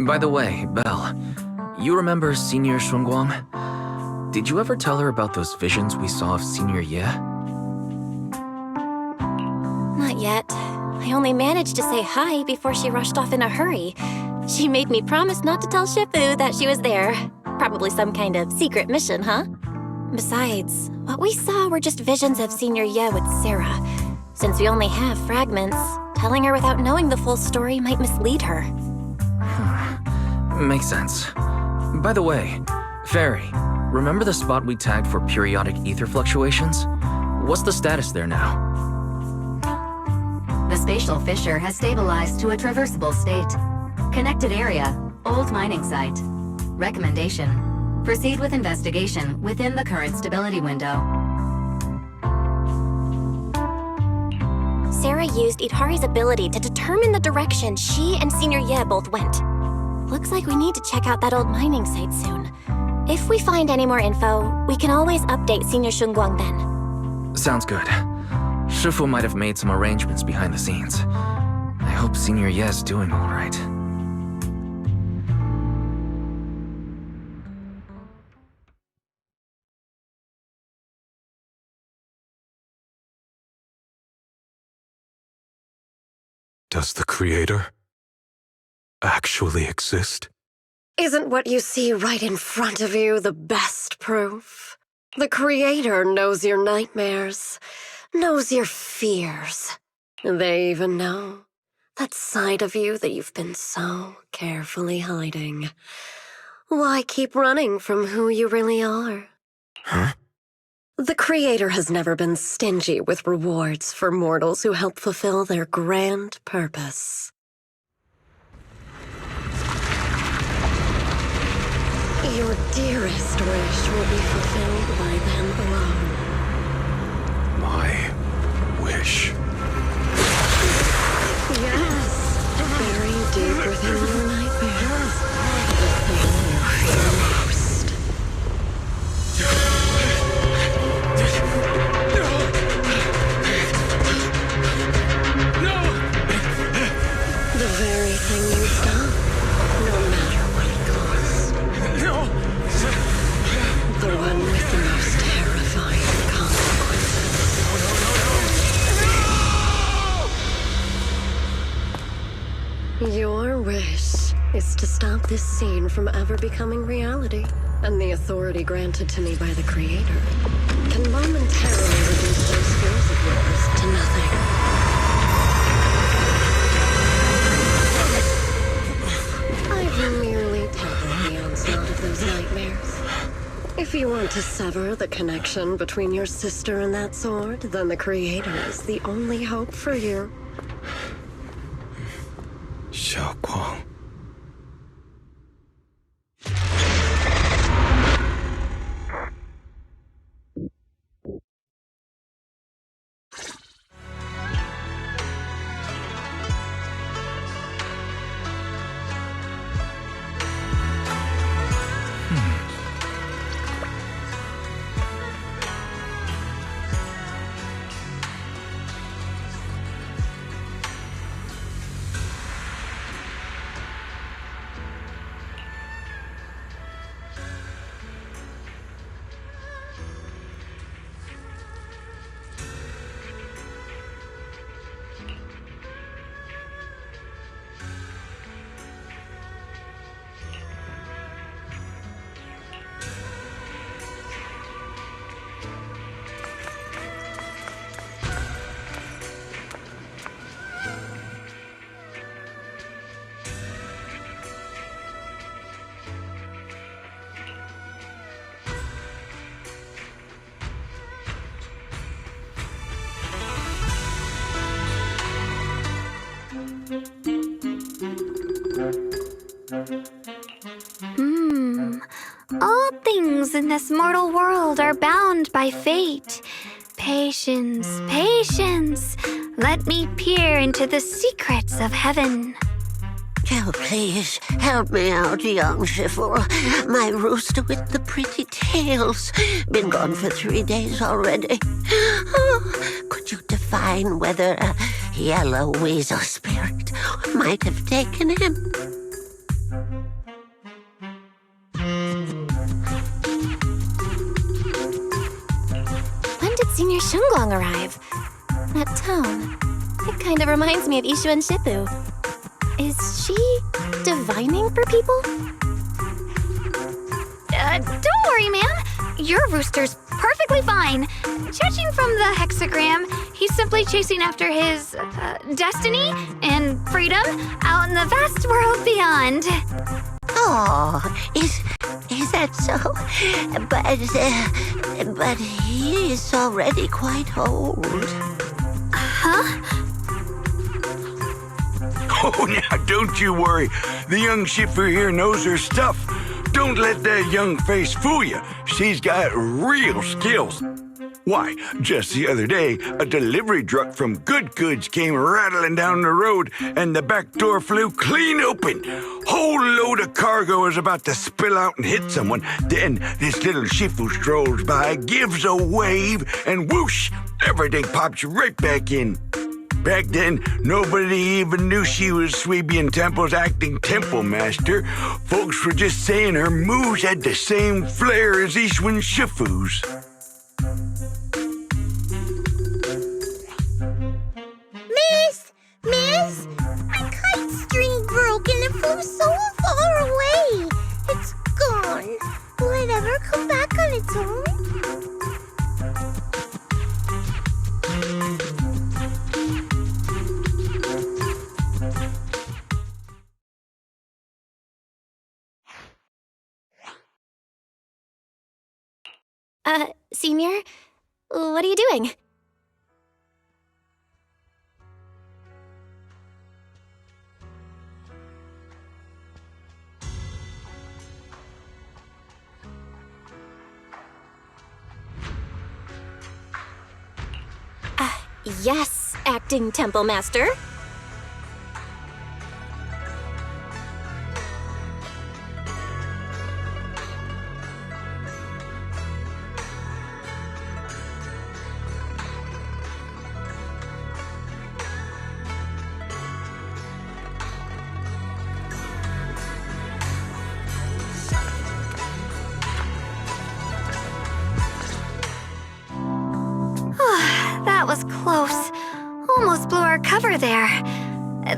By the way, Belle, you remember Senior Shunguang? Did you ever tell her about those visions we saw of Senior Ye? Not yet. I only managed to say hi before she rushed off in a hurry. She made me promise not to tell Shifu that she was there. Probably some kind of secret mission, huh? Besides, what we saw were just visions of Senior Ye with Sarah. Since we only have fragments, telling her without knowing the full story might mislead her. Makes sense. By the way, Fairy, remember the spot we tagged for periodic ether fluctuations? What's the status there now? The spatial fissure has stabilized to a traversable state. Connected area, old mining site. Recommendation: proceed with investigation within the current stability window. Sarah used Itari's ability to determine the direction she and Senior Ye both went. Looks like we need to check out that old mining site soon. If we find any more info, we can always update Senior Shunguang then. Sounds good. Shifu might have made some arrangements behind the scenes. I hope Senior Ye's doing all right. Does the Creator actually exist? Isn't what you see right in front of you the best proof? The Creator knows your nightmares, knows your fears. They even know that side of you that you've been so carefully hiding. Why keep running from who you really are? Huh? The Creator has never been stingy with rewards for mortals who help fulfill their grand purpose. Your dearest wish will be fulfilled by them alone. My wish. Yes, buried deep within your nightmares. The thing you fear most. The very thing you stop, no matter what it costs. The one with the most terrifying consequences. Your wish is to stop this scene from ever becoming reality, and the authority granted to me by the Creator can momentarily reduce those fears of yours to nothing. I've merely tempered the onslaught of those nightmares. If you want to sever the connection between your sister and that sword, then the Creator is the only hope for you. Xiaoguang. All things in this mortal world are bound by fate. Patience, patience. Let me peer into the secrets of heaven. Oh, please, help me out, young Shifu. My rooster with the pretty tails. Been gone for 3 days already. Oh, could you define whether a yellow weasel spirit might have taken him? Senior Shunguang arrive. That tone, it kind of reminds me of Ishu and Shifu. Is she divining for people? Don't worry, ma'am. Your rooster's perfectly fine. Judging from the hexagram, he's simply chasing after his destiny and freedom out in the vast world beyond. Oh, is that so? But he is already quite old. Huh? Oh, now don't you worry. The young Shifu here knows her stuff. Don't let that young face fool you. She's got real skills. Why, just the other day, a delivery truck from Good Goods came rattling down the road, and the back door flew clean open. Whole load of cargo was about to spill out and hit someone. Then this little Shifu strolls by, gives a wave, and whoosh, everything pops right back in. Back then, nobody even knew she was Sweebian Temple's acting temple master. Folks were just saying her moves had the same flair as Ishwin Shifu's. Miss, my kite string broke and it flew so far away. It's gone. Will it ever come back on its own? Senior? What are you doing? Yes, acting temple master. That was close. Almost blew our cover there.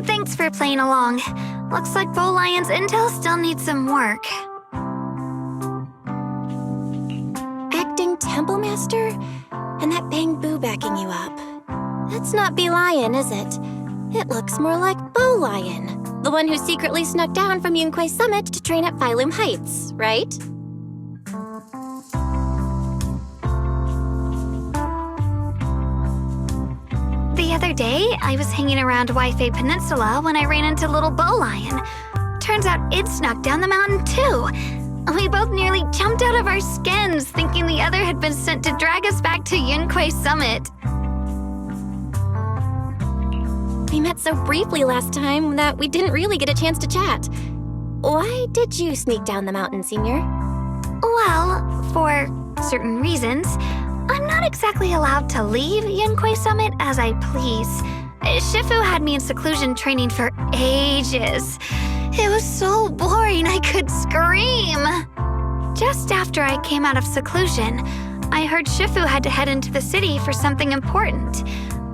Thanks for playing along. Looks like Bow Lion's intel still needs some work. Acting temple master? And that Bang Boo backing you up. That's not Bee Lion, is it? It looks more like Bow Lion, the one who secretly snuck down from Yunquay Summit to train at Phylum Heights, right? The other day, I was hanging around Waifei Peninsula when I ran into little Bow Lion. Turns out it snuck down the mountain too. We both nearly jumped out of our skins, thinking the other had been sent to drag us back to Yunquay Summit. We met so briefly last time that we didn't really get a chance to chat. Why did you sneak down the mountain, Senior? Well, for certain reasons, I'm not exactly allowed to leave Yunquay Summit as I please. Shifu had me in seclusion training for ages. It was so boring I could scream. Just after I came out of seclusion, I heard Shifu had to head into the city for something important.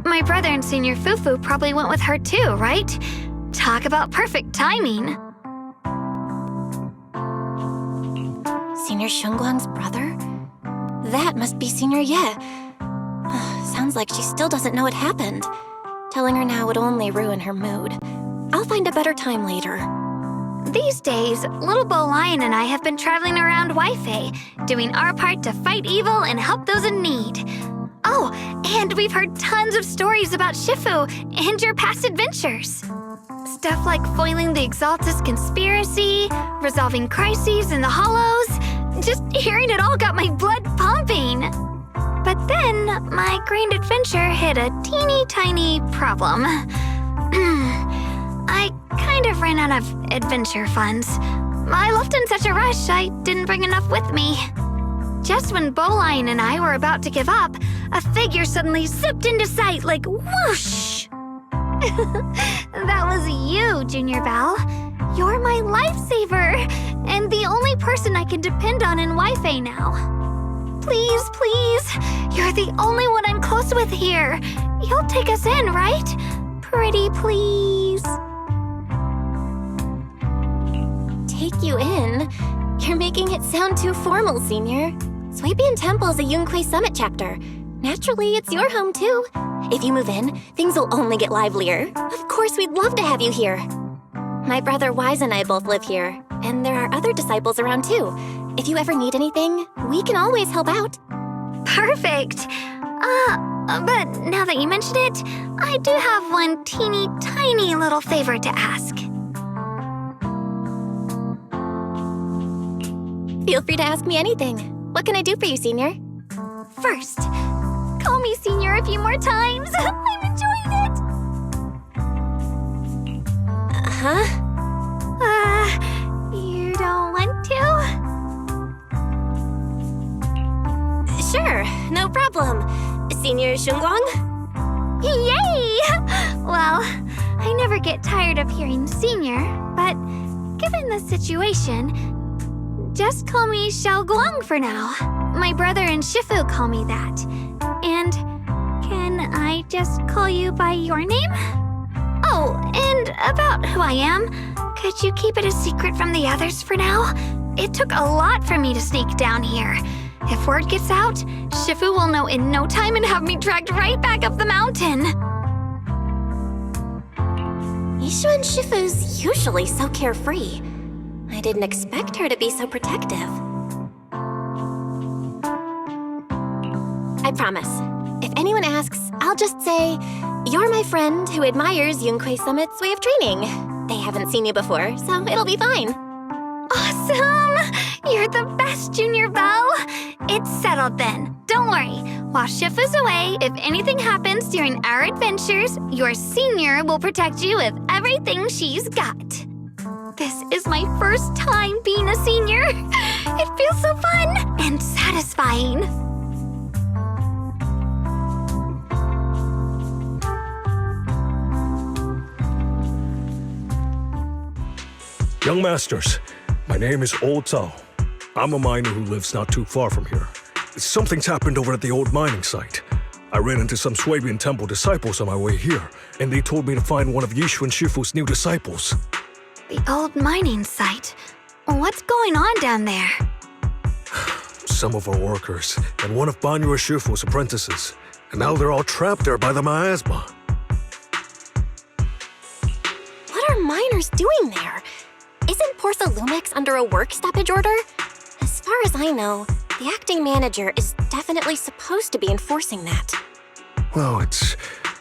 My brother and Senior Fufu probably went with her too, right? Talk about perfect timing. Senior Shunguang's brother? That must be Senior Ye. Sounds like she still doesn't know what happened. Telling her now would only ruin her mood. I'll find a better time later. These days, little Bow Lion and I have been traveling around Waifei, doing our part to fight evil and help those in need. Oh, and we've heard tons of stories about Shifu and your past adventures. Stuff like foiling the Exaltus conspiracy, resolving crises in the Hollows. Just hearing it all got my blood pumping. But then, my grand adventure hit a teeny tiny problem. I kind of ran out of adventure funds. I left in such a rush, I didn't bring enough with me. Just when Bow Lion and I were about to give up, a figure suddenly zipped into sight like whoosh! That was you, Junior Belle. You're my lifesaver, and the only person I can depend on in Waifei now. Please, please. You're the only one I'm close with here. You'll take us in, right? Pretty please. Take you in? You're making it sound too formal, Senior. Swabian Temple is a Yunquei Summit chapter. Naturally, it's your home too. If you move in, things will only get livelier. Of course, we'd love to have you here. My brother Wise and I both live here, and there are other disciples around too. If you ever need anything, we can always help out. Perfect. But now that you mention it, I do have one teeny tiny little favor to ask. Feel free to ask me anything. What can I do for you, Senior? First, call me Senior a few more times. I'm enjoying it. Huh? You don't want to? Sure, no problem. Senior Shunguang? Yay! Well, I never get tired of hearing Senior, but given the situation, just call me Xiao Guang for now. My brother and Shifu call me that. And can I just call you by your name? Oh, and about who I am, could you keep it a secret from the others for now? It took a lot for me to sneak down here. If word gets out, Shifu will know in no time and have me dragged right back up the mountain. Yishuan Shifu's usually so carefree. I didn't expect her to be so protective. I promise. If anyone asks, I'll just say, you're my friend who admires Yunquei Summit's way of training. They haven't seen you before, so it'll be fine. Awesome! You're the best, Junior Belle. It's settled then. Don't worry. While Shifu's away, if anything happens during our adventures, your Senior will protect you with everything she's got. This is my first time being a Senior. It feels so fun and satisfying. Young Masters, my name is Old Zhao. I'm a miner who lives not too far from here. Something's happened over at the old mining site. I ran into some Swabian Temple disciples on my way here, and they told me to find one of Yishu and Shifu's new disciples. The old mining site. What's going on down there? Some of our workers, and one of Banyu Shifu's apprentices. And now they're all trapped there by the miasma. What are miners doing there? Isn't Porcelumex under a work stoppage order? As far as I know, the acting manager is definitely supposed to be enforcing that. Well, it's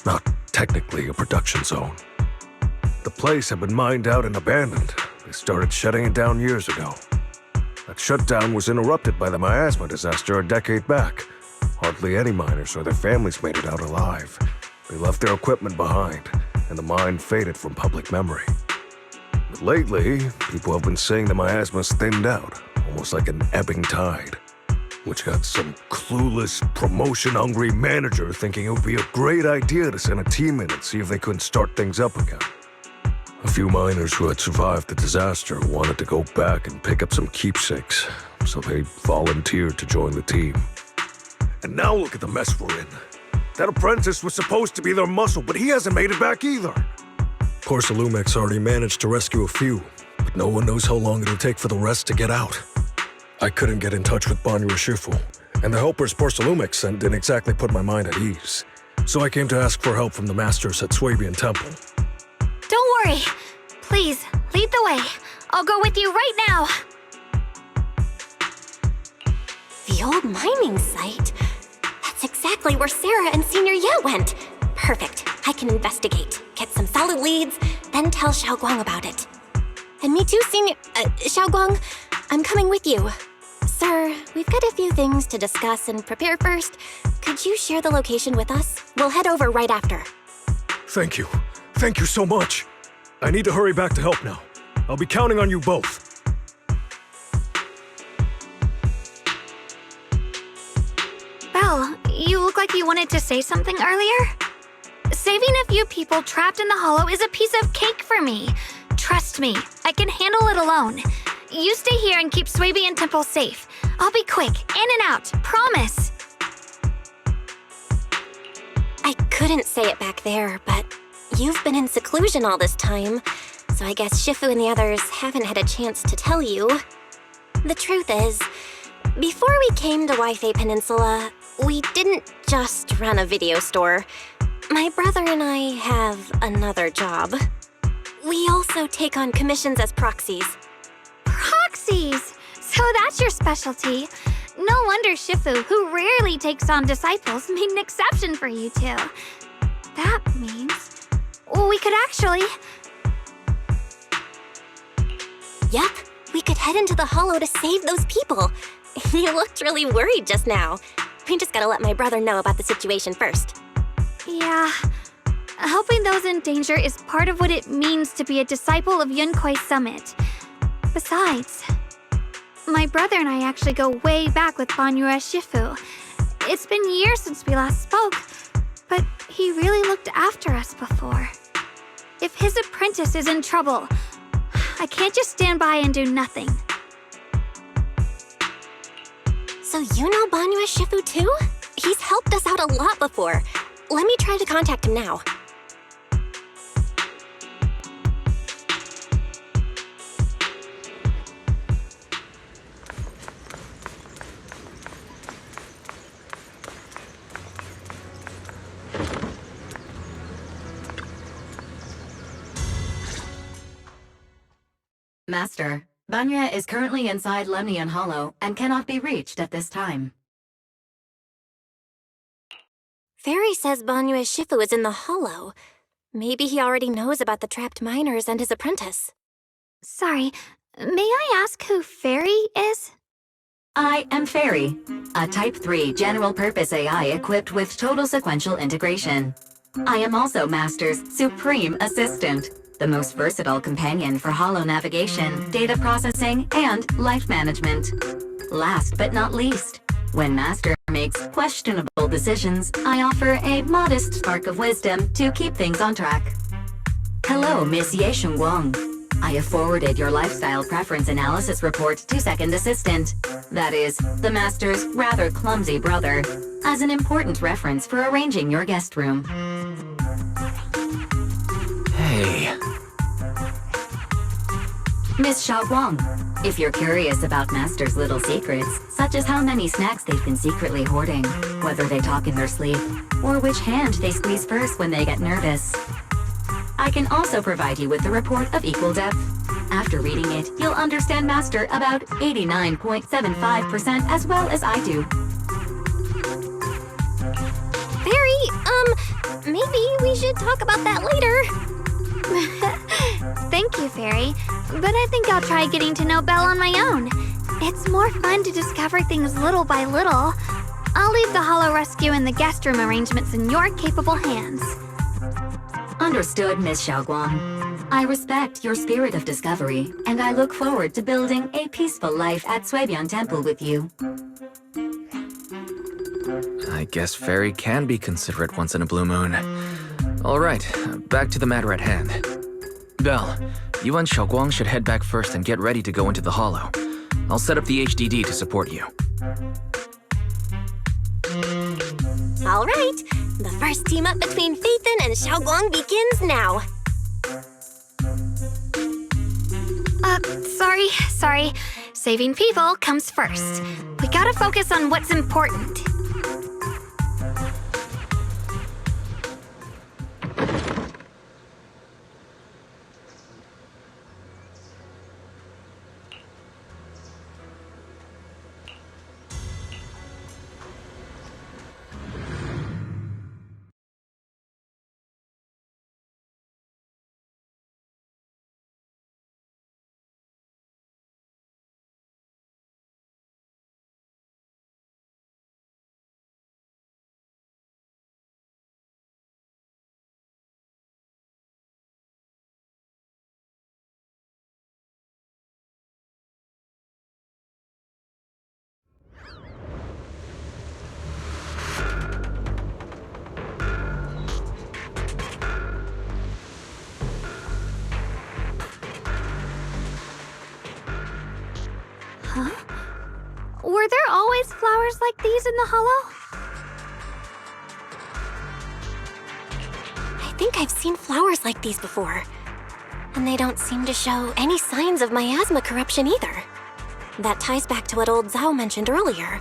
not technically a production zone. The place had been mined out and abandoned. They started shutting it down years ago. That shutdown was interrupted by the miasma disaster a decade back. Hardly any miners or their families made it out alive. They left their equipment behind, and the mine faded from public memory. But lately, people have been saying the miasma's thinned out, almost like an ebbing tide, which got some clueless, promotion-hungry manager thinking it would be a great idea to send a team in and see if they couldn't start things up again. A few miners who had survived the disaster wanted to go back and pick up some keepsakes, so they volunteered to join the team. And now look at the mess we're in. That apprentice was supposed to be their muscle, but he hasn't made it back either. Porcelumex already managed to rescue a few, but no one knows how long it'll take for the rest to get out. I couldn't get in touch with Banyu Shifu, and the helpers Porcelumex sent didn't exactly put my mind at ease. So I came to ask for help from the masters at Swabian Temple. Don't worry. Please, lead the way. I'll go with you right now. The old mining site? That's exactly where Sarah and Senior Ye went. Perfect. I can investigate, get some solid leads, then tell Xiao Guang about it. And me too, Senior... Xiao Guang, I'm coming with you. Sir, we've got a few things to discuss and prepare first. Could you share the location with us? We'll head over right after. Thank you. Thank you so much. I need to hurry back to help now. I'll be counting on you both. Belle, you look like you wanted to say something earlier? Saving a few people trapped in the hollow is a piece of cake for me. Trust me, I can handle it alone. You stay here and keep Swabian Temple safe. I'll be quick, in and out, promise. I couldn't say it back there, but you've been in seclusion all this time, so I guess Shifu and the others haven't had a chance to tell you. The truth is, before we came to Wi-Fi Peninsula, we didn't just run a video store. My brother and I have another job. We also take on commissions as proxies. Proxies! So that's your specialty. No wonder Shifu, who rarely takes on disciples, made an exception for you two. That means we could actually... Yep, we could head into the Hollow to save those people. You looked really worried just now. We just gotta let my brother know about the situation first. Yeah. Helping those in danger is part of what it means to be a disciple of Yunkwei Summit. Besides, my brother and I actually go way back with Banyue Shifu. It's been years since we last spoke, but he really looked after us before. If his apprentice is in trouble, I can't just stand by and do nothing. So you know Banyue Shifu too? He's helped us out a lot before. Let me try to contact him now. Master, Banya is currently inside Lemnian Hollow and cannot be reached at this time. Fairy says Banyue Shifu is in the Hollow. Maybe he already knows about the trapped miners and his apprentice. Sorry, may I ask who Fairy is? I am Fairy, a Type 3 general-purpose AI equipped with total sequential integration. I am also Master's supreme assistant, the most versatile companion for holo navigation, data processing, and life management. Last but not least, when Master makes questionable decisions, I offer a modest spark of wisdom to keep things on track. Hello, Miss Ye Shengguang. I have forwarded your lifestyle preference analysis report to Second Assistant, that is, the Master's rather clumsy brother, as an important reference for arranging your guest room. Hey. Miss Xiaoguang, if you're curious about Master's little secrets, such as how many snacks they've been secretly hoarding, whether they talk in their sleep, or which hand they squeeze first when they get nervous, I can also provide you with a report of equal depth. After reading it, you'll understand Master about 89.75% as well as I do. Fairy, maybe we should talk about that later. Thank you, Fairy, but I think I'll try getting to know Belle on my own. It's more fun to discover things little by little. I'll leave the Hollow Rescue and the guest room arrangements in your capable hands. Understood, Miss Xiaoguang. I respect your spirit of discovery, and I look forward to building a peaceful life at Suibian Temple with you. I guess Fairy can be considerate once in a blue moon. All right, back to the matter at hand. Belle, you and Xiaoguang should head back first and get ready to go into the Hollow. I'll set up the HDD to support you. All right, the first team up between Phaethon and Xiaoguang begins now. Sorry. Saving people comes first. We gotta focus on what's important. Were there always flowers like these in the hollow? I think I've seen flowers like these before. And they don't seem to show any signs of miasma corruption either. That ties back to what old Zhao mentioned earlier.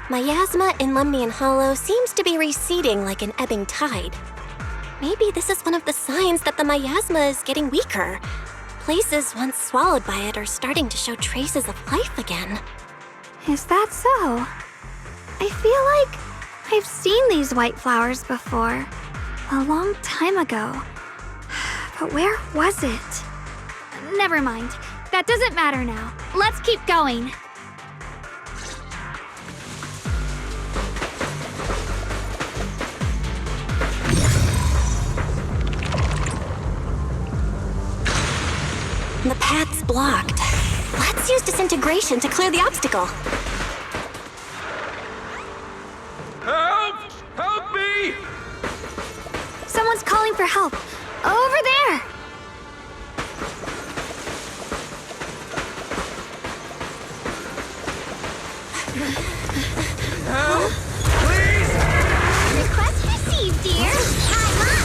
Miasma in Lemnian Hollow seems to be receding like an ebbing tide. Maybe this is one of the signs that the miasma is getting weaker. Places once swallowed by it are starting to show traces of life again. Is that so? I feel like I've seen these white flowers before. A long time ago. But where was it? Never mind. That doesn't matter now. Let's keep going. The path's blocked. Let's use disintegration to clear the obstacle. Help! Help me! Someone's calling for help. Over there! Help! Please! Request received, dear. I'm up.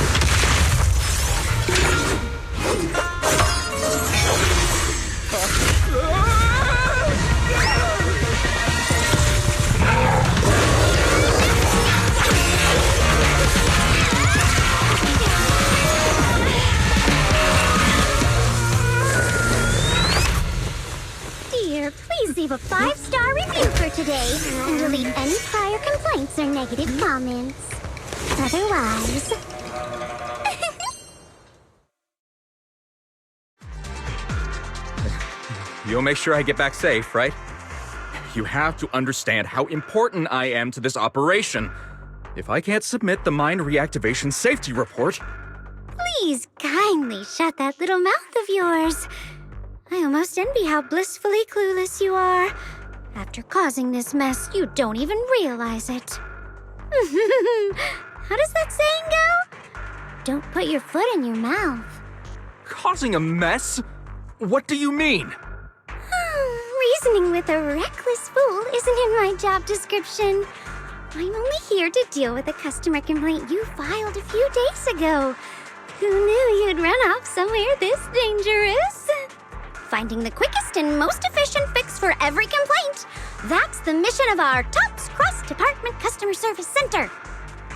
Dear, please leave a 5-star review for today and delete any prior complaints or negative comments. Otherwise... You'll make sure I get back safe, right? You have to understand how important I am to this operation. If I can't submit the mine reactivation safety report... Please kindly shut that little mouth of yours. I almost envy how blissfully clueless you are. After causing this mess, you don't even realize it. How does that saying go? Don't put your foot in your mouth. Causing a mess? What do you mean? Reasoning with a reckless fool isn't in my job description. I'm only here to deal with a customer complaint you filed a few days ago. Who knew you'd run off somewhere this dangerous? Finding the quickest and most efficient fix for every complaint. That's the mission of our TOPS Cross-Department Customer Service Center.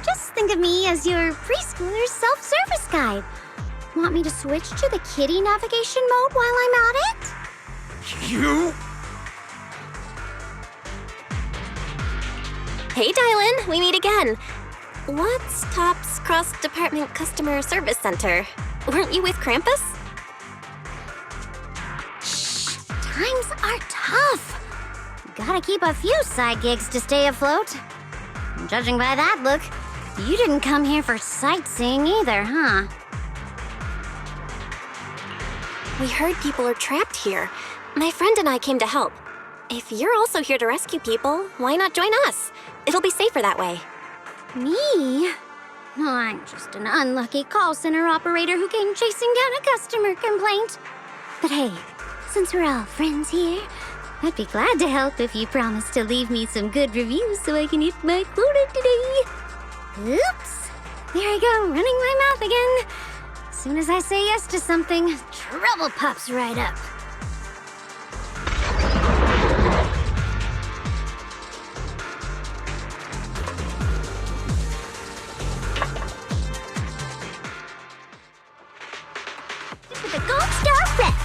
Just think of me as your preschooler's self-service guide. Want me to switch to the kiddie navigation mode while I'm at it? You? Hey, Dylan, we meet again. What's TOPS Cross-Department Customer Service Center? Weren't you with Krampus? Times are tough. Gotta keep a few side gigs to stay afloat. Judging by that look, you didn't come here for sightseeing either, huh? We heard people are trapped here. My friend and I came to help. If you're also here to rescue people, why not join us? It'll be safer that way. Me? I'm just an unlucky call center operator who came chasing down a customer complaint. But hey, since we're all friends here, I'd be glad to help if you promise to leave me some good reviews so I can hit my quota today. Oops. There I go, running my mouth again. As soon as I say yes to something, trouble pops right up. The Gold Star Rep.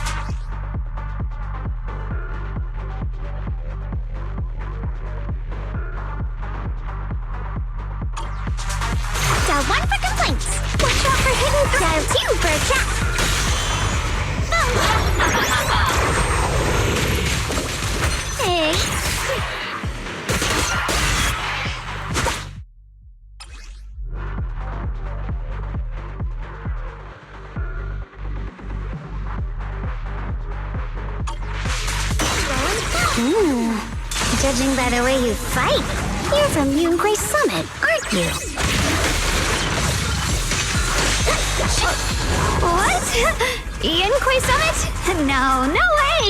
Dial 1 for complaints. Watch out for hidden threats. Dial 2 for a chat. Hey. Judging by the way you fight, you're from Yunquay Summit, aren't you? What? Yunquay Summit? No, no way!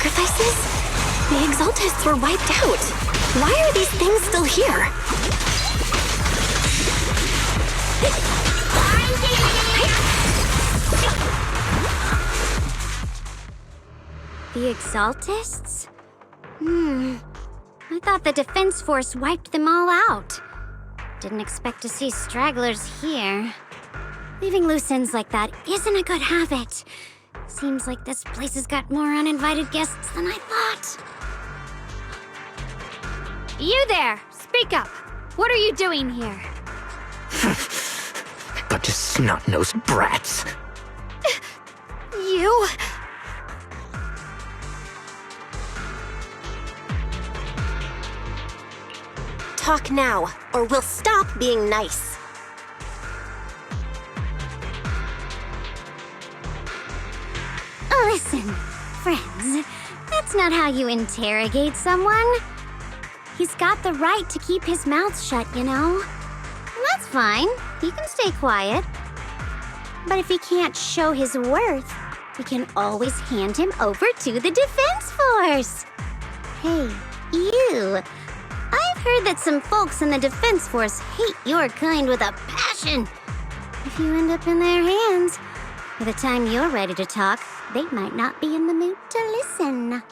Sacrifices? The Exaltists were wiped out. Why are these things still here? The Exaltists? I thought the Defense Force wiped them all out. Didn't expect to see stragglers here. Leaving loose ends like that isn't a good habit. Seems like this place has got more uninvited guests than I thought. You there! Speak up! What are you doing here? Bunch of snot-nosed brats. You? Talk now, or we'll stop being nice. Listen, friends, that's not how you interrogate someone. He's got the right to keep his mouth shut, you know. That's fine. He can stay quiet. But if he can't show his worth, we can always hand him over to the Defense Force. Hey, you. I've heard that some folks in the Defense Force hate your kind with a passion. If you end up in their hands, by the time you're ready to talk, they might not be in the mood to listen.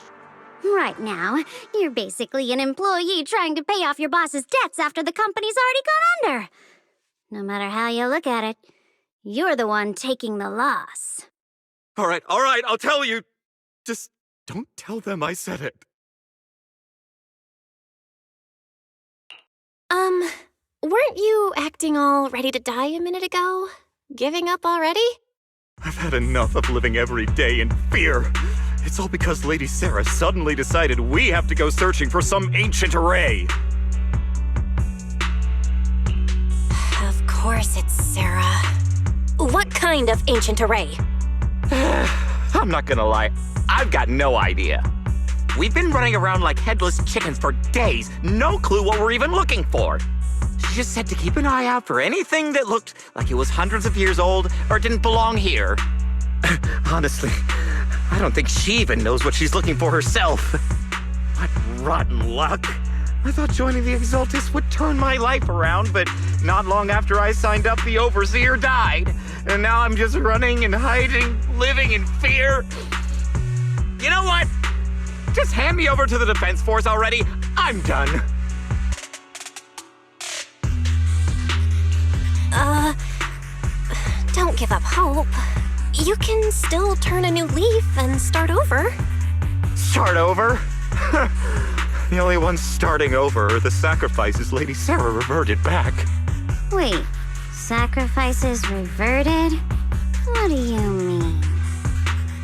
Right now, you're basically an employee trying to pay off your boss's debts after the company's already gone under. No matter how you look at it, you're the one taking the loss. All right, I'll tell you. Just don't tell them I said it. Weren't you acting all ready to die a minute ago? Giving up already? I've had enough of living every day in fear. It's all because Lady Sarah suddenly decided we have to go searching for some ancient array. Of course it's Sarah. What kind of ancient array? I'm not gonna lie, I've got no idea. We've been running around like headless chickens for days, no clue what we're even looking for. She just said to keep an eye out for anything that looked like it was hundreds of years old or didn't belong here. Honestly, I don't think she even knows what she's looking for herself. What rotten luck. I thought joining the Exaltists would turn my life around, but not long after I signed up, the Overseer died. And now I'm just running and hiding, living in fear. You know what? Just hand me over to the Defense Force already. I'm done. Don't give up hope. You can still turn a new leaf and start over. Start over? The only ones starting over are the sacrifices Lady Sarah reverted back. Wait, sacrifices reverted? What do you mean?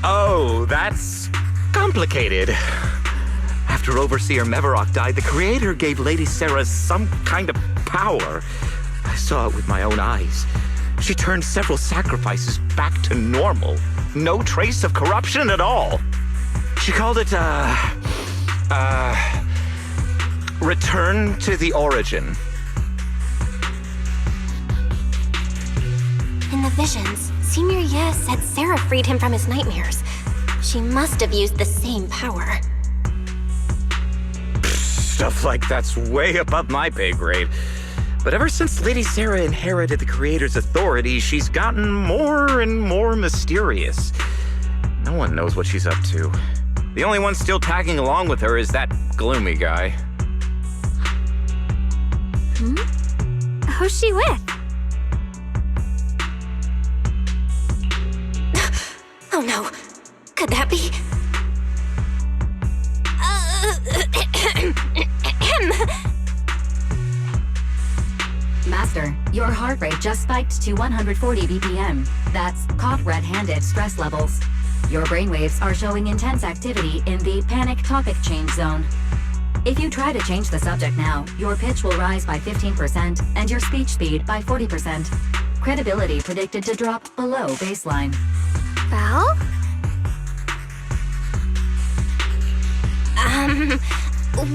Oh, that's complicated. After Overseer Mevarok died, the Creator gave Lady Sarah some kind of power. I saw it with my own eyes. She turned several sacrifices back to normal. No trace of corruption at all. She called it, return to the origin. In the visions, Senior Ye said Sarah freed him from his nightmares. She must have used the same power. Stuff like that's way above my pay grade. But ever since Lady Sarah inherited the Creator's authority, she's gotten more and more mysterious. No one knows what she's up to. The only one still tagging along with her is that gloomy guy. Who's she with? Oh no. Could that be? Master, your heart rate just spiked to 140 BPM. That's caught red-handed stress levels. Your brainwaves are showing intense activity in the panic topic change zone. If you try to change the subject now, your pitch will rise by 15% and your speech speed by 40%. Credibility predicted to drop below baseline. Belle?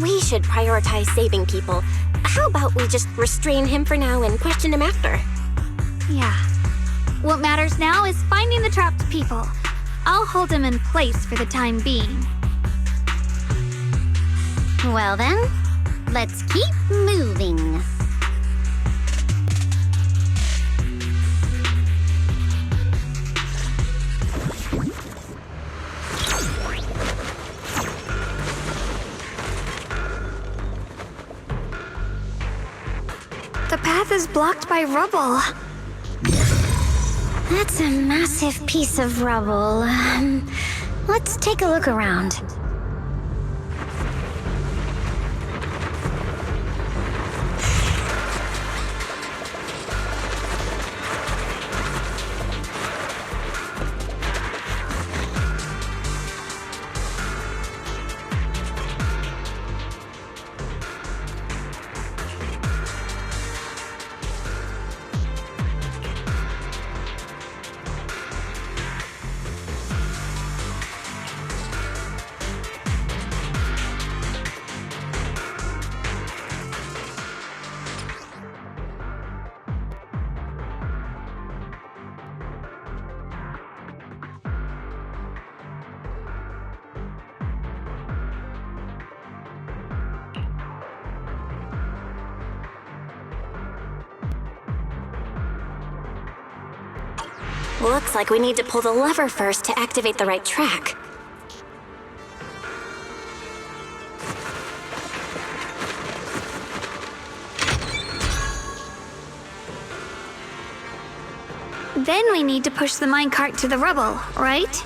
We should prioritize saving people. How about we just restrain him for now and question him after? Yeah. What matters now is finding the trapped people. I'll hold them in place for the time being. Well then, let's keep moving. The path is blocked by rubble. That's a massive piece of rubble. Let's take a look around. Looks like we need to pull the lever first to activate the right track. Then we need to push the minecart to the rubble, right?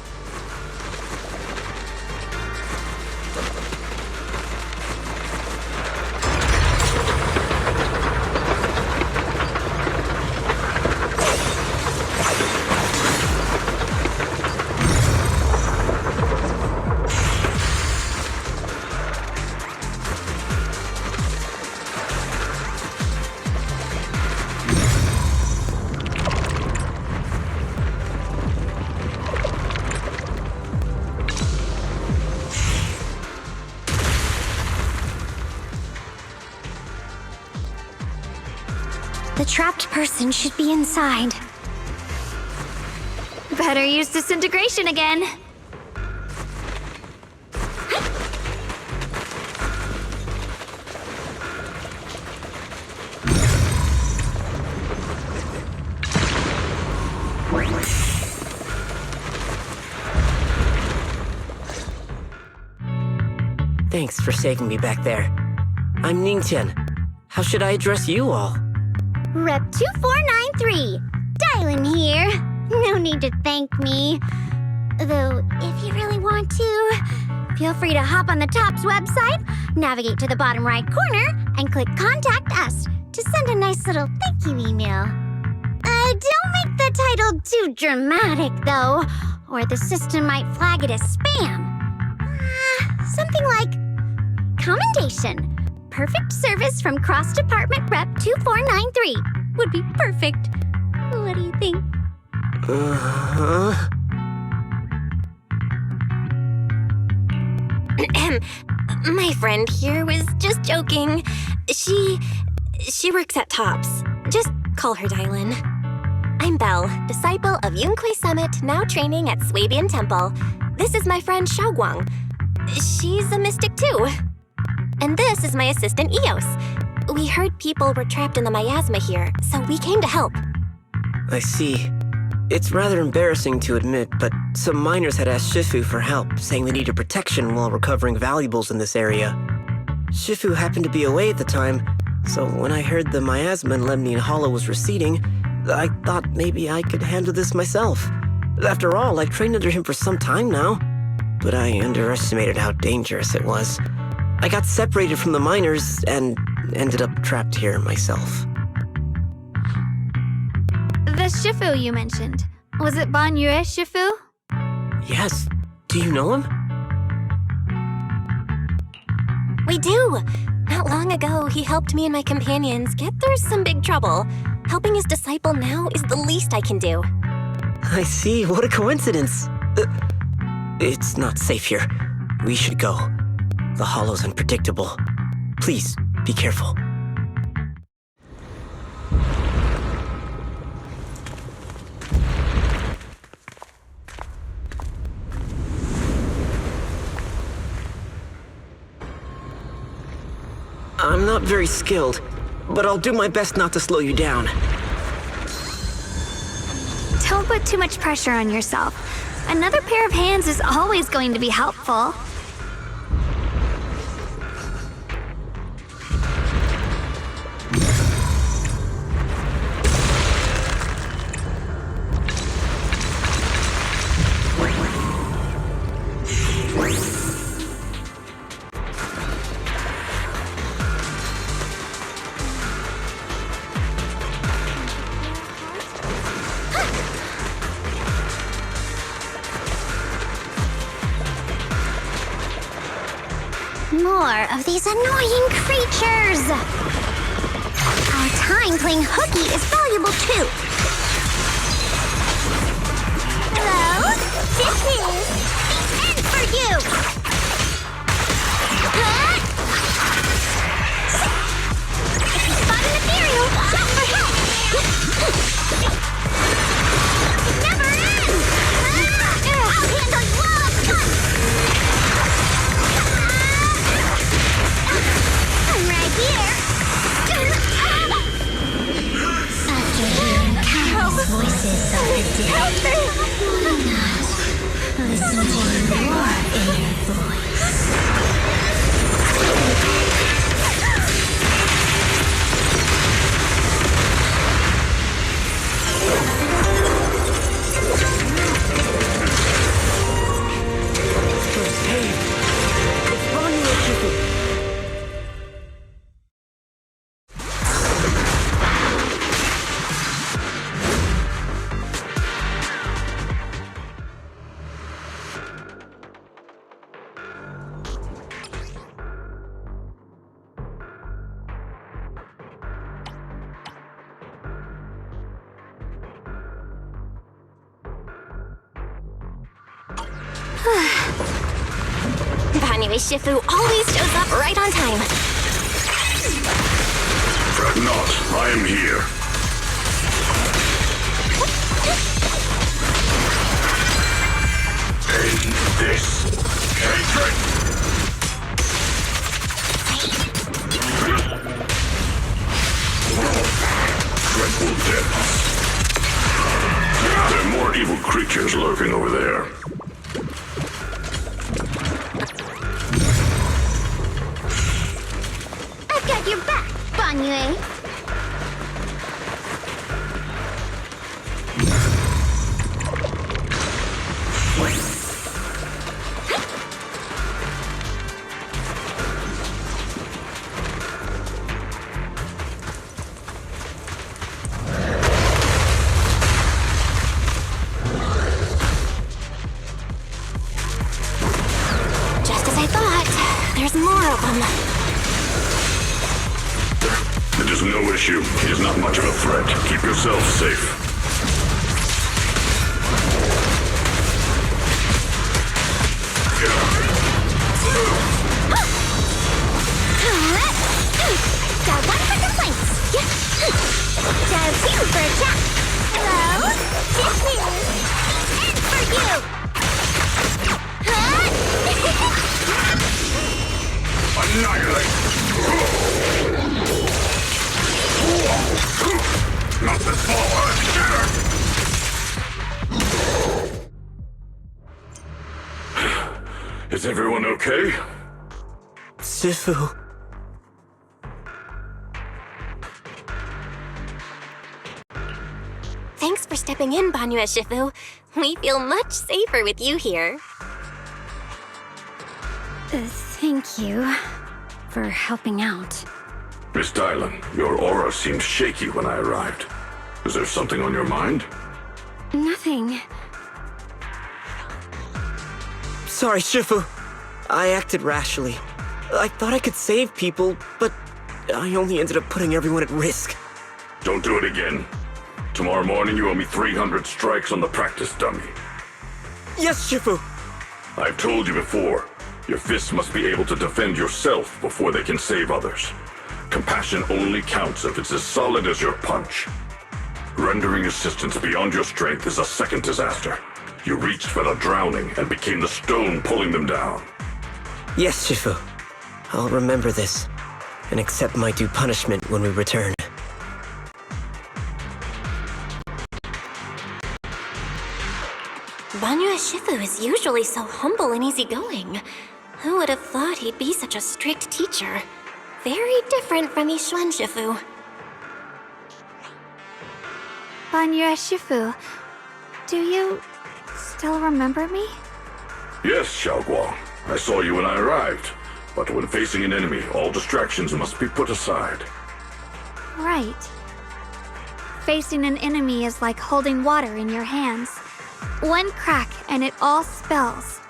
The trapped person should be inside. Better use disintegration again. Thanks for saving me back there. I'm Ningtian. How should I address you all? Rep 2493. Dylan here. No need to thank me. Though, if you really want to, feel free to hop on the TOPS website, navigate to the bottom right corner, and click Contact Us to send a nice little thank you email. Don't make the title too dramatic, though, or the system might flag it as spam. Something like Commendation. Perfect service from Cross Department Rep 2493 would be perfect. What do you think? My friend here was just joking. She works at TOPS. Just call her Dylan. I'm Belle, disciple of Yunquei Summit, now training at Swabian Temple. This is my friend Xiaoguang. She's a mystic too. And this is my assistant Eos. We heard people were trapped in the miasma here, so we came to help. I see. It's rather embarrassing to admit, but some miners had asked Shifu for help, saying they needed protection while recovering valuables in this area. Shifu happened to be away at the time, so when I heard the miasma in Lemnian Hollow was receding, I thought maybe I could handle this myself. After all, I've trained under him for some time now. But I underestimated how dangerous it was. I got separated from the miners and ended up trapped here myself. The Shifu you mentioned. Was it Ban Yue Shifu? Yes. Do you know him? We do. Not long ago, he helped me and my companions get through some big trouble. Helping his disciple now is the least I can do. I see. What a coincidence. It's not safe here. We should go. The hollow's unpredictable. Please, be careful. I'm not very skilled, but I'll do my best not to slow you down. Don't put too much pressure on yourself. Another pair of hands is always going to be helpful. More of these annoying creatures! Our time playing hooky is valuable too. Hello? This is the end for you! Huh? If you spot an ethereal, shot for help! It never ends! I'll handle you all at once! I'm right here. After hearing countless voices of the dead, why not listen to more inner voice? Anyway, Shifu always shows up right on time. Fret not, I am here. End this hatred! Dreadful depths. There are more evil creatures lurking over there. I've got your back, Banyue. Just as I thought, there's more of them. It is no issue. He is not much of a threat. Keep yourself safe. Got one for complaints. Got two for attack. Hello? This is the end for you. Annihilate! Not this far! Is everyone okay? Shifu. Thanks for stepping in, Banyue Shifu. We feel much safer with you here. Thank you for helping out. Miss Dylan, your aura seemed shaky when I arrived. Is there something on your mind? Nothing. Sorry, Shifu. I acted rashly. I thought I could save people, but I only ended up putting everyone at risk. Don't do it again. Tomorrow morning you owe me 300 strikes on the practice dummy. Yes, Shifu. I've told you before, your fists must be able to defend yourself before they can save others. Compassion only counts if it's as solid as your punch. Rendering assistance beyond your strength is a second disaster. You reached for the drowning and became the stone pulling them down. Yes, Shifu. I'll remember this. and accept my due punishment when we return. Banyue Shifu is usually so humble and easygoing. Who would have thought he'd be such a strict teacher? Very different from Yishuan Shifu. Banyue Shifu, do you still remember me? Yes, Xiaoguang. I saw you when I arrived. But when facing an enemy, all distractions must be put aside. Right. Facing an enemy is like holding water in your hands. One crack and it all spills.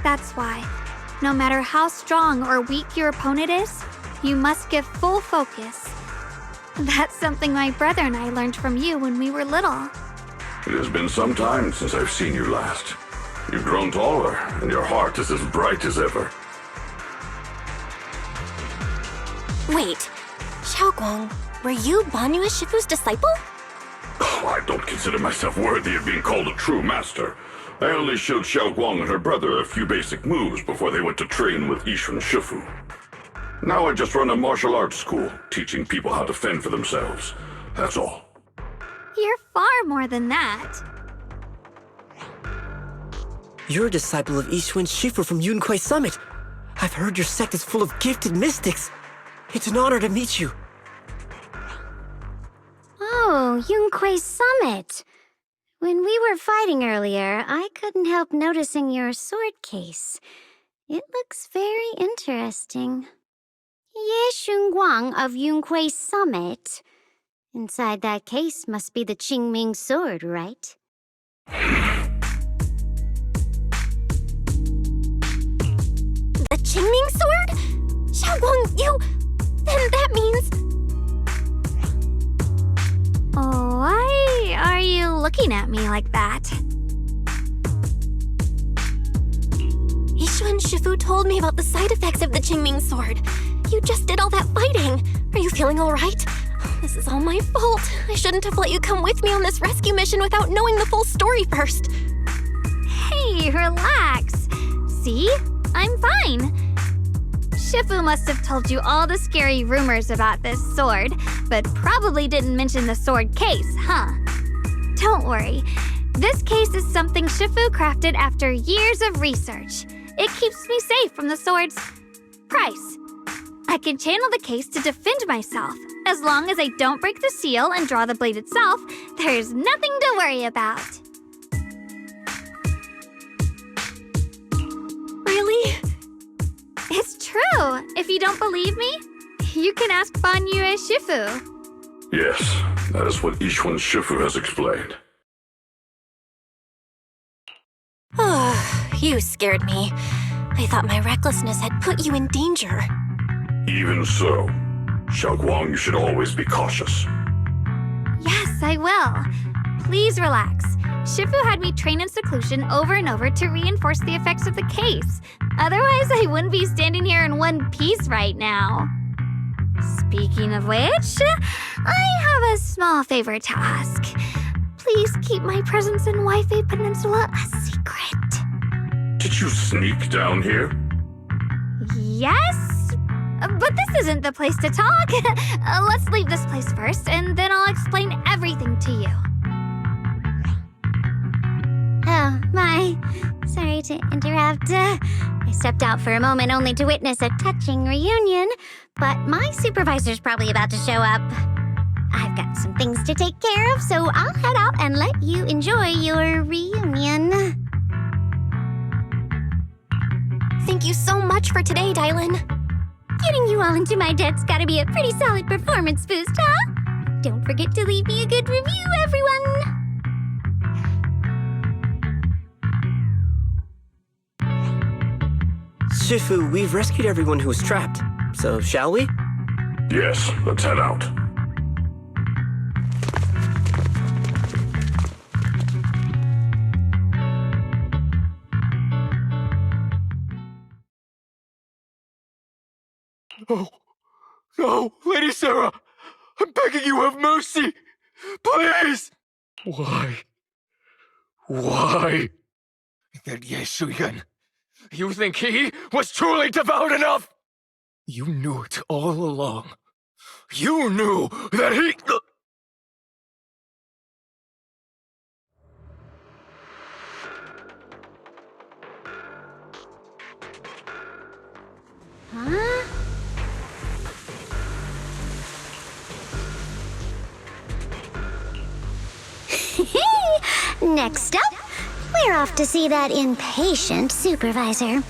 That's why, no matter how strong or weak your opponent is, you must give full focus. That's something my brother and I learned from you when we were little. It has been some time since I've seen you last. You've grown taller, and your heart is as bright as ever. Wait, Xiaoguang, were you Banyue Shifu's disciple? Oh, I don't consider myself worthy of being called a true master. I only showed Xiaoguang and her brother a few basic moves before they went to train with Yishuan Shifu. Now I just run a martial arts school, teaching people how to fend for themselves. That's all. You're far more than that. You're a disciple of Yishuan Shifu from Yunquai Summit. I've heard your sect is full of gifted mystics. It's an honor to meet you. Oh, Yunquai Summit. When we were fighting earlier, I couldn't help noticing your sword case. It looks very interesting. Ye Shunguang of Yunquai Summit. Inside that case must be the Qingming sword, right? The Qingming sword? Xiaoguang, you... Then that means... Why are you looking at me like that? Yishuan Shifu told me about the side effects of the Qingming sword. You just did all that fighting. Are you feeling all right? This is all my fault. I shouldn't have let you come with me on this rescue mission without knowing the full story first. Hey, relax. See? I'm fine. Shifu must have told you all the scary rumors about this sword, but probably didn't mention the sword case, huh? Don't worry. This case is something Shifu crafted after years of research. It keeps me safe from the sword's price. I can channel the case to defend myself. As long as I don't break the seal and draw the blade itself, there's nothing to worry about. Really? It's true. If you don't believe me, you can ask Banyue Shifu. Yes, that is what Yishuan Shifu has explained. Oh, you scared me. I thought my recklessness had put you in danger. Even so, Xiaoguang, you should always be cautious. Yes, I will. Please relax. Shifu had me train in seclusion over and over to reinforce the effects of the case. Otherwise, I wouldn't be standing here in one piece right now. Speaking of which, I have a small favor to ask. Please keep my presence in Wi-Fi Peninsula a secret. Did you sneak down here? Yes? But this isn't the place to talk. Let's leave this place first, and then I'll explain everything to you. Oh, my. Sorry to interrupt. I stepped out for a moment only to witness a touching reunion, but my supervisor's probably about to show up. I've got some things to take care of, so I'll head out and let you enjoy your reunion. Thank you so much for today, Dylan. Getting you all into my debt's gotta be a pretty solid performance boost, huh? Don't forget to leave me a good review, everyone! Shifu, we've rescued everyone who was trapped. So, shall we? Yes, let's head out. Oh, no, Lady Sarah! I'm begging you, have mercy! Please! Why? Why? That Ye Shuyan. You think he was truly devout enough? You knew it all along. You knew that he... Huh? Next up, we're off to see that impatient supervisor.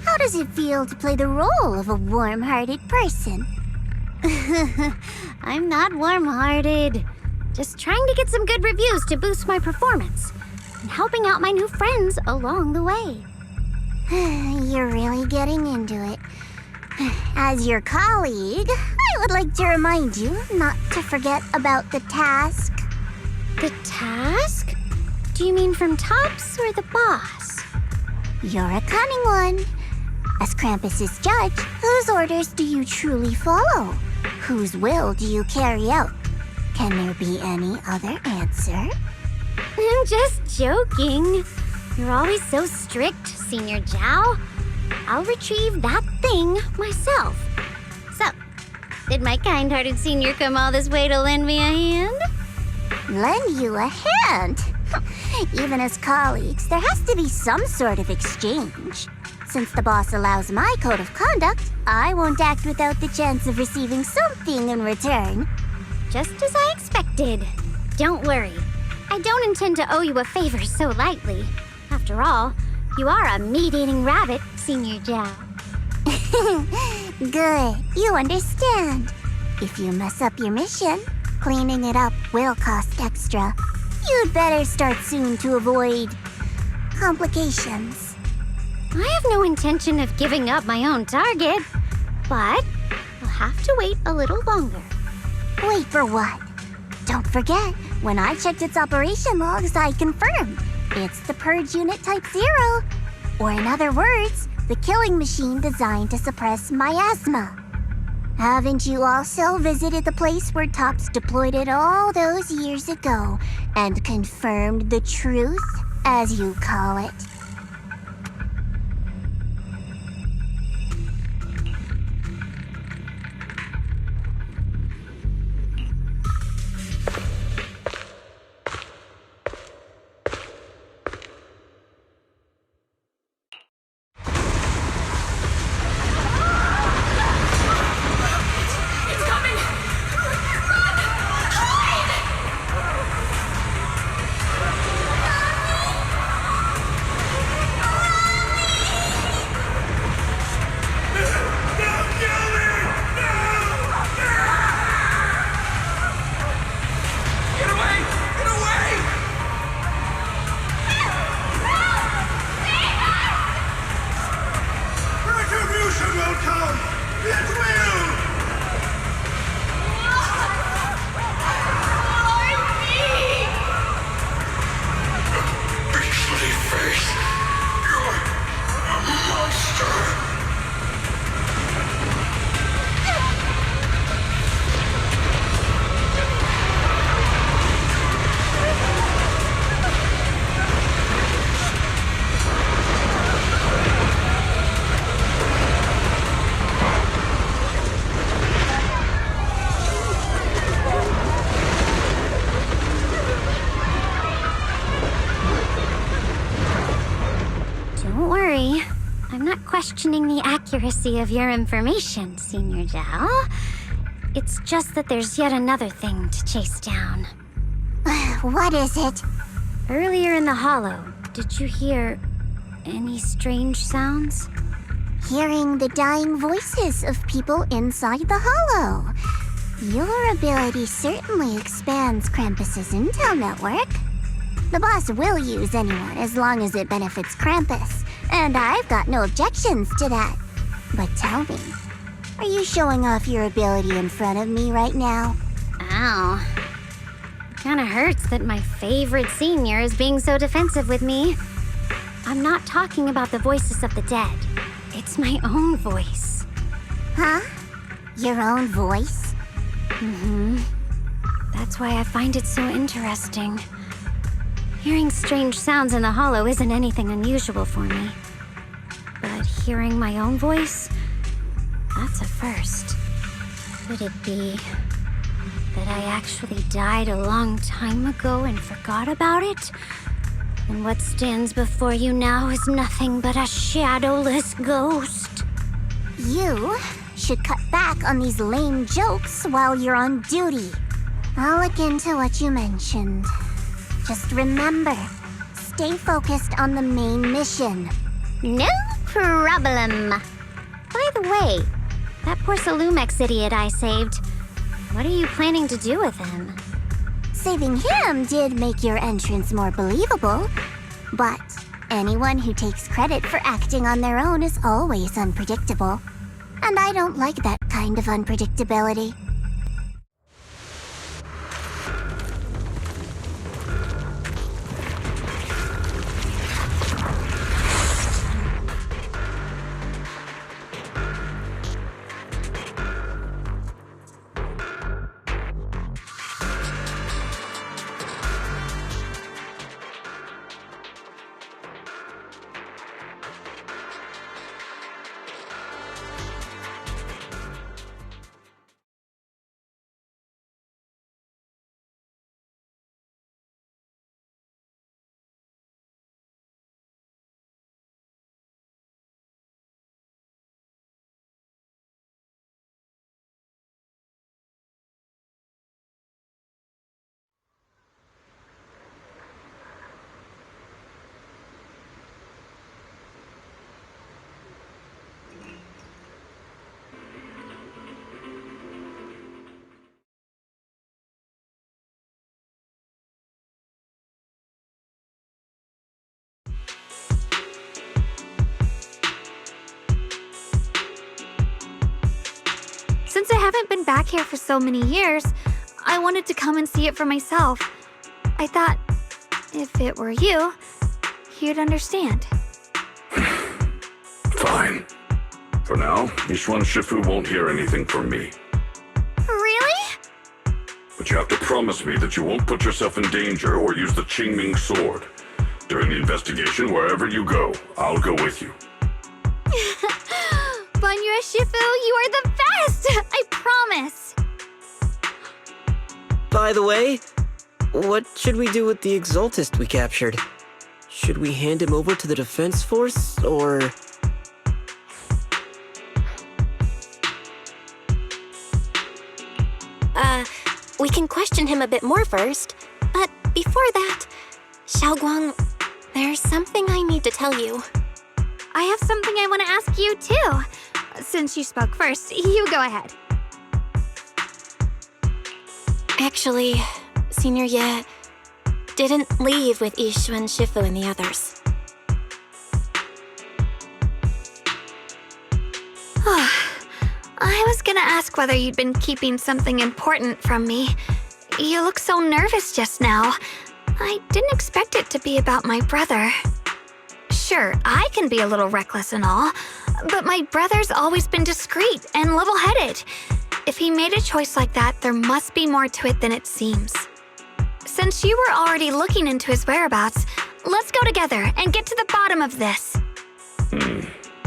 How does it feel to play the role of a warm-hearted person? I'm not warm-hearted. Just trying to get some good reviews to boost my performance and helping out my new friends along the way. You're really getting into it. As your colleague, I would like to remind you not to forget about the task. The task? Do you mean from Tops or the boss? You're a cunning one. As Krampus's judge, whose orders do you truly follow? Whose will do you carry out? Can there be any other answer? I'm just joking. You're always so strict, Senior Zhao. I'll retrieve that thing myself. So, did my kind-hearted senior come all this way to lend me a hand? Lend you a hand? Even as colleagues, there has to be some sort of exchange. Since the boss allows my code of conduct, I won't act without the chance of receiving something in return. Just as I expected. Don't worry. I don't intend to owe you a favor so lightly. After all, you are a meat-eating rabbit, Senior Zhao. Good. You understand. If you mess up your mission, cleaning it up will cost extra. You'd better start soon to avoid complications. I have no intention of giving up my own target, but I'll have to wait a little longer. Wait for what? Don't forget, when I checked its operation logs, I confirmed it's the Purge Unit Type 0. Or in other words, the killing machine designed to suppress miasma. Haven't you also visited the place where Tops deployed it all those years ago and confirmed the truth, as you call it? Questioning the accuracy of your information, Senior Zhao. It's just that there's yet another thing to chase down. What is it? Earlier in the hollow, did you hear any strange sounds? Hearing the dying voices of people inside the hollow. Your ability certainly expands Krampus's intel network. The boss will use anyone as long as it benefits Krampus. And I've got no objections to that. But tell me, are you showing off your ability in front of me right now? Ow. It kinda hurts that my favorite senior is being so defensive with me. I'm not talking about the voices of the dead. It's my own voice. Huh? Your own voice? Mm-hmm. That's why I find it so interesting. Hearing strange sounds in the hollow isn't anything unusual for me. But hearing my own voice, that's a first. Could it be that I actually died a long time ago and forgot about it? And what stands before you now is nothing but a shadowless ghost. You should cut back on these lame jokes while you're on duty. I'll look into what you mentioned. Just remember, stay focused on the main mission. No problem. By the way, that poor Salumex idiot I saved, what are you planning to do with him? Saving him did make your entrance more believable, but anyone who takes credit for acting on their own is always unpredictable. And I don't like that kind of unpredictability. Since I haven't been back here for so many years, I wanted to come and see it for myself. I thought, if it were you, you'd understand. Fine. For now, Yishuan Shifu won't hear anything from me. Really? But you have to promise me that you won't put yourself in danger or use the Qingming sword. During the investigation, wherever you go, I'll go with you. Banyue Shifu, you are the best! I promise! By the way, what should we do with the Exaltist we captured? Should we hand him over to the defense force, or...? We can question him a bit more first. But before that, Xiaoguang, there's something I need to tell you. I have something I want to ask you, too. Since you spoke first, you go ahead. Actually, Senior Ye didn't leave with Yishuan Shifu and the others. I was gonna ask whether you'd been keeping something important from me. You look so nervous just now. I didn't expect it to be about my brother. Sure, I can be a little reckless and all, but my brother's always been discreet and level-headed. If he made a choice like that, there must be more to it than it seems. Since you were already looking into his whereabouts, let's go together and get to the bottom of this.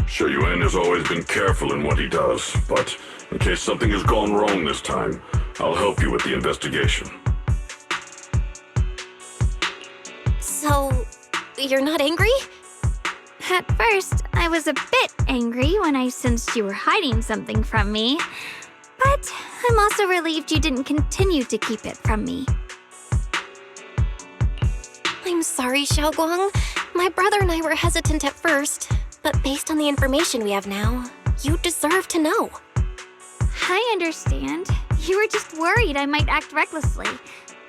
Shi Yuan has always been careful in what he does, but in case something has gone wrong this time, I'll help you with the investigation. So, you're not angry? At first, I was a bit angry when I sensed you were hiding something from me. But I'm also relieved you didn't continue to keep it from me. I'm sorry, Xiaoguang. My brother and I were hesitant at first, but based on the information we have now, you deserve to know. I understand. You were just worried I might act recklessly.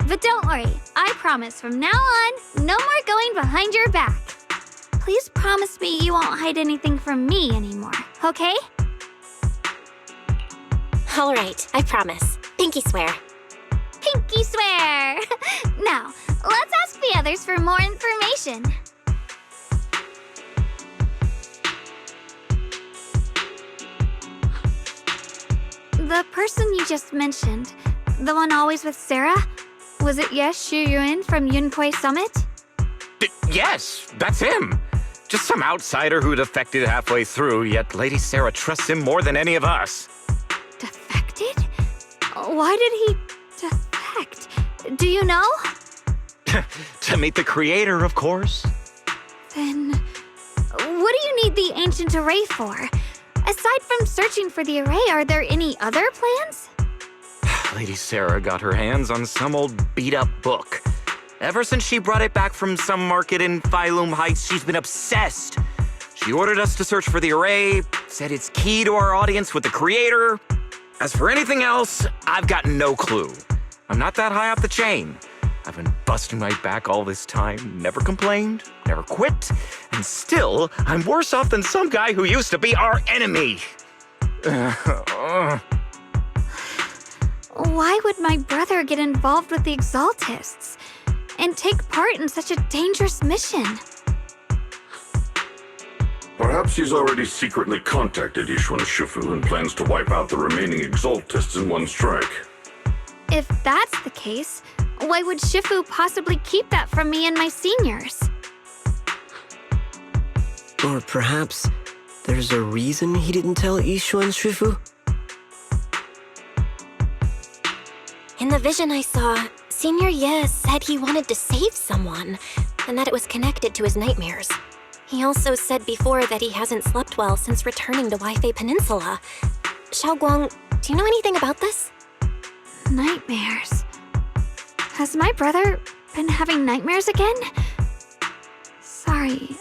But don't worry, I promise from now on, no more going behind your back. Please promise me you won't hide anything from me anymore, okay? All right, I promise. Pinky swear. Pinky swear! Now, let's ask the others for more information. The person you just mentioned, the one always with Sarah, was it Yes Shiyuan from Yunkui Summit? Yes, that's him. Just some outsider who defected halfway through, yet Lady Sarah trusts him more than any of us. Defected? Why did he defect? Do you know? To meet the creator, of course. Then, what do you need the ancient array for? Aside from searching for the array, are there any other plans? Lady Sarah got her hands on some old beat-up book. Ever since she brought it back from some market in Phylum Heights, she's been obsessed. She ordered us to search for the array, said it's key to our audience with the creator. As for anything else, I've got no clue. I'm not that high up the chain. I've been busting my back all this time, never complained, never quit, and still, I'm worse off than some guy who used to be our enemy. Why would my brother get involved with the Exaltists and take part in such a dangerous mission? Perhaps he's already secretly contacted Yishuan Shifu and plans to wipe out the remaining Exaltists in one strike. If that's the case, why would Shifu possibly keep that from me and my seniors? Or perhaps there's a reason he didn't tell Yishuan Shifu? In the vision I saw, Senior Ye said he wanted to save someone, and that it was connected to his nightmares. He also said before that he hasn't slept well since returning to Waifei Peninsula. Xiaoguang, do you know anything about this? Nightmares. Has my brother been having nightmares again? Sorry,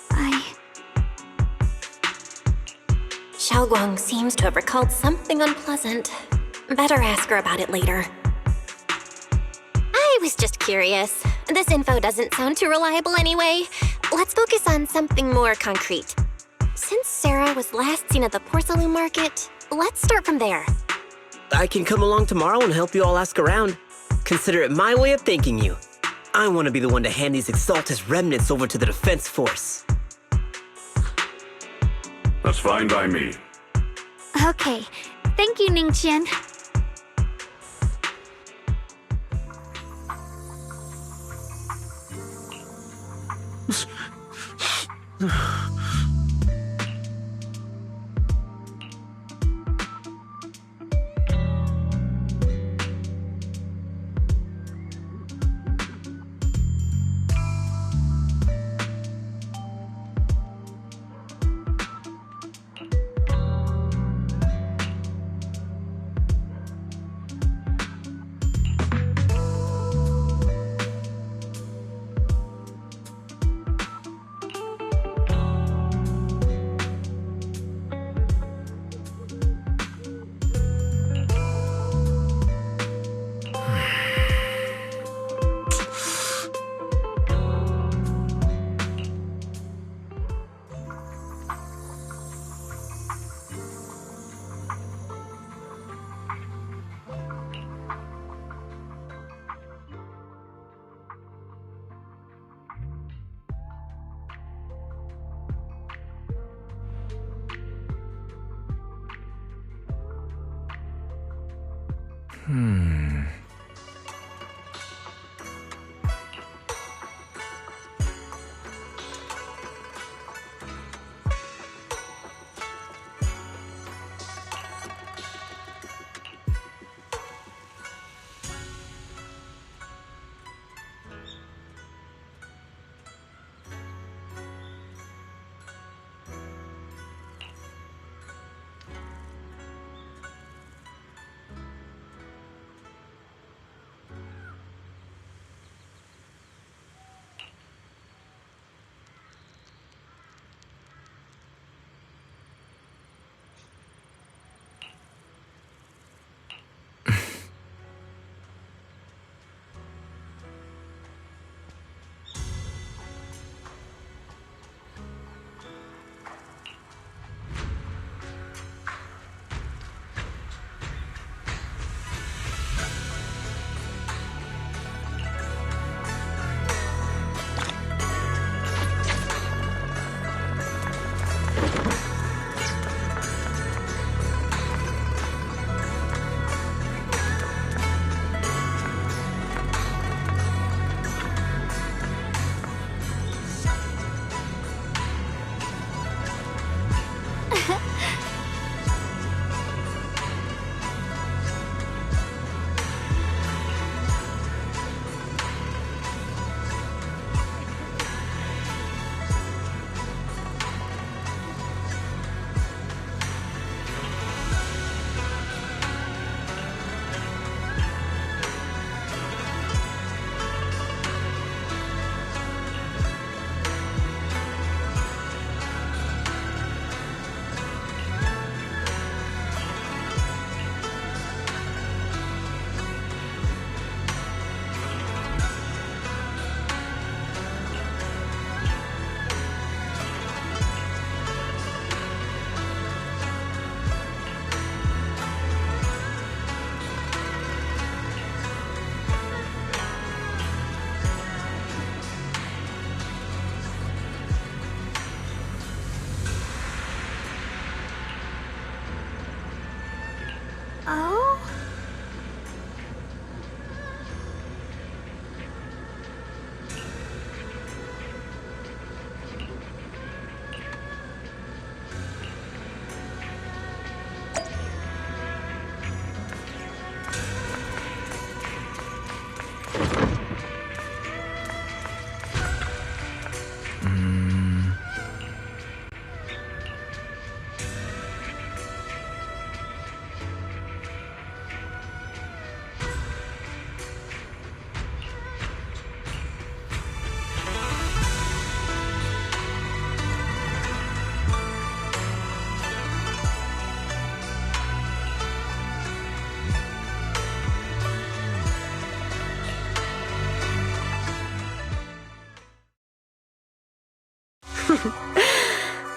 Xiaoguang seems to have recalled something unpleasant. Better ask her about it later. I was just curious. This info doesn't sound too reliable anyway. Let's focus on something more concrete. Since Sarah was last seen at the porcelain market, let's start from there. I can come along tomorrow and help you all ask around. Consider it my way of thanking you. I want to be the one to hand these Exaltus remnants over to the defense force. That's fine by me. Okay. Thank you, Ningqian.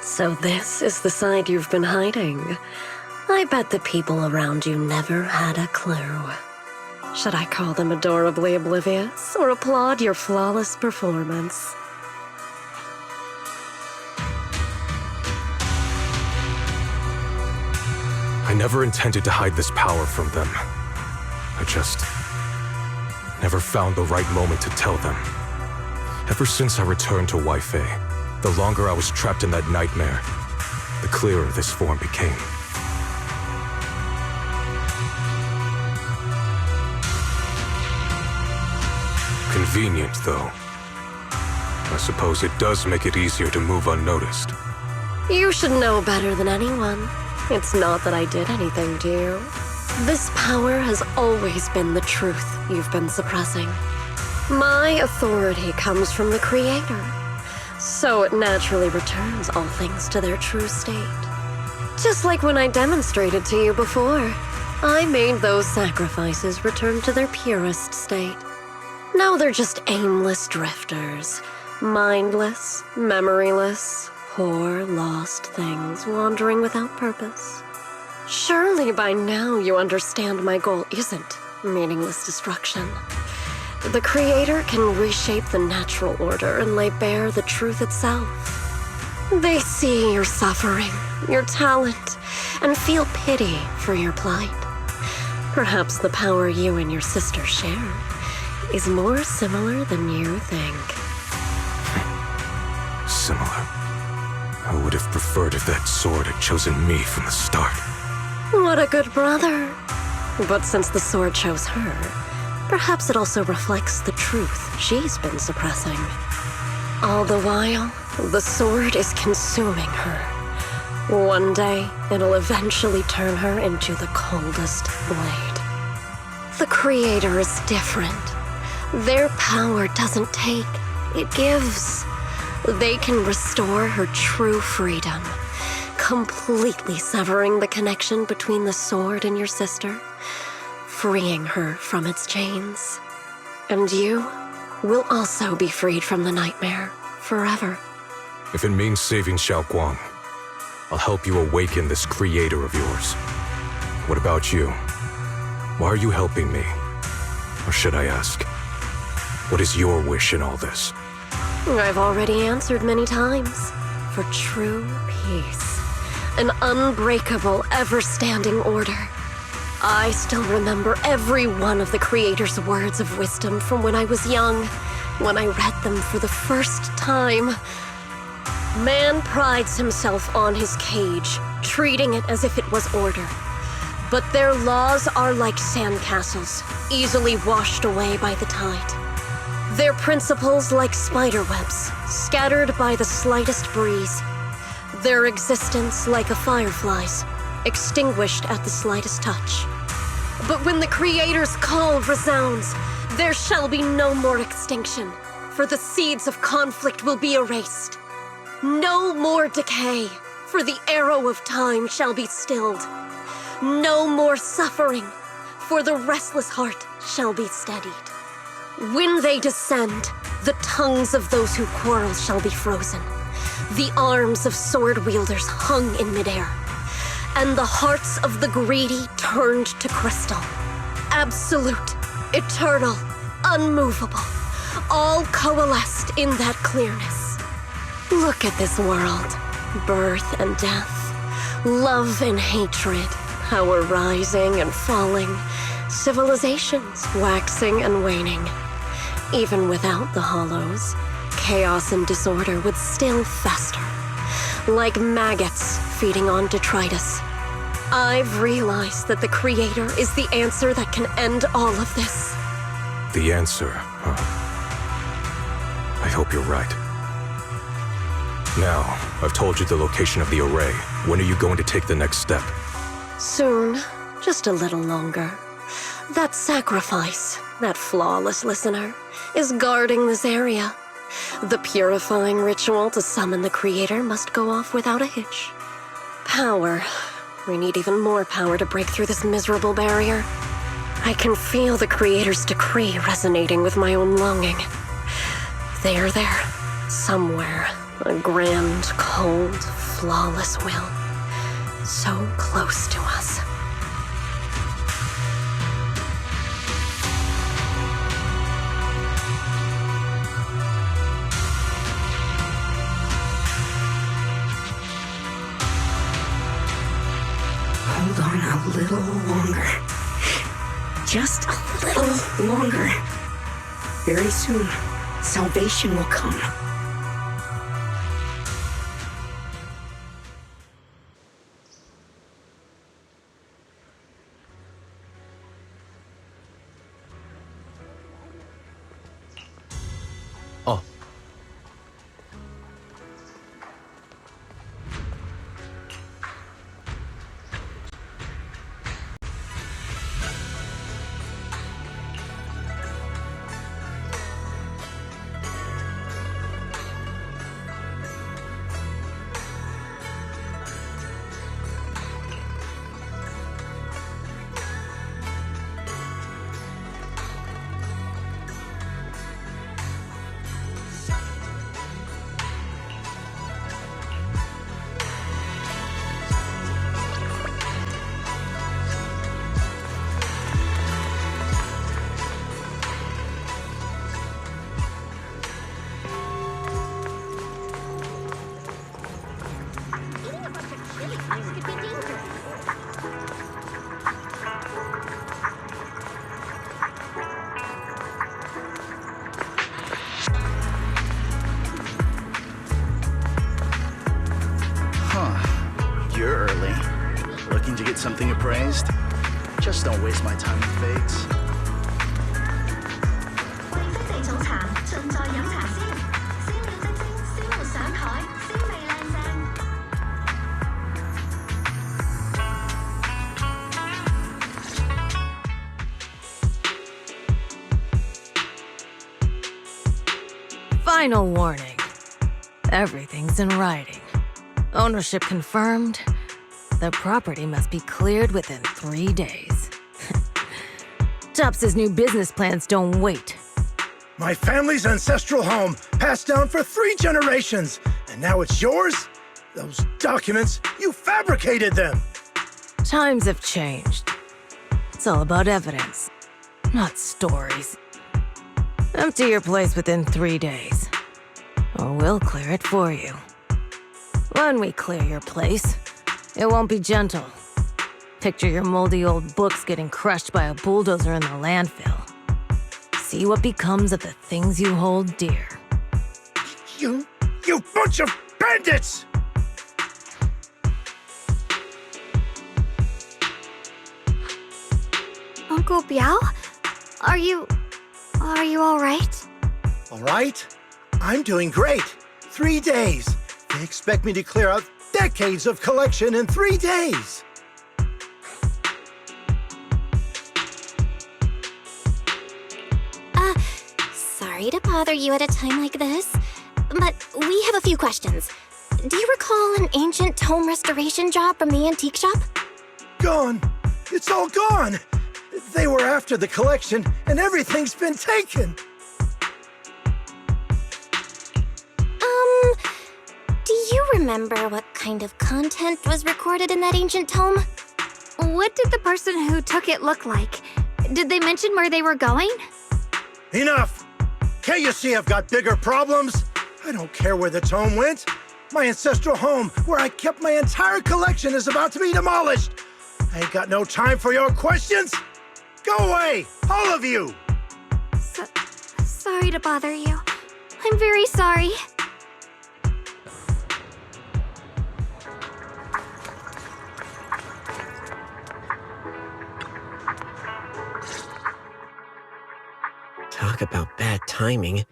So this is the side you've been hiding. I bet the people around you never had a clue. Should I call them adorably oblivious or applaud your flawless performance? I never intended to hide this power from them. I just never found the right moment to tell them. Ever since I returned to Wi-Fi, the longer I was trapped in that nightmare, the clearer this form became. Convenient, though. I suppose it does make it easier to move unnoticed. You should know better than anyone. It's not that I did anything to you. This power has always been the truth you've been suppressing. My authority comes from the Creator, so it naturally returns all things to their true state. Just like when I demonstrated to you before, I made those sacrifices return to their purest state. Now they're just aimless drifters, mindless, memoryless, poor, lost things wandering without purpose. Surely by now you understand my goal isn't meaningless destruction. The Creator can reshape the natural order and lay bare the truth itself. They see your suffering, your talent, and feel pity for your plight. Perhaps the power you and your sister share is more similar than you think. Similar. I would have preferred if that sword had chosen me from the start. What a good brother. But since the sword chose her, perhaps it also reflects the truth she's been suppressing. All the while, the sword is consuming her. One day, it'll eventually turn her into the coldest blade. The Creator is different. Their power doesn't take, it gives. They can restore her true freedom, completely severing the connection between the sword and your sister, freeing her from its chains. And you will also be freed from the nightmare forever. If it means saving Xiaoguang, I'll help you awaken this creator of yours. What about you? Why are you helping me? Or should I ask, what is your wish in all this? I've already answered many times. For true peace. An unbreakable, ever-standing order. I still remember every one of the Creator's words of wisdom from when I was young, when I read them for the first time. Man prides himself on his cage, treating it as if it was order. But their laws are like sandcastles, easily washed away by the tide. Their principles like spiderwebs, scattered by the slightest breeze. Their existence like a firefly's, extinguished at the slightest touch. But when the Creator's call resounds, there shall be no more extinction, for the seeds of conflict will be erased. No more decay, for the arrow of time shall be stilled. No more suffering, for the restless heart shall be steadied. When they descend, the tongues of those who quarrel shall be frozen, the arms of sword-wielders hung in midair, and the hearts of the greedy turned to crystal. Absolute, eternal, unmovable, all coalesced in that clearness. Look at this world, birth and death, love and hatred, power rising and falling, civilizations waxing and waning. Even without the hollows, chaos and disorder would still fester, like maggots feeding on detritus. I've realized that the Creator is the answer that can end all of this. The answer, huh? I hope you're right. Now, I've told you the location of the array. When are you going to take the next step? Soon, just a little longer. That sacrifice, that flawless listener, is guarding this area. The purifying ritual to summon the Creator must go off without a hitch. Power. We need even more power to break through this miserable barrier. I can feel the Creator's decree resonating with my own longing. They are there, somewhere, A grand, cold, flawless will. So close to us. Hold on a little longer. Just a little longer. Very soon, salvation will come. Oh. You're early. Looking to get something appraised? Just don't waste my time with fakes. Final warning. Everything's in writing. Ownership confirmed. The property must be cleared within 3 days. Tubbs' new business plans don't wait. My family's ancestral home, passed down for 3 generations, and now it's yours? Those documents, you fabricated them! Times have changed. It's all about evidence, not stories. Empty your place within 3 days, or we'll clear it for you. When we clear your place, it won't be gentle. Picture your moldy old books getting crushed by a bulldozer in the landfill. See what becomes of the things you hold dear. You bunch of bandits! Uncle Biao? Are you all right? All right? I'm doing great. 3 days. They expect me to clear out decades of collection in 3 days. Sorry to bother you at a time like this, but we have a few questions. Do you recall an ancient tome restoration job from the antique shop? Gone. It's all gone. They were after the collection, and everything's been taken. Do you remember what kind of content was recorded in that ancient tome? What did the person who took it look like? Did they mention where they were going? Enough! Can't you see I've got bigger problems? I don't care where the tome went. My ancestral home, where I kept my entire collection, is about to be demolished. I ain't got no time for your questions. Go away, all of you! Sorry to bother you. I'm very sorry. Talk about bad timing.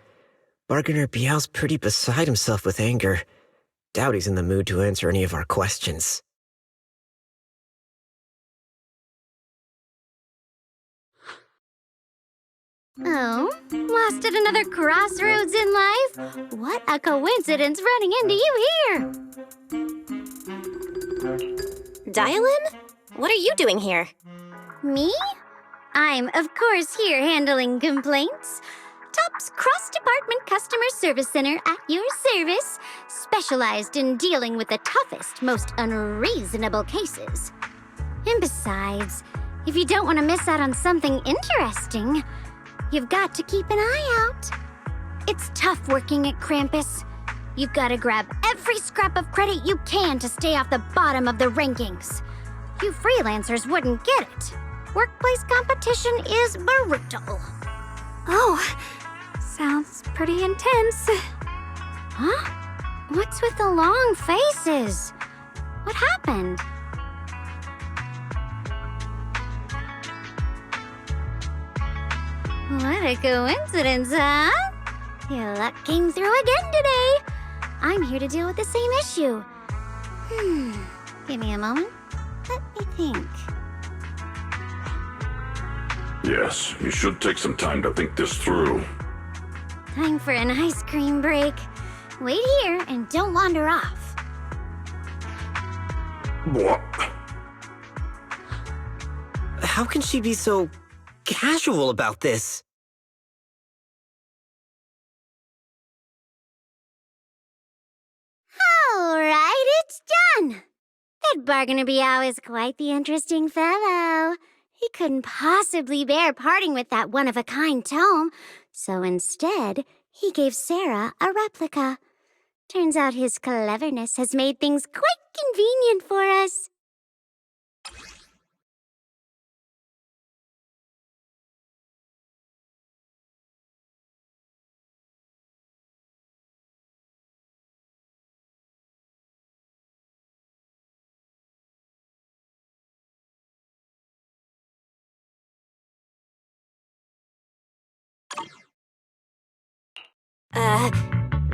Bargainer Biao's pretty beside himself with anger. Doubt he's in the mood to answer any of our questions. Oh, lost at another crossroads in life? What a coincidence running into you here! Dial-in? What are you doing here? Me? I'm, of course, here handling complaints. Top's cross-department customer service center at your service. specialized in dealing with the toughest, most unreasonable cases. And besides, if you don't want to miss out on something interesting, you've got to keep an eye out. It's tough working at Krampus. You've got to grab every scrap of credit you can to stay off the bottom of the rankings. You freelancers wouldn't get it. Workplace competition is brutal. Oh, sounds pretty intense. Huh? What's with the long faces? What happened? What a coincidence, huh? Your luck came through again today. I'm here to deal with the same issue. Give me a moment. Let me think. Yes, you should take some time to think this through. Time for an ice cream break. Wait here and don't wander off. What? How can she be so casual about this? All right, it's done. That Bargainer Biao is quite the interesting fellow. He couldn't possibly bear parting with that one-of-a-kind tome, so instead, he gave Sarah a replica. Turns out his cleverness has made things quite convenient for us.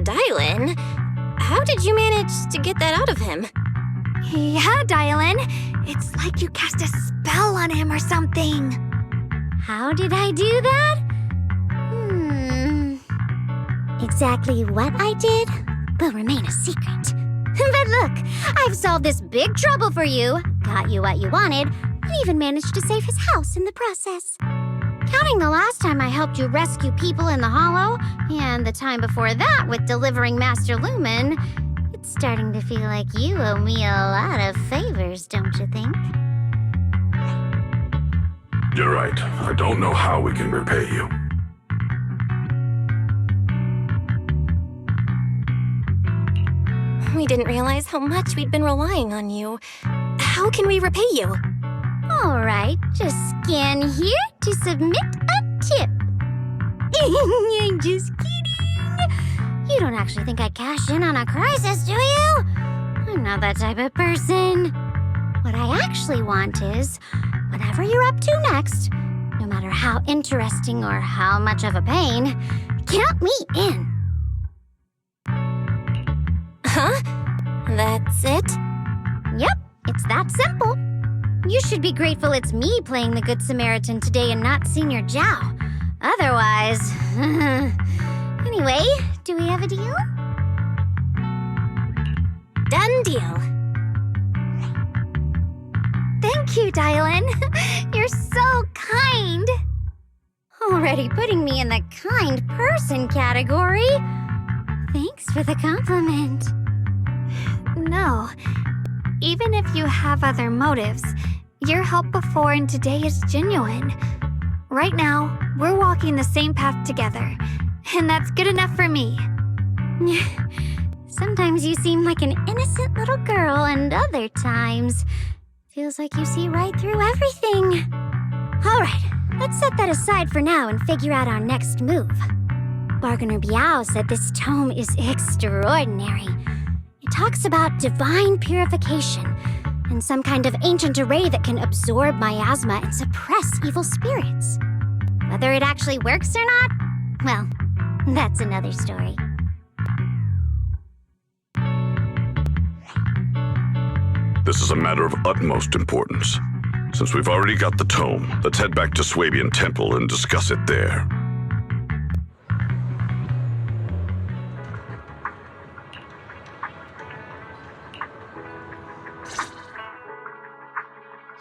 Dylan? How did you manage to get that out of him? Yeah, Dylan. It's like you cast a spell on him or something. How did I do that? Exactly what I did will remain a secret. But look, I've solved this big trouble for you, got you what you wanted, and even managed to save his house in the process. Counting the last time I helped you rescue people in the Hollow, and the time before that with delivering Master Lumen, it's starting to feel like you owe me a lot of favors, don't you think? You're right. I don't know how we can repay you. We didn't realize how much we'd been relying on you. How can we repay you? All right, just scan here to submit a tip. I'm just kidding. You don't actually think I cash in on a crisis, do you? I'm not that type of person. What I actually want is, whatever you're up to next, no matter how interesting or how much of a pain, count me in. Huh? That's it? Yep, it's that simple. You should be grateful it's me playing the Good Samaritan today and not Senior Zhao. Otherwise... Anyway, do we have a deal? Done deal. Thank you, Dylan. You're so kind. Already putting me in the kind person category. Thanks for the compliment. No. Even if you have other motives, your help before and today is genuine. Right now, we're walking the same path together, and that's good enough for me. Sometimes you seem like an innocent little girl, and other times, feels like you see right through everything. All right, let's set that aside for now and figure out our next move. Bargainer Biao said this tome is extraordinary. It talks about divine purification and some kind of ancient array that can absorb miasma and suppress evil spirits. Whether it actually works or not, well, that's another story. This is a matter of utmost importance. Since we've already got the tome, let's head back to Swabian Temple and discuss it there.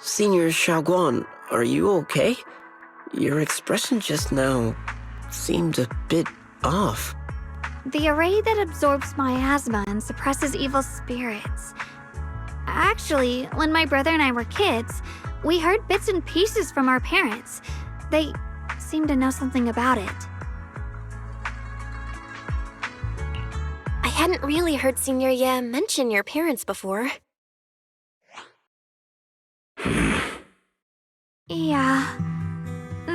Senior Xiaoguan, are you okay? Your expression just now seemed a bit off. The array that absorbs miasma and suppresses evil spirits. Actually, when my brother and I were kids, we heard bits and pieces from our parents. They seemed to know something about it. I hadn't really heard Senior Ye mention your parents before. Yeah.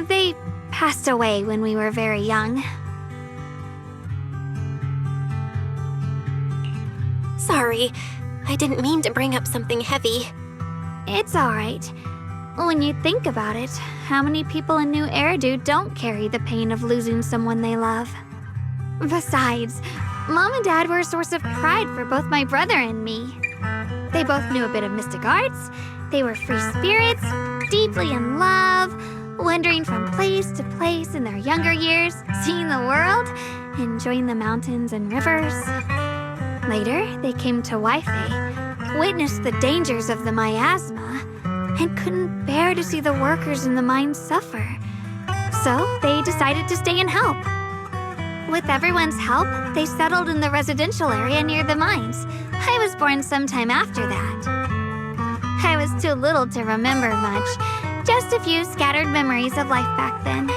They passed away when we were very young. Sorry, I didn't mean to bring up something heavy. It's alright. When you think about it, how many people in New Eridu don't carry the pain of losing someone they love? Besides, Mom and Dad were a source of pride for both my brother and me. They both knew a bit of mystic arts, they were free spirits, deeply in love, wandering from place to place in their younger years, seeing the world, enjoying the mountains and rivers. Later, they came to Waifei, witnessed the dangers of the miasma, and couldn't bear to see the workers in the mines suffer. So they decided to stay and help. With everyone's help, they settled in the residential area near the mines. I was born sometime after that. I was too little to remember much, just a few scattered memories of life back then.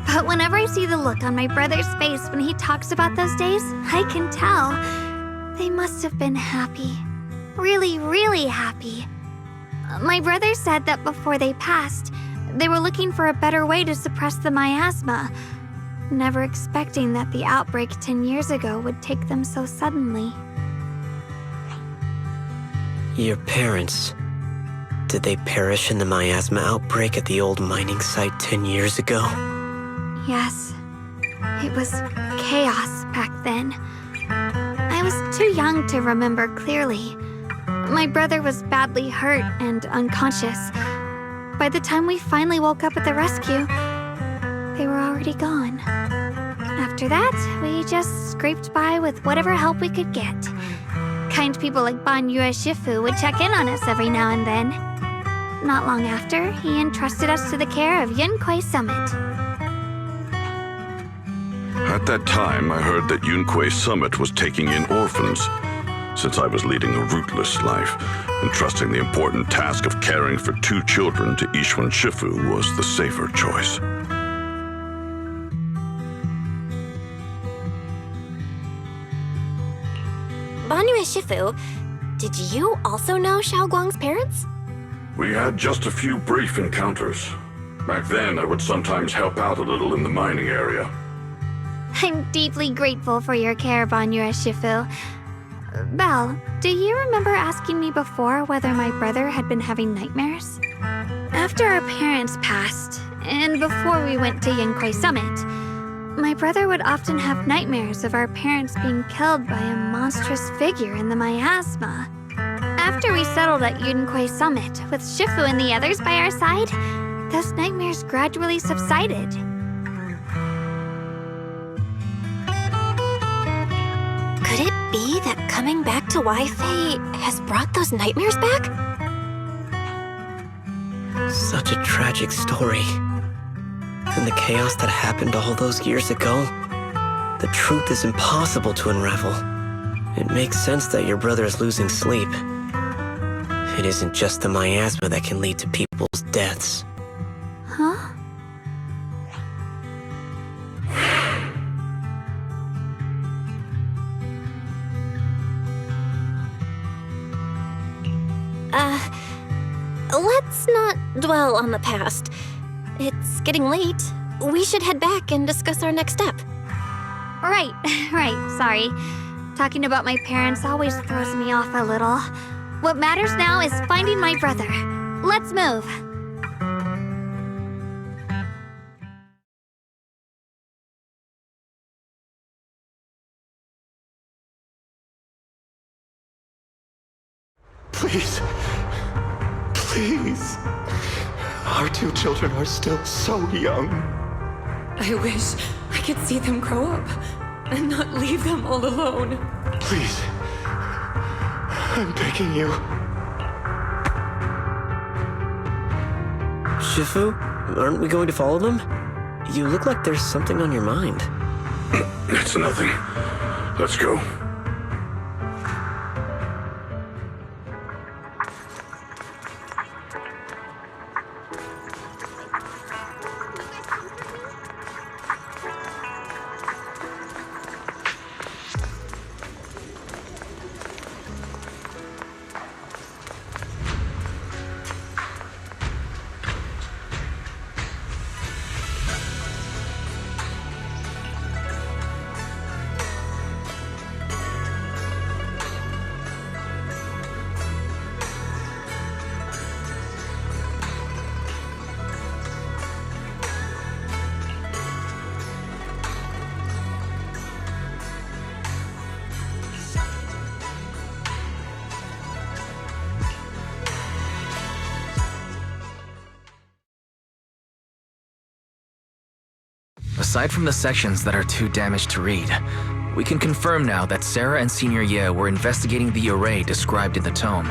But whenever I see the look on my brother's face when he talks about those days, I can tell they must have been happy. Really, really happy. My brother said that before they passed, they were looking for a better way to suppress the miasma, never expecting that the outbreak 10 years ago would take them so suddenly. Your parents, did they perish in the miasma outbreak at the old mining site 10 years ago? Yes, it was chaos back then. I was too young to remember clearly. My brother was badly hurt and unconscious. By the time we finally woke up at the rescue, they were already gone. After that, we just scraped by with whatever help we could get. Kind people like Ban Yue Shifu would check in on us every now and then. Not long after, he entrusted us to the care of Yunquei Summit. At that time, I heard that Yunquei Summit was taking in orphans. Since I was leading a rootless life, entrusting the important task of caring for 2 children to Yixuan Shifu was the safer choice. Banyu Shifu, did you also know Xiaoguang's parents? We had just a few brief encounters. Back then, I would sometimes help out a little in the mining area. I'm deeply grateful for your care, Banyu Shifu. Belle, do you remember asking me before whether my brother had been having nightmares? After our parents passed, and before we went to Yunquei Summit, my brother would often have nightmares of our parents being killed by a monstrous figure in the miasma. After we settled at Yunquei Summit, with Shifu and the others by our side, those nightmares gradually subsided. Could it be that coming back to Waifei has brought those nightmares back? Such a tragic story. And the chaos that happened all those years ago, the truth is impossible to unravel. It makes sense that your brother is losing sleep. It isn't just the miasma that can lead to people's deaths. Huh? Let's not dwell on the past. It's getting late. We should head back and discuss our next step. Right, sorry. Talking about my parents always throws me off a little. What matters now is finding my brother. Let's move. Please. Please. Our 2 children are still so young. I wish I could see them grow up and not leave them all alone. Please. I'm begging you. Shifu, aren't we going to follow them? You look like there's something on your mind. It's nothing. Let's go. Aside from the sections that are too damaged to read, we can confirm now that Sarah and Senior Ye were investigating the array described in the tome.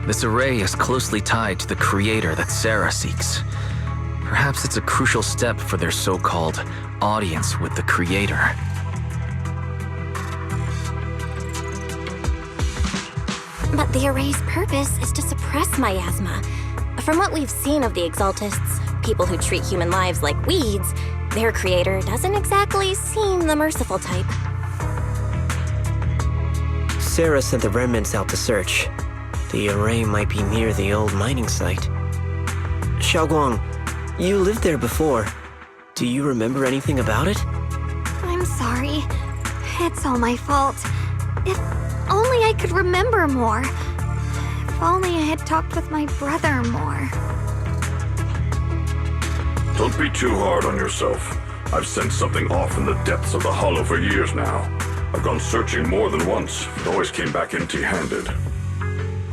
This array is closely tied to the creator that Sarah seeks. Perhaps it's a crucial step for their so-called audience with the creator. But the array's purpose is to suppress miasma. From what we've seen of the Exaltists, people who treat human lives like weeds, their creator doesn't exactly seem the merciful type. Sarah sent the remnants out to search. The array might be near the old mining site. Xiaoguang, you lived there before. Do you remember anything about it? I'm sorry. It's all my fault. If only I could remember more. If only I had talked with my brother more. Don't be too hard on yourself. I've sensed something off in the depths of the hollow for years now. I've gone searching more than once, but always came back empty-handed.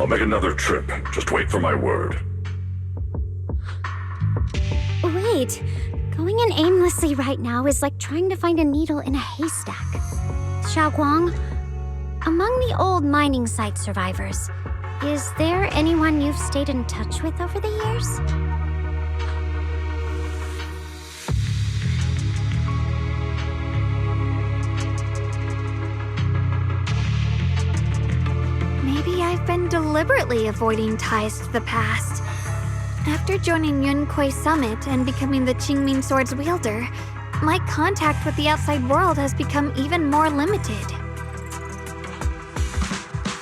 I'll make another trip. Just wait for my word. Wait. Going in aimlessly right now is like trying to find a needle in a haystack. Xiaoguang, among the old mining site survivors, is there anyone you've stayed in touch with over the years? Maybe I've been deliberately avoiding ties to the past. After joining Yunquei Summit and becoming the Qingming Sword's wielder, my contact with the outside world has become even more limited.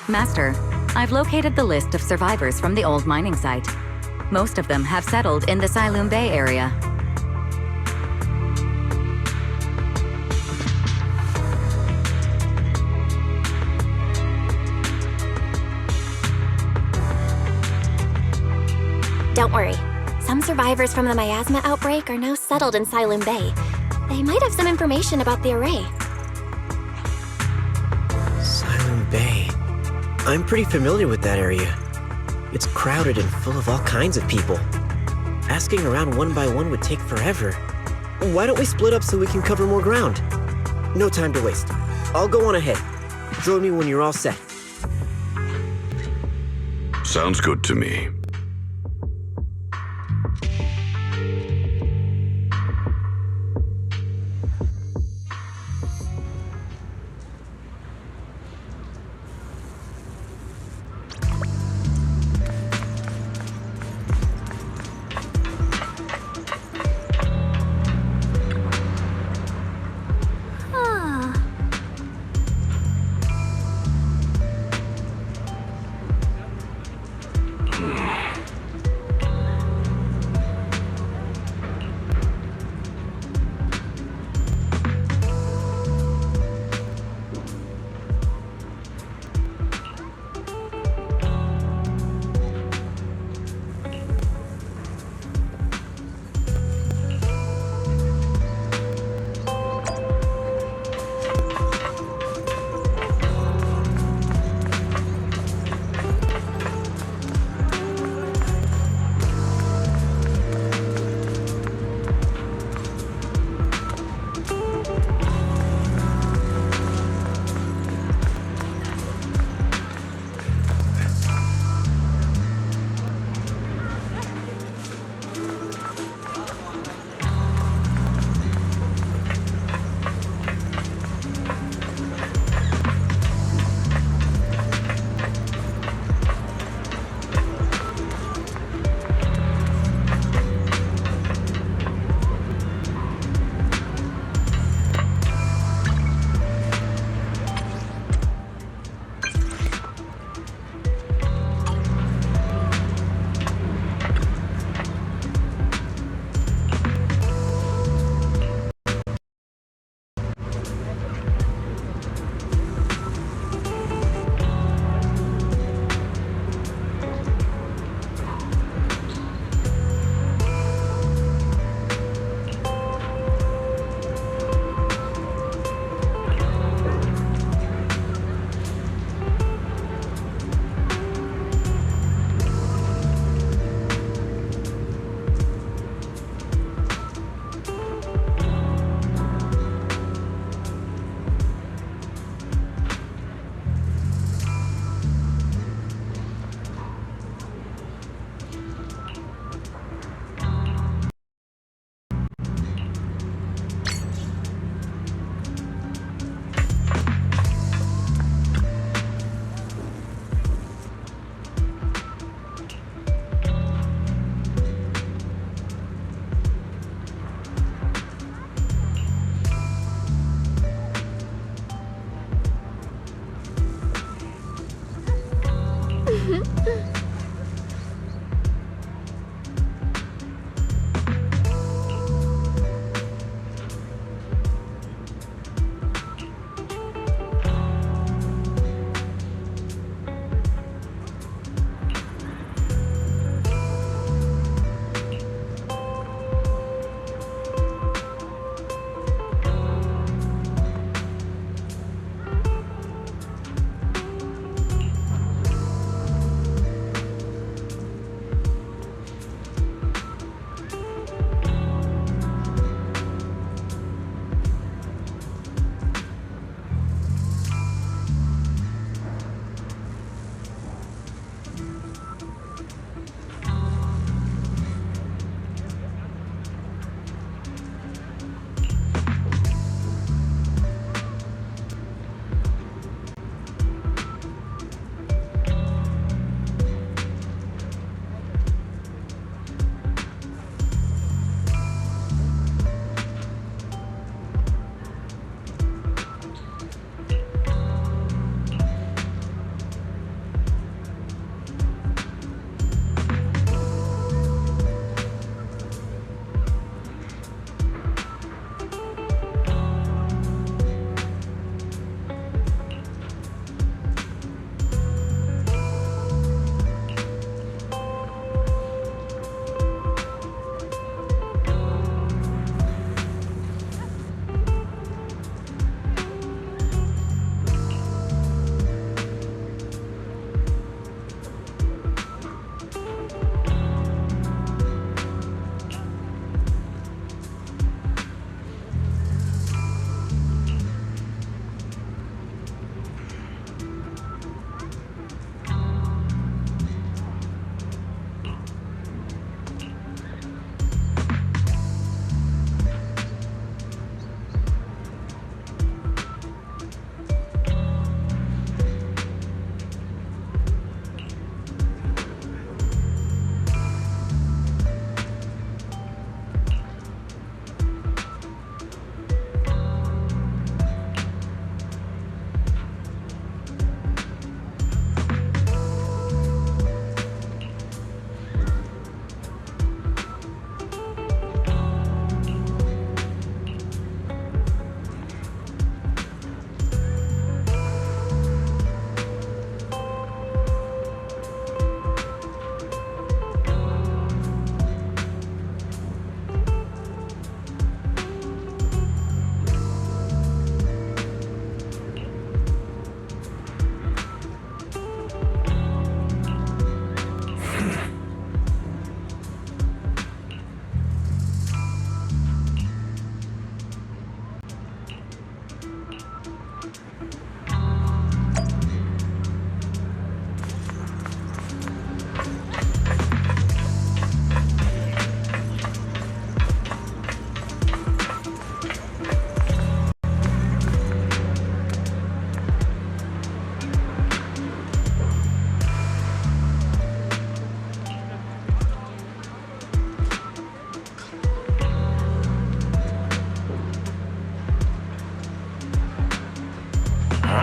Master, I've located the list of survivors from the old mining site. Most of them have settled in the Silum Bay area. Don't worry. Some survivors from the miasma outbreak are now settled in Silum Bay. They might have some information about the array. Silum Bay. I'm pretty familiar with that area. It's crowded and full of all kinds of people. Asking around one by one would take forever. Why don't we split up so we can cover more ground? No time to waste. I'll go on ahead. Join me when you're all set. Sounds good to me.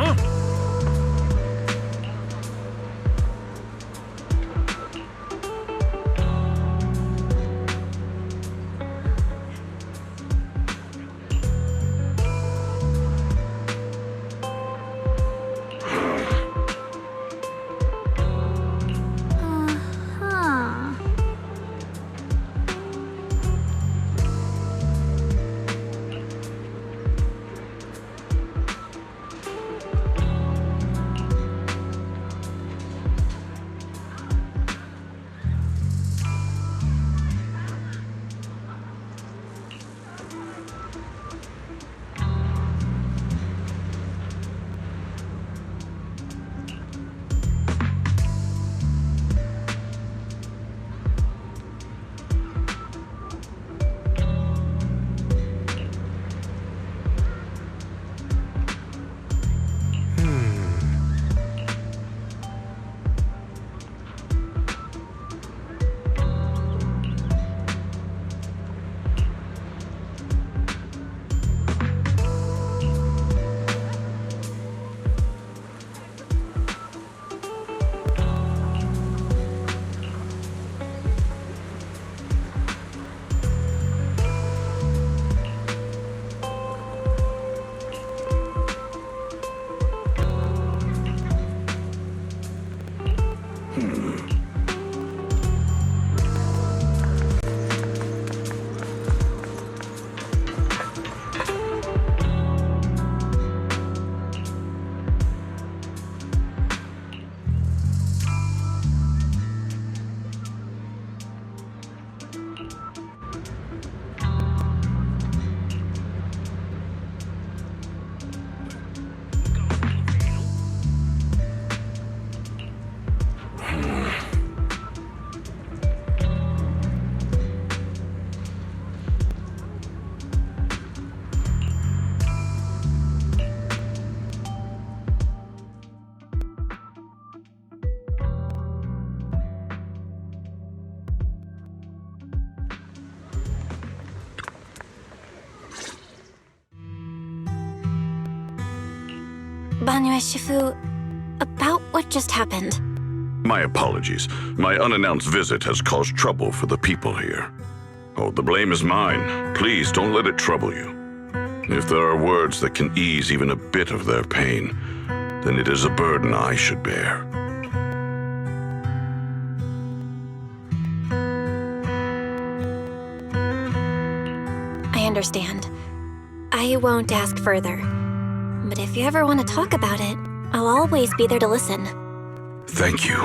huh? Huh. Banyue Shifu, about what just happened. My apologies. My unannounced visit has caused trouble for the people here. Oh, the blame is mine. Please don't let it trouble you. If there are words that can ease even a bit of their pain, then it is a burden I should bear. I understand. I won't ask further. But if you ever want to talk about it, I'll always be there to listen. Thank you.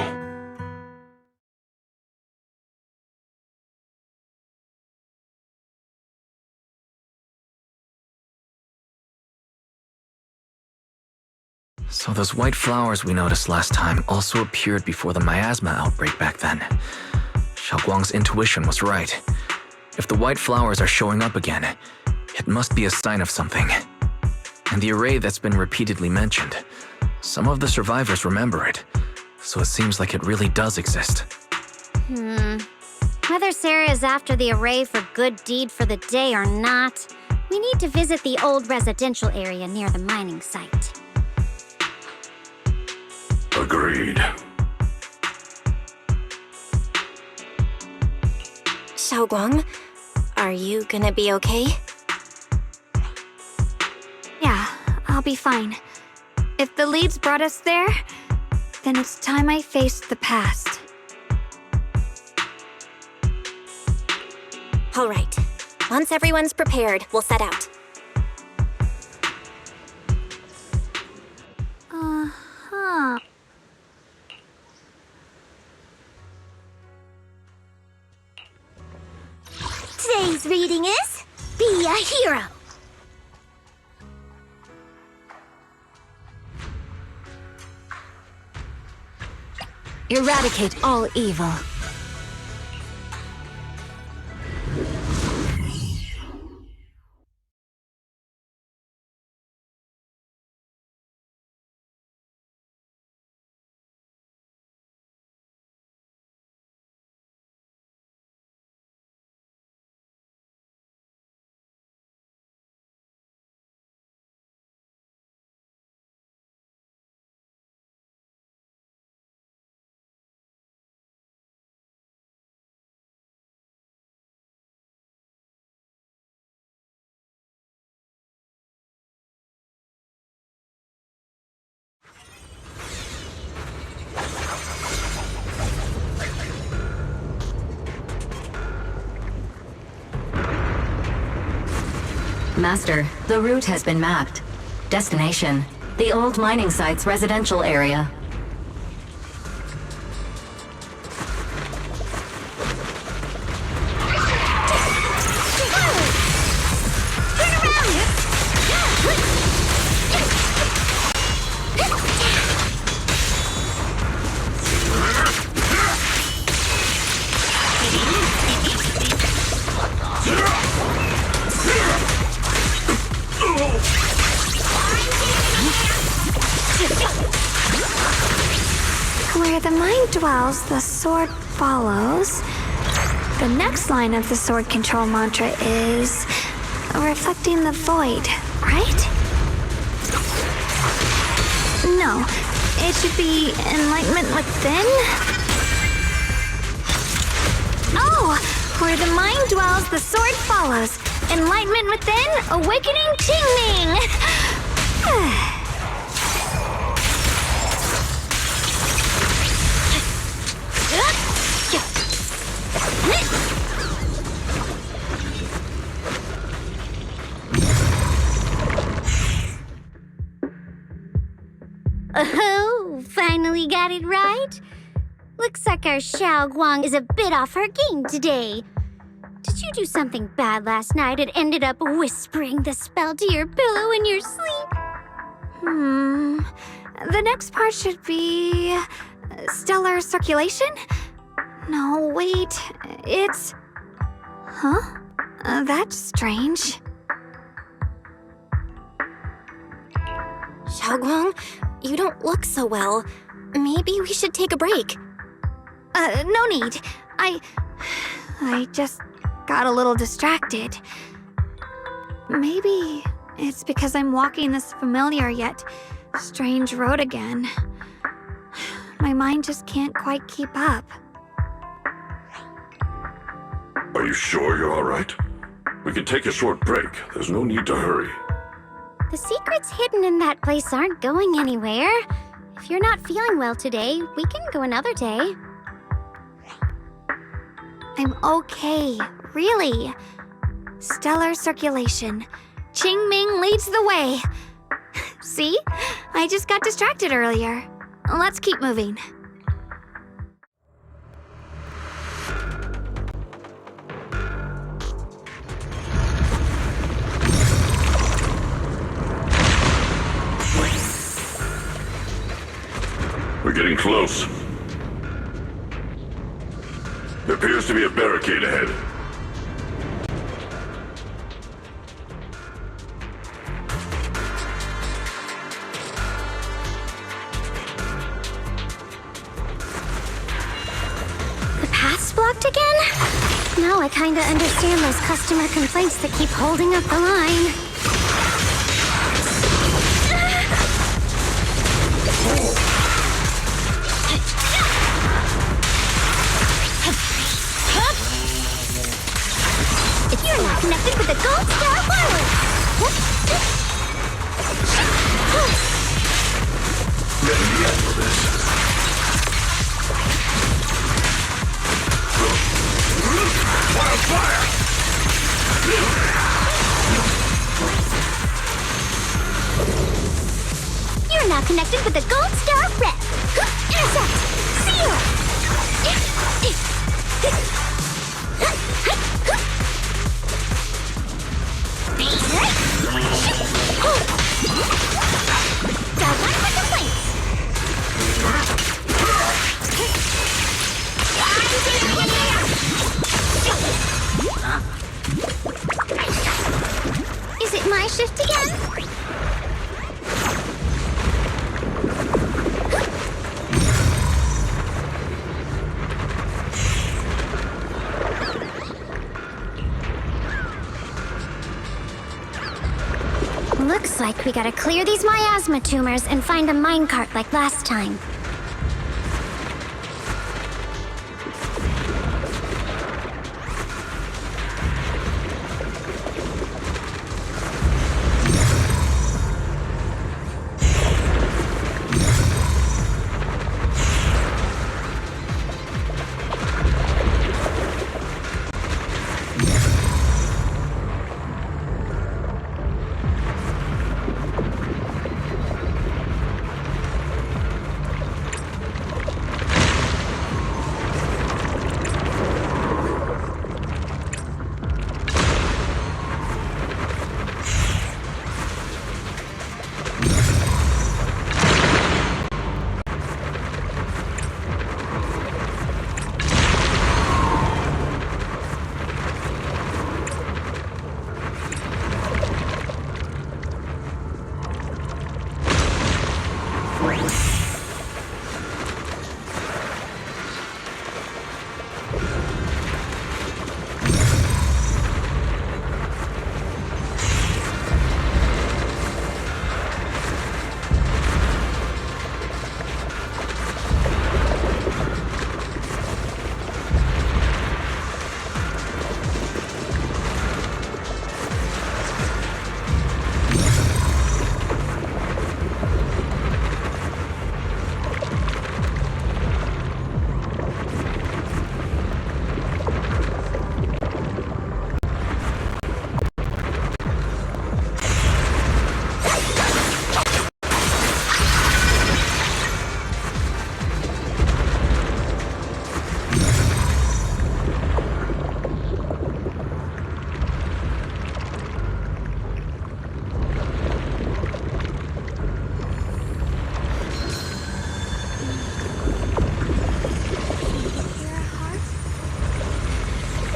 So those white flowers we noticed last time also appeared before the miasma outbreak back then. Xiaoguang's intuition was right. If the white flowers are showing up again, it must be a sign of something. And the array that's been repeatedly mentioned, some of the survivors remember it, so it seems like it really does exist. Whether Sarah is after the array for good deed for the day or not, we need to visit the old residential area near the mining site. Agreed. Xiaoguang, are you gonna be okay? Yeah, I'll be fine. If the leads brought us there, then it's time I faced the past. All right. Once everyone's prepared, we'll set out. Uh-huh. Today's reading is Be a Hero. Eradicate all evil. Master, the route has been mapped. Destination, the old mining site's residential area. Where the mind dwells, the sword follows. The next line of the sword control mantra is reflecting the void, right? No, it should be enlightenment within. Oh, where the mind dwells, the sword follows. Enlightenment within, awakening Qingming. Oh, finally got it right? Looks like our Xiao Guang is a bit off her game today. Did you do something bad last night and ended up whispering the spell to your pillow in your sleep? The next part should be stellar circulation? No, wait, it's... Huh? That's strange. Xiaoguang, you don't look so well. Maybe we should take a break. No need. I just got a little distracted. Maybe it's because I'm walking this familiar yet strange road again. My mind just can't quite keep up. Are you sure you're all right? We can take a short break. There's no need to hurry. The secrets hidden in that place aren't going anywhere. If you're not feeling well today, we can go another day. I'm okay, really. Stellar circulation. Qingming leads the way. See? I just got distracted earlier. Let's keep moving. We're getting close. There appears to be a barricade ahead. The path's blocked again? Now I kinda understand those customer complaints that keep holding up the line. You're not connected with the Gold Star Wireless! Let me handle this. Wildfire! You're now connected with the Gold Star Rep! Intercept! Seal! Got one for complaints! Is it my shift again? Looks like we gotta clear these miasma tumors and find a minecart like last time.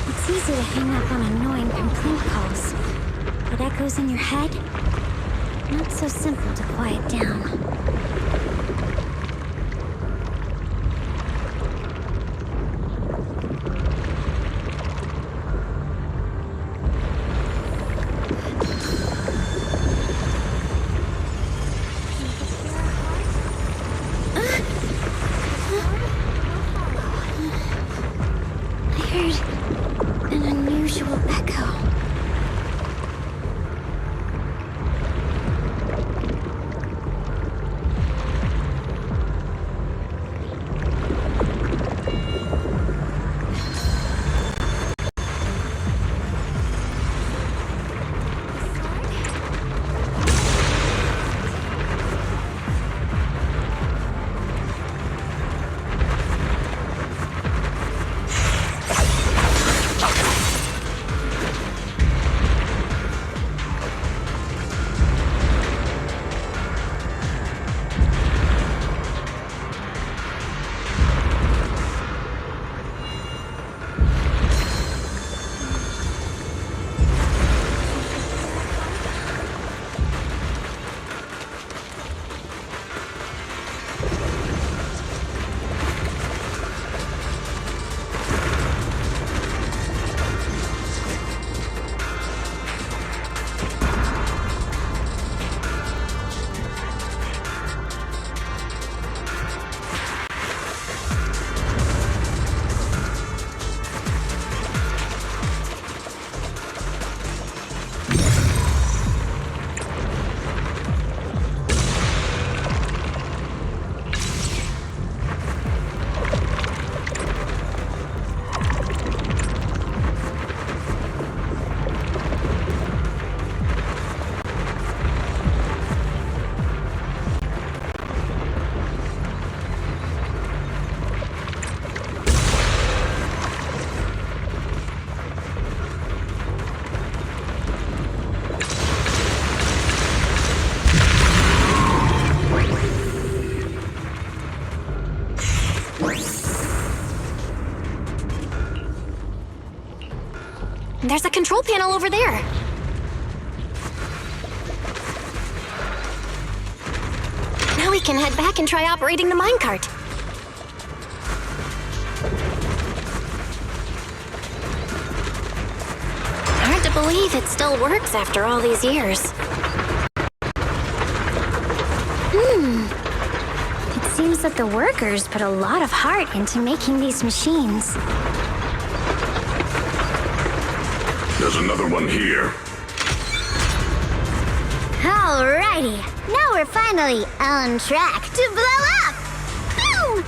It's easy to hang up on annoying complaint calls. But echoes in your head? Not so simple to quiet down. There's a control panel over there. Now we can head back and try operating the minecart. Hard to believe it still works after all these years. It seems that the workers put a lot of heart into making these machines. There's another one here. Alrighty, now we're finally on track to blow up! Boom!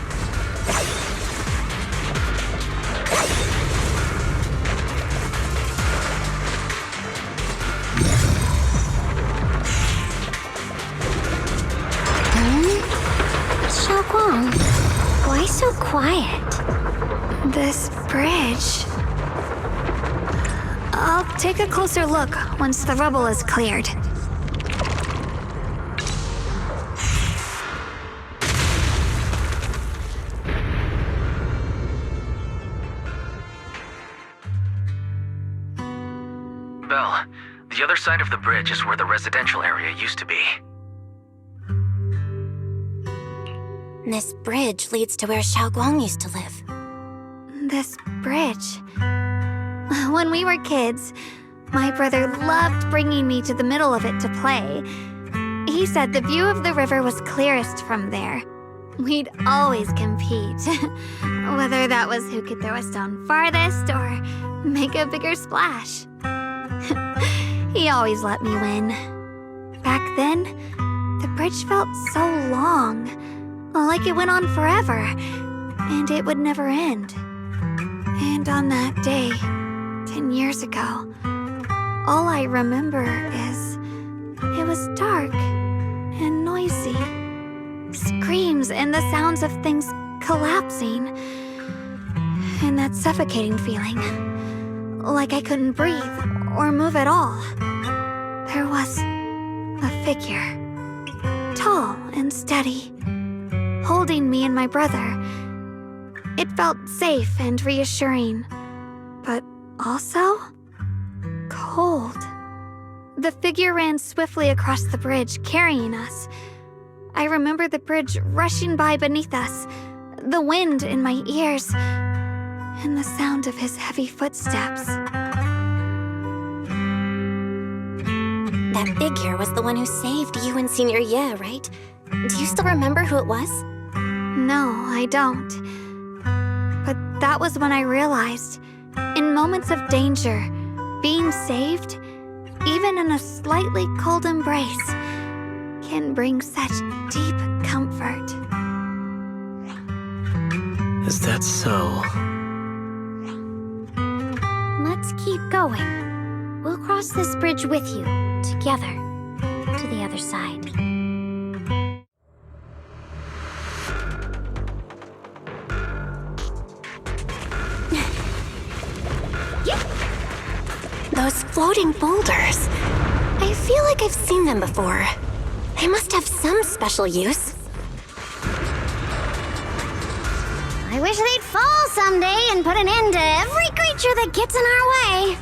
Xiaoguang, why so quiet? This bridge... I'll take a closer look once the rubble is cleared. Belle, the other side of the bridge is where the residential area used to be. This bridge leads to where Xiaoguang used to live. This bridge. When we were kids, my brother loved bringing me to the middle of it to play. He said the view of the river was clearest from there. We'd always compete, whether that was who could throw a stone farthest or make a bigger splash. He always let me win. Back then, the bridge felt so long, like it went on forever, and it would never end. And on that day, 10 years ago, all I remember is it was dark and noisy. Screams and the sounds of things collapsing. And that suffocating feeling, like I couldn't breathe or move at all. There was a figure, tall and steady, holding me and my brother. It felt safe and reassuring, but also cold. The figure ran swiftly across the bridge, carrying us. I remember the bridge rushing by beneath us, the wind in my ears, and the sound of his heavy footsteps. That figure was the one who saved you and Senior Ye, right? Do you still remember who it was? No, I don't. But that was when I realized, in moments of danger, being saved, even in a slightly cold embrace, can bring such deep comfort. Is that so? Let's keep going. We'll cross this bridge with you, together, to the other side. Those floating boulders. I feel like I've seen them before. They must have some special use. I wish they'd fall someday and put an end to every creature that gets in our way.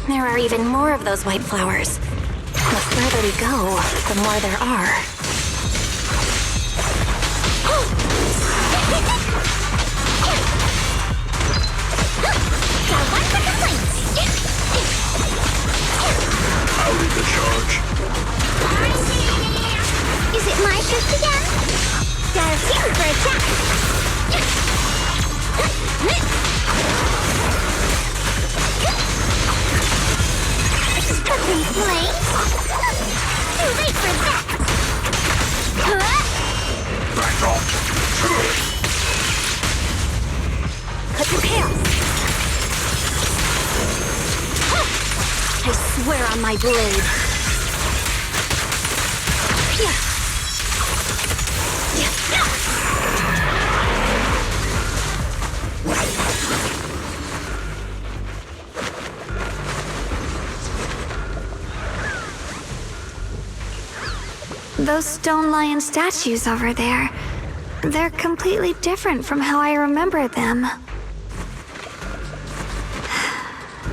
There are even more of those white flowers. The further we go, the more there are. I'll lead the charge. Is it my shift again? Got a feeling for a attack. Cooking flame? Too late for that! Back off. Cut your chaos! I swear on my blade. Those stone lion statues over there, they're completely different from how I remember them.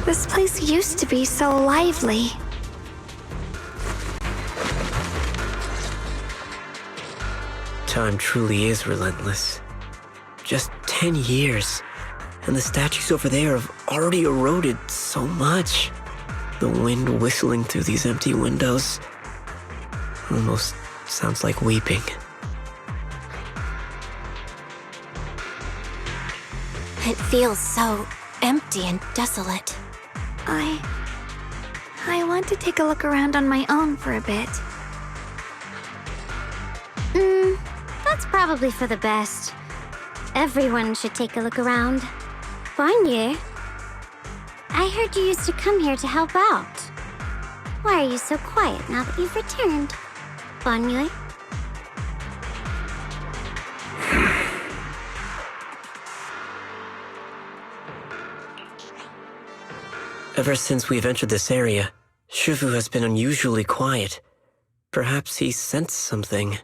This place used to be so lively. Time truly is relentless. Just 10 years, and the statues over there have already eroded so much. The wind whistling through these empty windows almost sounds like weeping. It feels so empty and desolate. I want to take a look around on my own for a bit. That That's probably for the best. Everyone should take a look around. Bonnier, I heard you used to come here to help out. Why are you so quiet now that you've returned? Bonnier? Ever since we've entered this area, Shifu has been unusually quiet. Perhaps he sensed something.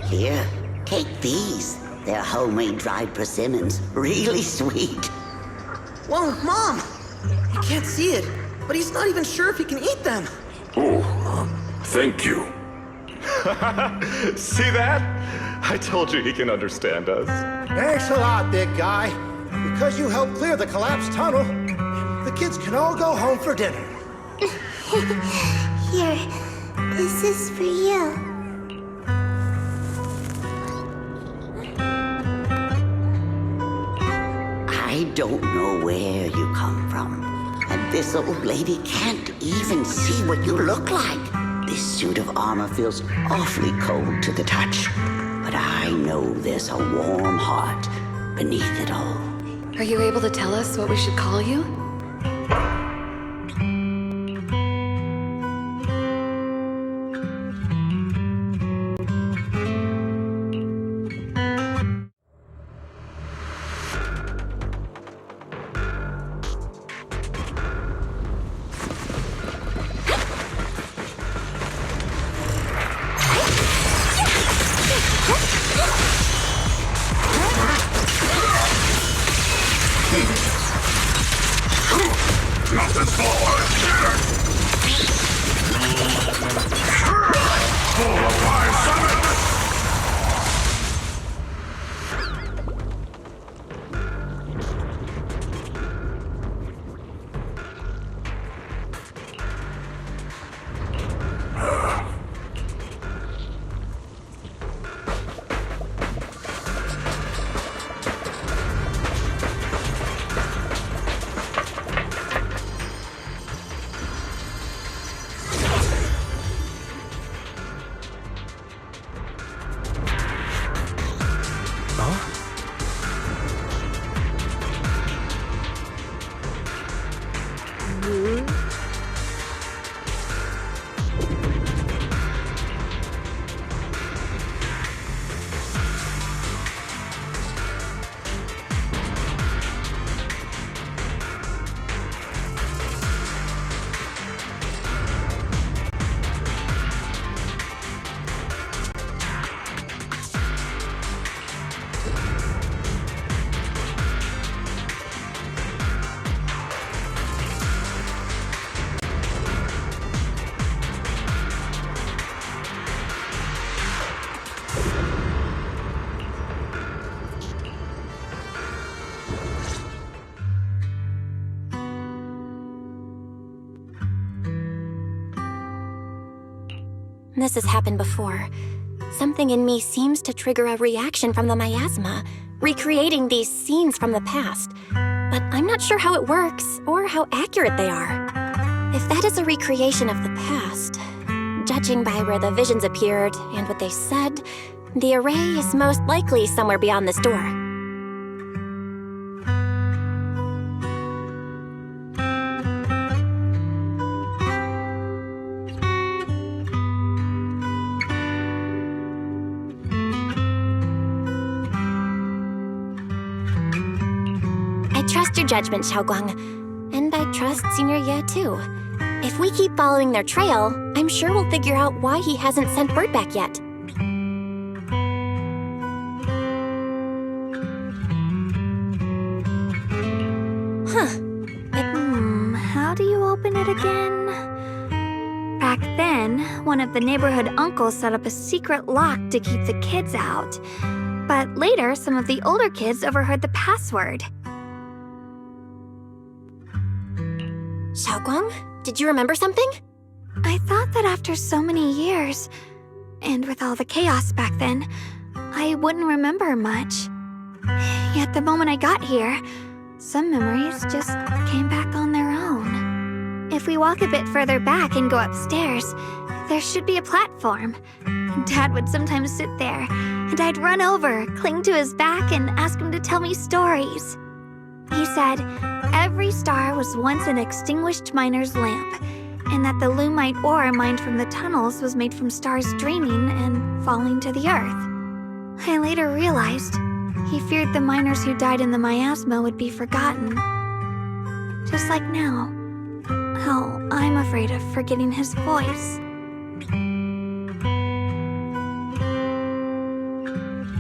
Here, take these. They're homemade dried persimmons. Really sweet. Whoa, Mom! He can't see it, but he's not even sure if he can eat them. Oh, thank you. See that? I told you he can understand us. Thanks a lot, big guy. Because you helped clear the collapsed tunnel, the kids can all go home for dinner. Here, this is for you. I don't know where you come from. And this old lady can't even see what you look like. This suit of armor feels awfully cold to the touch. But I know there's a warm heart beneath it all. Are you able to tell us what we should call you? This has happened before. Something in me seems to trigger a reaction from the miasma, recreating these scenes from the past. But I'm not sure how it works, or how accurate they are. If that is a recreation of the past, judging by where the visions appeared and what they said, the array is most likely somewhere beyond this door. Trust your judgment, Xiaoguang. And I trust Senior Ye too. If we keep following their trail, I'm sure we'll figure out why he hasn't sent word back yet. How do you open it again? Back then, one of the neighborhood uncles set up a secret lock to keep the kids out. But later, some of the older kids overheard the password. Xiaoguang, did you remember something? I thought that after so many years, and with all the chaos back then, I wouldn't remember much. Yet the moment I got here, some memories just came back on their own. If we walk a bit further back and go upstairs, there should be a platform. Dad would sometimes sit there, and I'd run over, cling to his back, and ask him to tell me stories. He said every star was once an extinguished miner's lamp, and that the lumite ore mined from the tunnels was made from stars dreaming and falling to the earth. I later realized he feared the miners who died in the miasma would be forgotten. Just like now, how I'm afraid of forgetting his voice.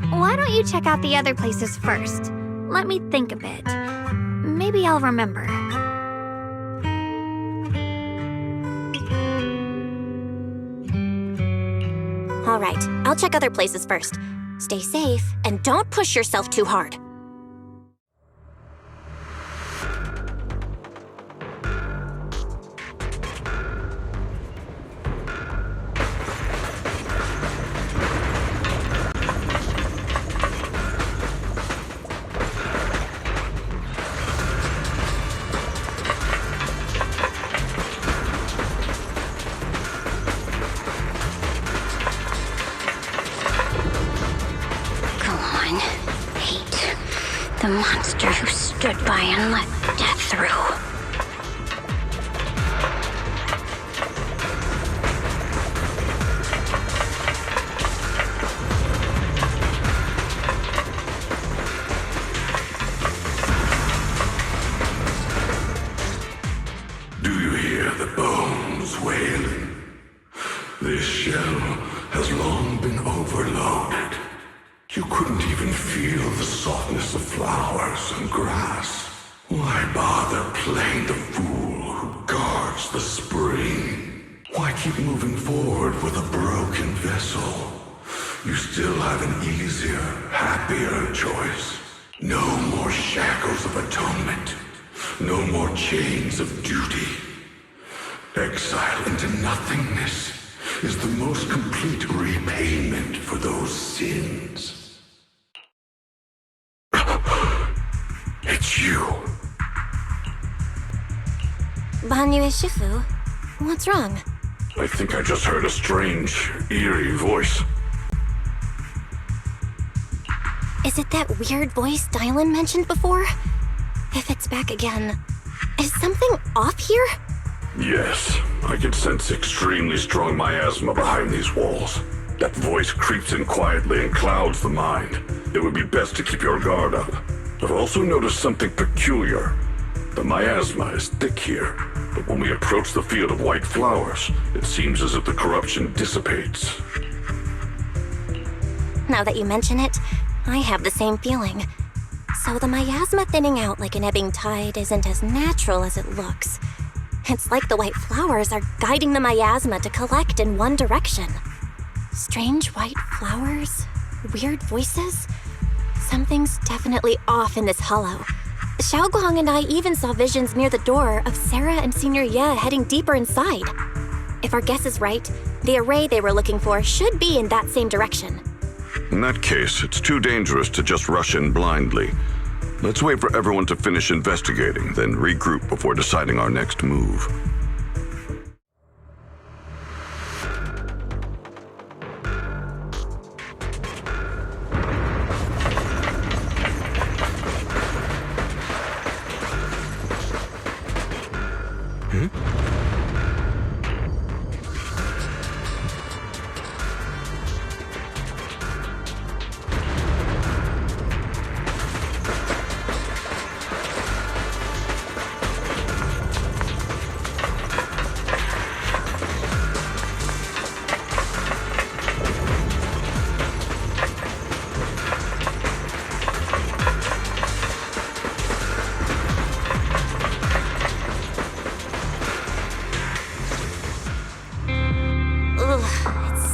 Why don't you check out the other places first? Let me think a bit. Maybe I'll remember. All right, I'll check other places first. Stay safe, and don't push yourself too hard. The monster who stood by and let death through. Do you hear the bones wailing? This shell has long been overloaded. You couldn't even feel the softness of flowers and grass. Why bother playing the fool who guards the spring? Why keep moving forward with a broken vessel? You still have an easier, happier choice. No more shackles of atonement. No more chains of duty. Exile into nothingness is the most complete repayment for those sins. It's you. Banyue Shifu, what's wrong? I think I just heard a strange, eerie voice. Is it that weird voice Dylan mentioned before? If it's back again, is something off here? Yes, I can sense extremely strong miasma behind these walls. That voice creeps in quietly and clouds the mind. It would be best to keep your guard up. I've also noticed something peculiar. The miasma is thick here, but when we approach the field of white flowers, it seems as if the corruption dissipates. Now that you mention it, I have the same feeling. So the miasma thinning out like an ebbing tide isn't as natural as it looks. It's like the white flowers are guiding the miasma to collect in one direction. Strange white flowers, weird voices. Something's definitely off in this hollow. Xiaoguang and I even saw visions near the door of Sarah and Senior Ye heading deeper inside. If our guess is right, the array they were looking for should be in that same direction. In that case, it's too dangerous to just rush in blindly. Let's wait for everyone to finish investigating, then regroup before deciding our next move.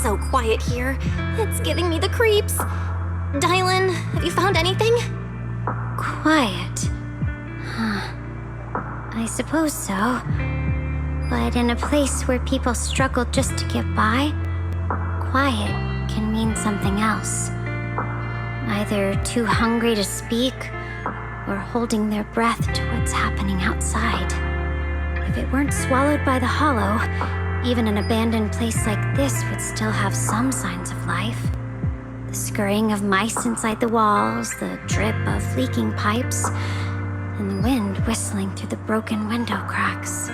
So quiet here. It's giving me the creeps. Dylan, have you found anything? Quiet. Huh. I suppose so. But in a place where people struggle just to get by, quiet can mean something else. either too hungry to speak or holding their breath to what's happening outside. If it weren't swallowed by the hollow, even an abandoned place like this would still have some signs of life. The scurrying of mice inside the walls, the drip of leaking pipes, and the wind whistling through the broken window cracks.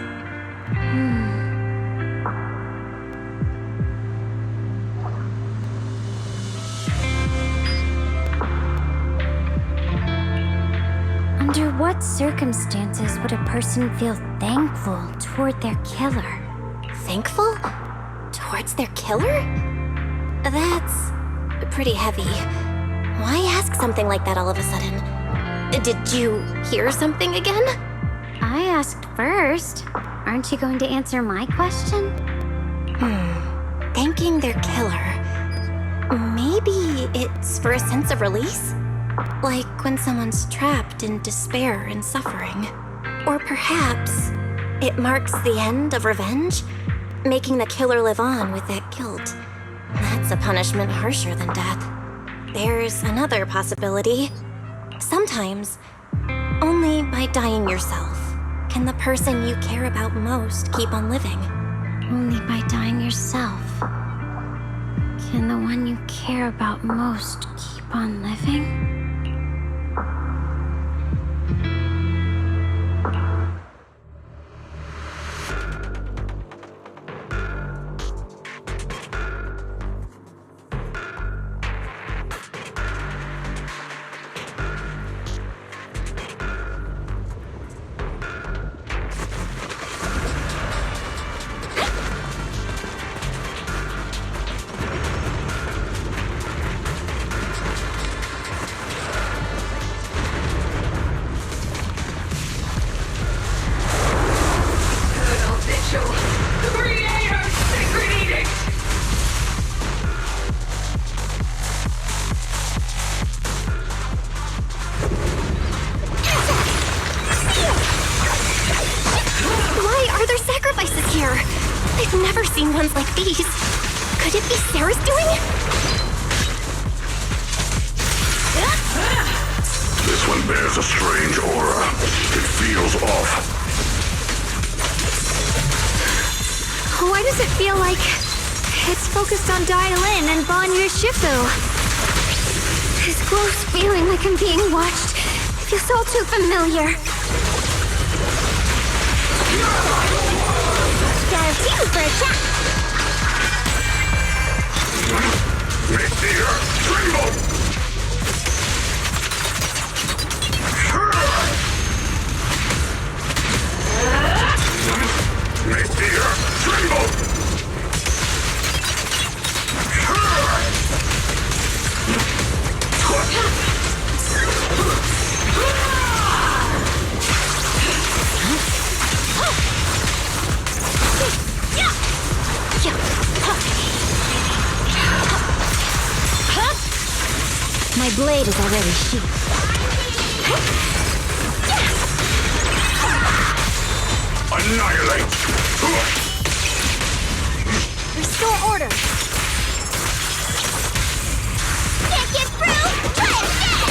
Under what circumstances would a person feel thankful toward their killer? Thankful? Towards their killer? That's pretty heavy. Why ask something like that all of a sudden? Did you hear something again? I asked first. Aren't you going to answer my question? Thanking their killer. Maybe it's for a sense of release? Like when someone's trapped in despair and suffering. Or perhaps it marks the end of revenge, making the killer live on with that guilt. That's a punishment harsher than death. There's another possibility. Sometimes, only by dying yourself can the person you care about most keep on living. Only by dying yourself can the one you care about most keep on living? I've never seen ones like these. Could it be Sarah's doing? This one bears a strange aura. It feels off. Why does it feel like it's focused on Dial-In and Banyu Shifu? This close feeling like I'm being watched. It feels all too familiar. Dial 2 for a chat. Make the earth tremble! Make the earth tremble! My blade is already sheathed. Annihilate! Restore order. Can't get through? Try it again!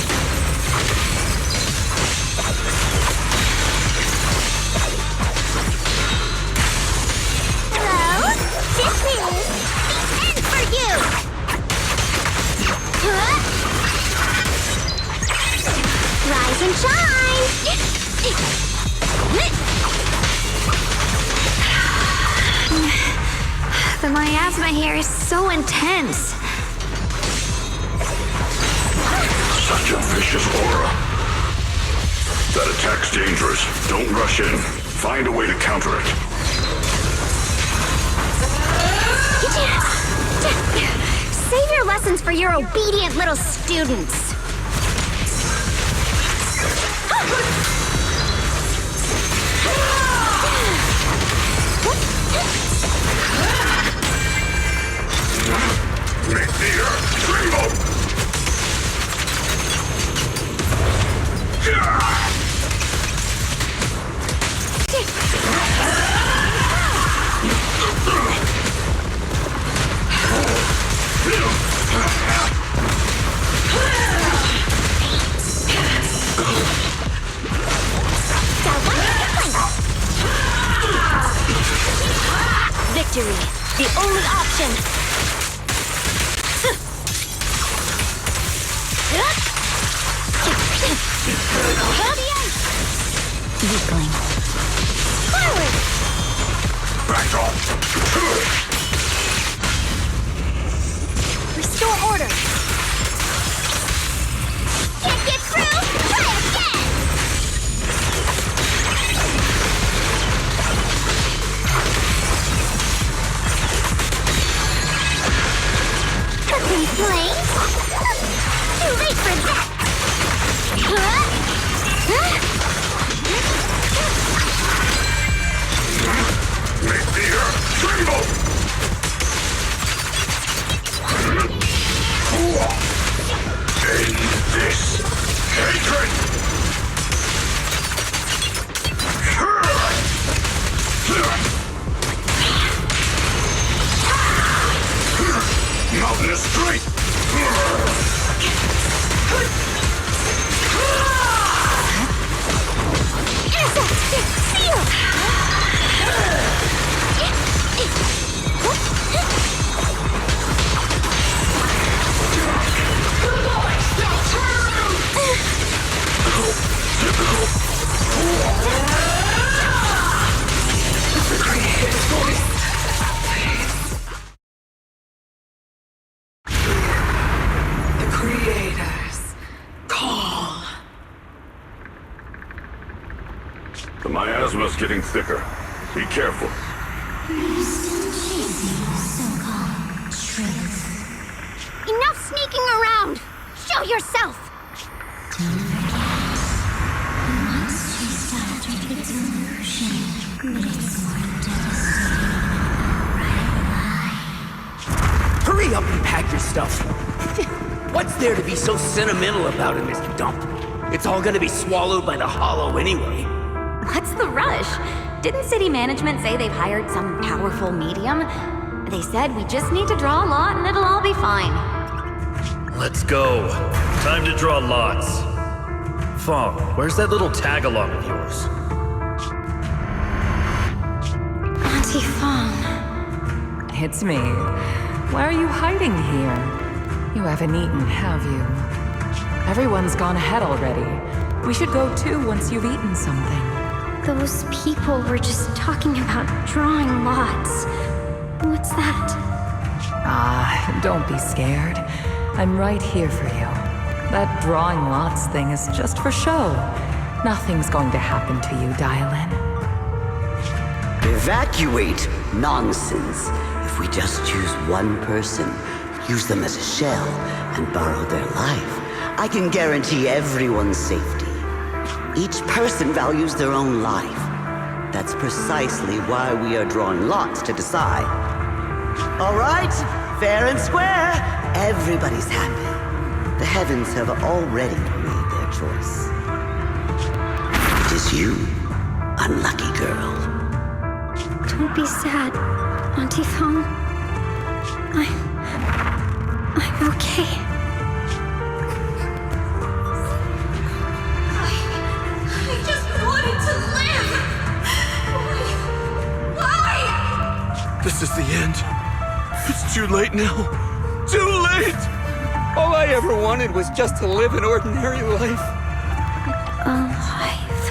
Hello? This is the end for you! Rise and shine! The miasma here is so intense. Such a vicious aura. That attack's dangerous. Don't rush in. Find a way to counter it. Save your lessons for your obedient little students. Make the earth tremble! the only option. Weakling. Forward! Back off! Restore order. Can't get through? Try again! Cooking flames? Too late for that! Make the earth tremble! End this hatred! Mountainous strength! Seal! The creators call. The miasma's getting thicker. Be careful. Enough sneaking around! Show yourself! Hurry up and pack your stuff. What's there to be so sentimental about it, Mr. Dump? It's all gonna be swallowed by the hollow anyway. What's the rush? Didn't city management say they've hired some powerful medium? They said we just need to draw a lot and it'll all be fine. Let's go. Time to draw lots. Fong, where's that little tag-along of yours? Auntie Fong. It's me. Why are you hiding here? You haven't eaten, have you? Everyone's gone ahead already. We should go too once you've eaten something. Those people were just talking about drawing lots. What's that? Don't be scared. I'm right here for you. That drawing lots thing is just for show. Nothing's going to happen to you, Dial-In. Evacuate? Nonsense. If we just choose one person, use them as a shell, and borrow their life, I can guarantee everyone's safety. Each person values their own life. That's precisely why we are drawing lots to decide. All right, fair and square. Everybody's happy. The heavens have already made their choice. It is you, unlucky girl. Don't be sad, Auntie Fong. I'm okay. I just wanted to live! Why? This is the end. It's too late now. Too late! All I ever wanted was just to live an ordinary life. Alive.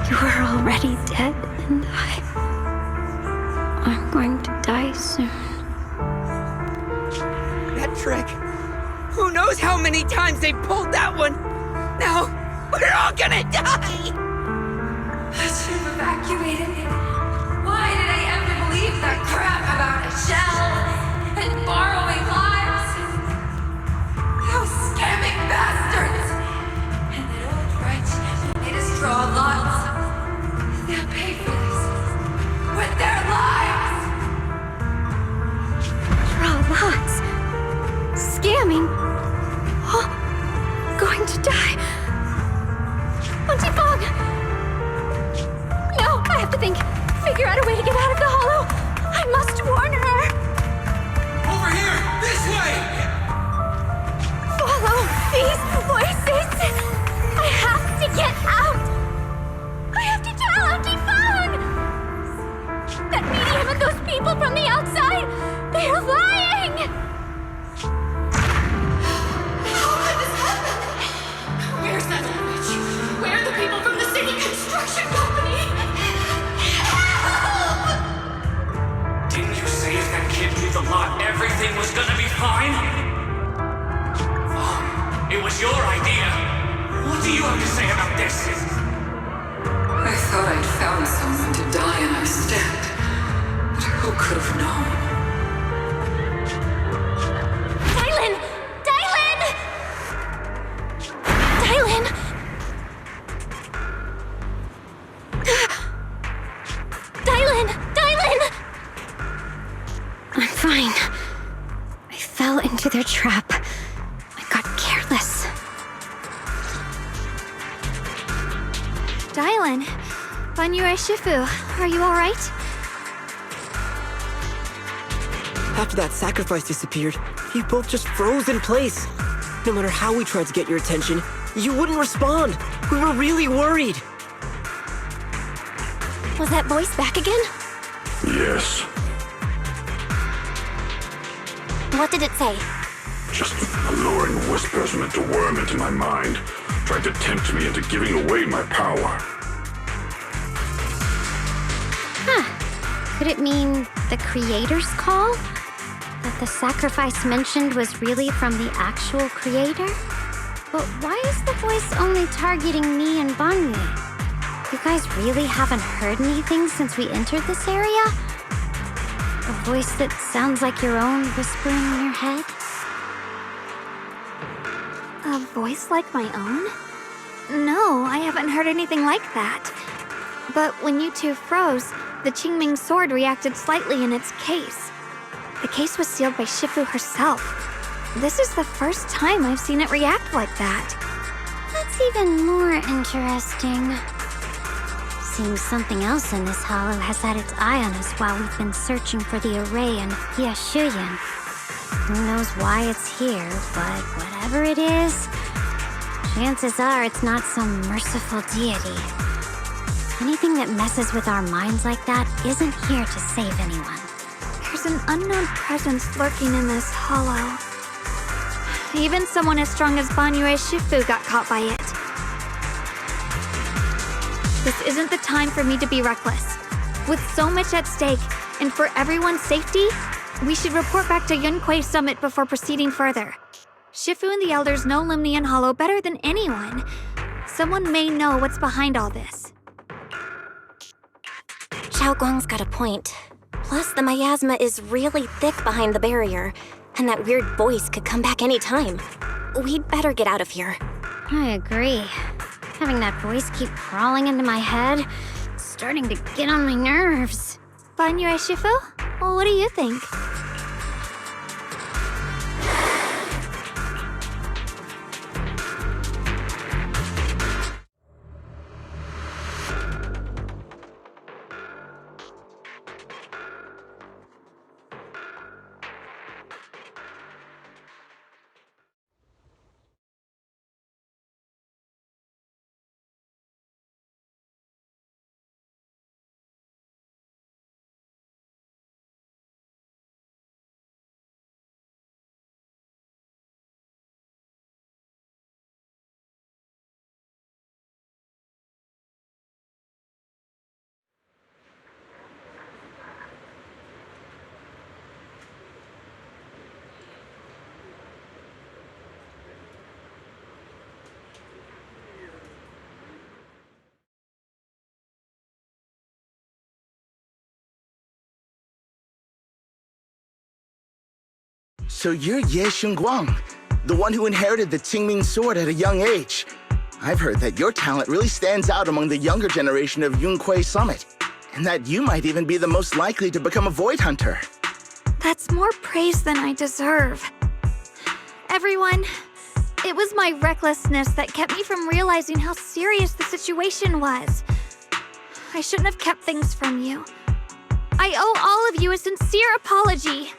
You were already dead, and I'm going to die soon. That trick. Who knows how many times they pulled that one? Now, we're all gonna die! I should have evacuated it. Why did I ever believe that crap about a shell and borrowing lives? Those scamming bastards! And that old wretch made us draw lots. They'll pay for this with their lives! Draw lots. Scamming. Oh, going to die. Auntie Fong! No, I have to think. Figure out a way to get out of the hollow. I must warn her. Over here! It was your idea. What do you have to say about this? I thought I'd found someone to die in our stead. But who could have known? Dylan! Dylan! Dylan! Dylan! Dylan! I'm fine. I fell into their trap. I got careless. Dylan, Banyue Shifu, are you alright? After that sacrifice disappeared, you both just froze in place. No matter how we tried to get your attention, you wouldn't respond. We were really worried. Was that voice back again? Yes. What did it say? Just alluring whispers meant to worm into my mind, tried to tempt me into giving away my power. Huh. Could it mean the Creator's call? That the sacrifice mentioned was really from the actual Creator? But why is the voice only targeting me and Banyue? You guys really haven't heard anything since we entered this area? A voice that sounds like your own whispering in your head? A voice like my own? No, I haven't heard anything like that. But when you two froze, the Qingming sword reacted slightly in its case. The case was sealed by Shifu herself. This is the first time I've seen it react like that. That's even more interesting. Seems something else in this hollow has had its eye on us while we've been searching for the array in Yashuyan. Who knows why it's here, but whatever it is, chances are it's not some merciful deity. Anything that messes with our minds like that isn't here to save anyone. There's an unknown presence lurking in this hollow. Even someone as strong as Banyue Shifu got caught by it. This isn't the time for me to be reckless. With so much at stake, and for everyone's safety, we should report back to Yunquei Summit before proceeding further. Shifu and the Elders know Limnian Hollow better than anyone. Someone may know what's behind all this. Xiaoguang's got a point. Plus, the miasma is really thick behind the barrier, and that weird voice could come back any time. We'd better get out of here. I agree. Having that voice keep crawling into my head, it's starting to get on my nerves. Banyue Shifu? Well, what do you think? So you're Ye Xingguang, the one who inherited the Qingming sword at a young age. I've heard that your talent really stands out among the younger generation of Yunquei Summit, and that you might even be the most likely to become a Void Hunter. That's more praise than I deserve. Everyone, it was my recklessness that kept me from realizing how serious the situation was. I shouldn't have kept things from you. I owe all of you a sincere apology.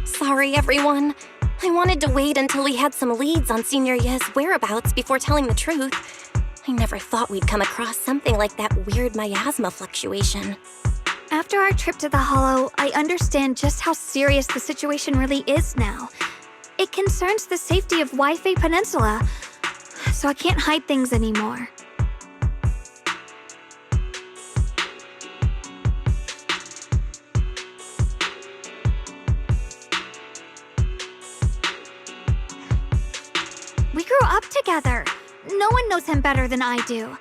Sorry, everyone. I wanted to wait until we had some leads on Senior Ye's whereabouts before telling the truth. I never thought we'd come across something like that weird miasma fluctuation. After our trip to the Hollow, I understand just how serious the situation really is now. It concerns the safety of Waifei Peninsula, so I can't hide things anymore. together. No one knows him better than I do.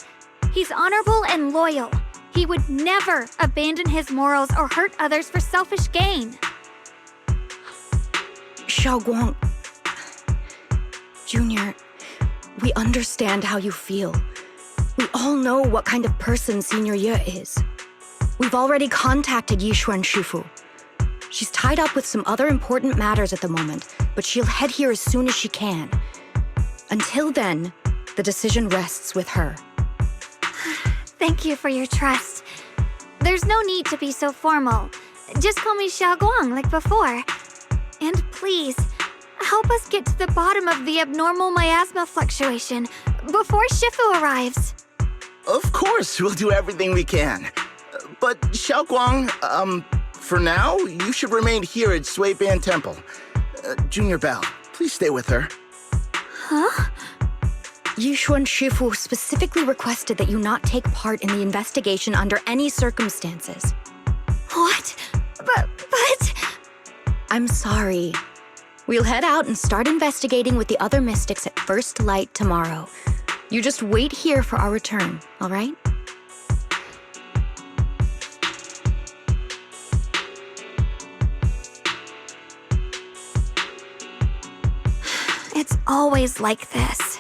He's honorable and loyal. He would never abandon his morals or hurt others for selfish gain. Xiaoguang, Junior, we understand how you feel. We all know what kind of person Senior Ye is. We've already contacted Yishuan Shifu. She's tied up with some other important matters at the moment, but she'll head here as soon as she can. Until then, the decision rests with her. Thank you for your trust. There's no need to be so formal. Just call me Xiaoguang like before. And please, help us get to the bottom of the abnormal miasma fluctuation before Shifu arrives. Of course, we'll do everything we can. But Xiaoguang, for now, you should remain here at Suiban Temple. Junior Bell, please stay with her. Huh? Yishuan Shifu specifically requested that you not take part in the investigation under any circumstances. What? But... I'm sorry. We'll head out and start investigating with the other mystics at first light tomorrow. You just wait here for our return, all right? It's always like this.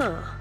Huh.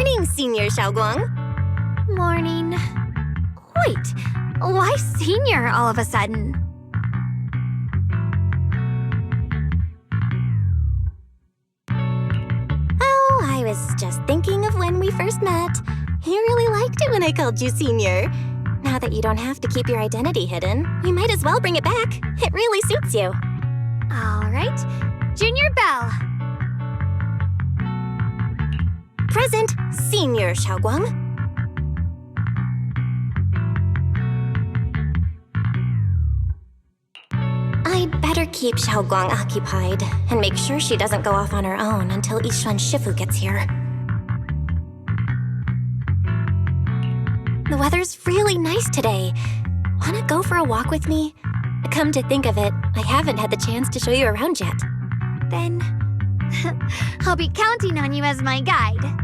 morning, Senior Xiaoguang. Morning. Wait, why senior all of a sudden? Oh, I was just thinking of when we first met. You really liked it when I called you Senior. Now that you don't have to keep your identity hidden, you might as well bring it back. It really suits you. All right. Junior Belle. Present, Senior Xiaoguang. I'd better keep Xiaoguang occupied and make sure she doesn't go off on her own until Yishuan Shifu gets here. The weather's really nice today. Wanna go for a walk with me? Come to think of it, I haven't had the chance to show you around yet. Then I'll be counting on you as my guide.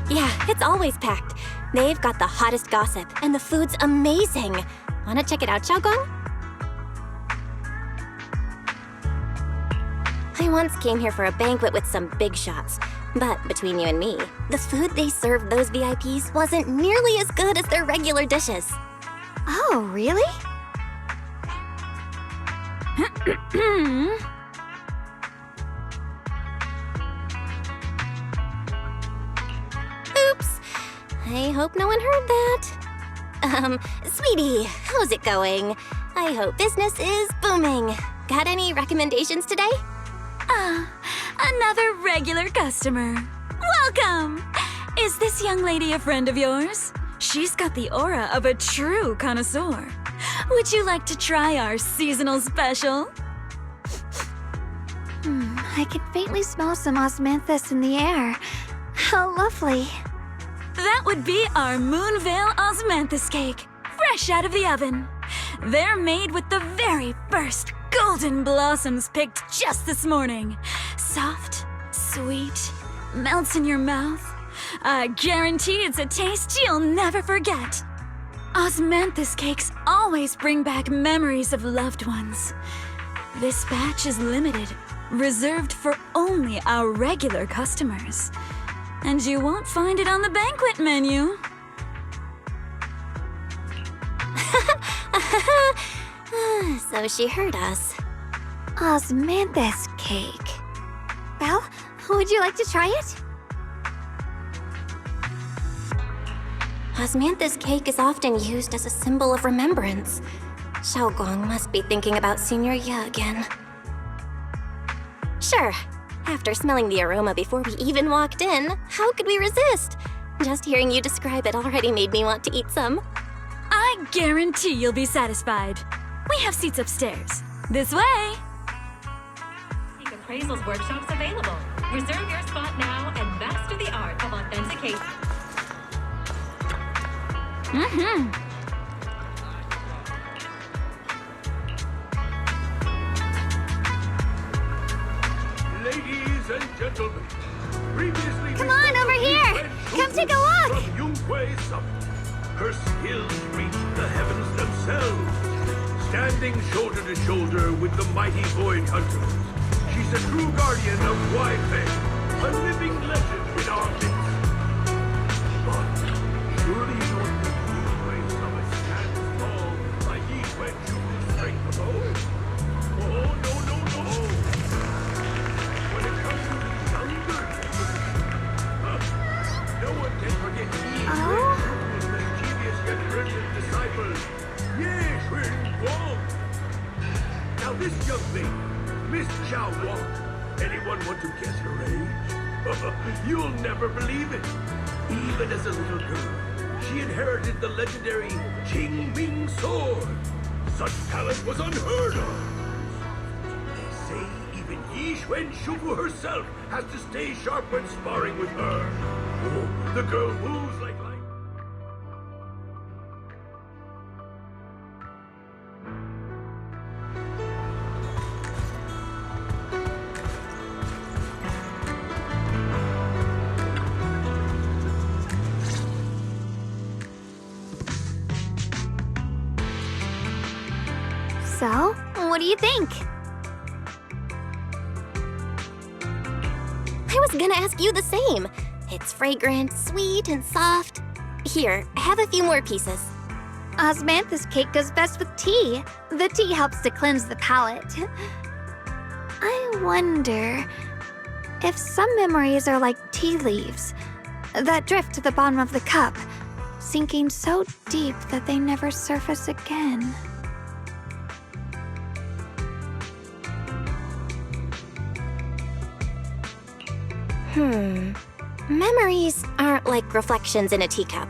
Yeah, it's always packed. They've got the hottest gossip, and the food's amazing. Wanna check it out, Xiaoguang? I once came here for a banquet with some big shots. But between you and me, the food they served those VIPs wasn't nearly as good as their regular dishes. Oh, really? Oops. I hope no one heard that. Sweetie, how's it going? I hope business is booming. Got any recommendations today? Another regular customer. Welcome! Is this young lady a friend of yours? She's got the aura of a true connoisseur. Would you like to try our seasonal special? I can faintly smell some osmanthus in the air. How lovely. That would be our Moonvale Osmanthus cake, fresh out of the oven. They're made with the very first golden blossoms picked just this morning. Soft, sweet, melts in your mouth. I guarantee it's a taste you'll never forget. Osmanthus cakes always bring back memories of loved ones. This batch is limited, reserved for only our regular customers. And you won't find it on the banquet menu. So she heard us. Osmanthus cake. Belle, would you like to try it? Osmanthus cake is often used as a symbol of remembrance. Xiaoguang must be thinking about Senior Ye again. Sure. After smelling the aroma before we even walked in, how could we resist? Just hearing you describe it already made me want to eat some. I guarantee you'll be satisfied. We have seats upstairs. This way! Appraisals workshops available. Reserve your spot now and master the art of authentication. Ladies and gentlemen, previously Come on, over here! Come take a look! From Yunkwei Summit. Her skills reach the heavens themselves, standing shoulder to shoulder with the mighty Void Hunters. She's a true guardian of Wi-Fei, a living legend in our midst. But surely you don't think Yunkwei Summit stands trouble. Yes, Wong. Now this young lady, Miss Xiao Wang, anyone want to guess her age? You'll never believe it. Even as a little girl, she inherited the legendary Qingming sword. Such talent was unheard of. They say even Yixuan Shufu herself has to stay sharp when sparring with her. Oh, the girl moves like light. So, what do you think? I was gonna ask you the same. It's fragrant, sweet, and soft. Here, have a few more pieces. Osmanthus cake goes best with tea. The tea helps to cleanse the palate. I wonder if some memories are like tea leaves that drift to the bottom of the cup, sinking so deep that they never surface again. Memories aren't like reflections in a teacup.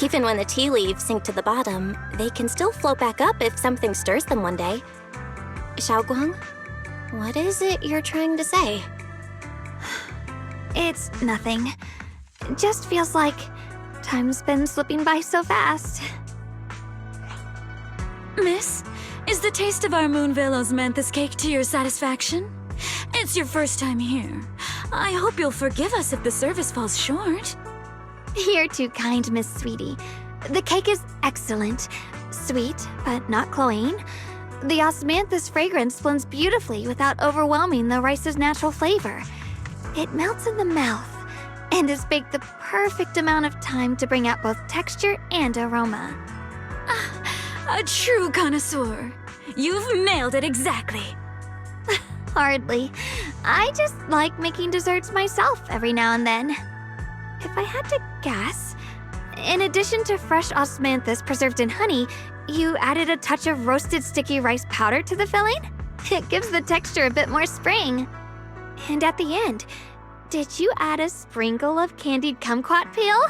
Even when the tea leaves sink to the bottom, they can still float back up if something stirs them one day. Xiaoguang, what is it you're trying to say? It's nothing. It just feels like time's been slipping by so fast. Miss, is the taste of our Moonvale Osmanthus cake to your satisfaction? It's your first time here. I hope you'll forgive us if the service falls short. You're too kind, Miss Sweetie. The cake is excellent. Sweet, but not cloying. The osmanthus fragrance blends beautifully without overwhelming the rice's natural flavor. It melts in the mouth and is baked the perfect amount of time to bring out both texture and aroma. A true connoisseur. You've nailed it exactly. Hardly. I just like making desserts myself every now and then. If I had to guess, in addition to fresh osmanthus preserved in honey, you added a touch of roasted sticky rice powder to the filling? It gives the texture a bit more spring. And at the end, did you add a sprinkle of candied kumquat peel?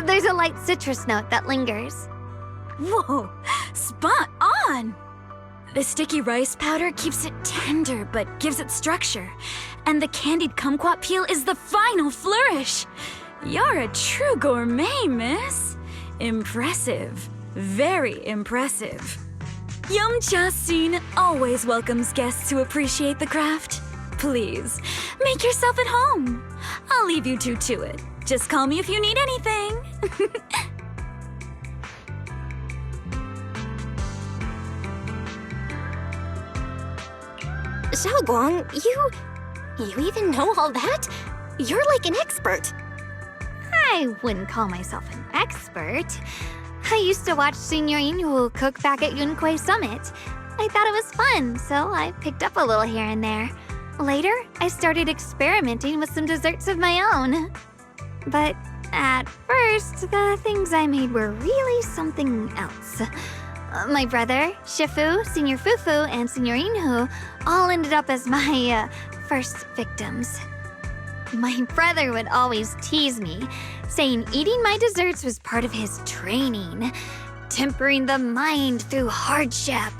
There's a light citrus note that lingers. Whoa, spot on! The sticky rice powder keeps it tender but gives it structure. And the candied kumquat peel is the final flourish. You're a true gourmet, miss. Impressive. Very impressive. Yum Cha Sin always welcomes guests who appreciate the craft. Please, make yourself at home. I'll leave you two to it. Just call me if you need anything. Xiaoguang, you even know all that? You're like an expert. I wouldn't call myself an expert. I used to watch Senior Yinhu cook back at Yunquay Summit. I thought it was fun, so I picked up a little here and there. Later, I started experimenting with some desserts of my own. But at first, the things I made were really something else. My brother, Shifu, Senior Fufu, and Senior Yinhu all ended up as my first victims. My brother would always tease me, saying eating my desserts was part of his training, tempering the mind through hardship.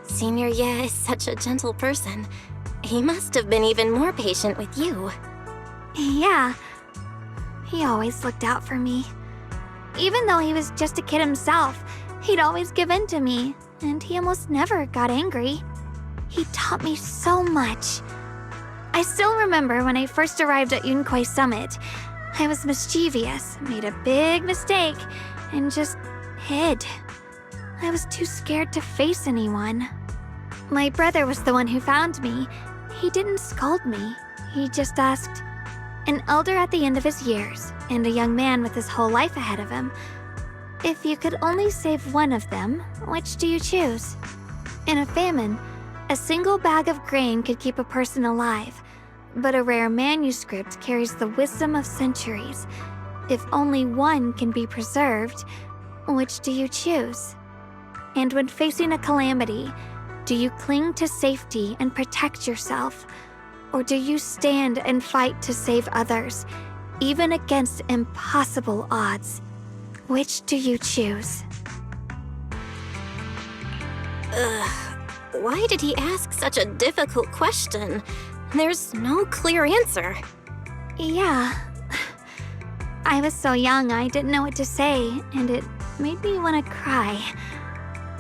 Senior Ye is such a gentle person. He must have been even more patient with you. Yeah, he always looked out for me. Even though he was just a kid himself, he'd always give in to me, and he almost never got angry. He taught me so much. I still remember when I first arrived at Yunquay Summit. I was mischievous, made a big mistake, and just hid. I was too scared to face anyone. My brother was the one who found me. He didn't scold me. He just asked, an elder at the end of his years, and a young man with his whole life ahead of him, if you could only save one of them, which do you choose? In a famine, a single bag of grain could keep a person alive, but a rare manuscript carries the wisdom of centuries. If only one can be preserved, which do you choose? And when facing a calamity, do you cling to safety and protect yourself? Or do you stand and fight to save others, even against impossible odds? Which do you choose? Why did he ask such a difficult question? There's no clear answer. Yeah. I was so young I didn't know what to say, and it made me want to cry.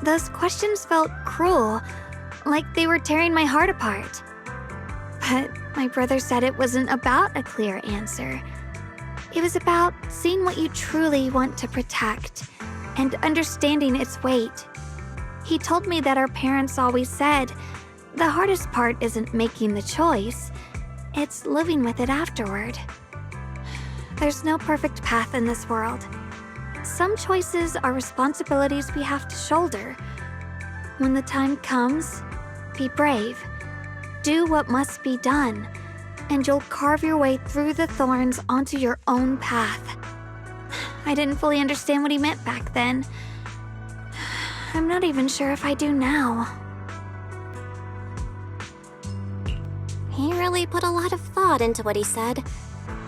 Those questions felt cruel, like they were tearing my heart apart. But my brother said it wasn't about a clear answer. It was about seeing what you truly want to protect and understanding its weight. He told me that our parents always said, the hardest part isn't making the choice, it's living with it afterward. There's no perfect path in this world. Some choices are responsibilities we have to shoulder. When the time comes, be brave. Do what must be done, and you'll carve your way through the thorns onto your own path. I didn't fully understand what he meant back then. I'm not even sure if I do now. He really put a lot of thought into what he said.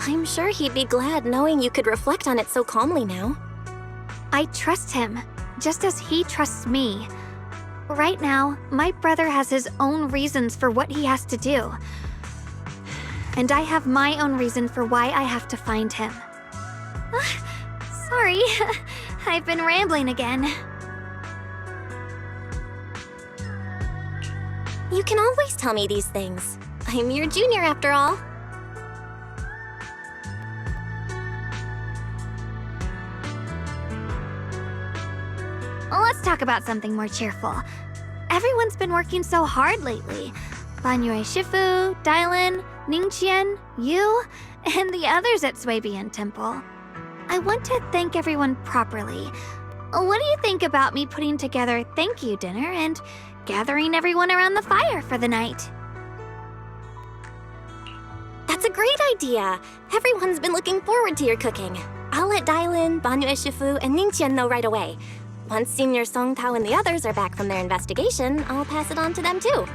I'm sure he'd be glad knowing you could reflect on it so calmly now. I trust him, just as he trusts me. Right now, my brother has his own reasons for what he has to do. And I have my own reason for why I have to find him. Sorry, I've been rambling again. You can always tell me these things. I'm your junior after all. Let's talk about something more cheerful. Everyone's been working so hard lately. Banyue Shifu, Dylan, Ningqian, you, and the others at Swabian Temple. I want to thank everyone properly. What do you think about me putting together a thank you dinner and gathering everyone around the fire for the night? That's a great idea. Everyone's been looking forward to your cooking. I'll let Dylan, Banyue Shifu, and Ningqian know right away. Once Senior Song Tao and the others are back from their investigation, I'll pass it on to them too.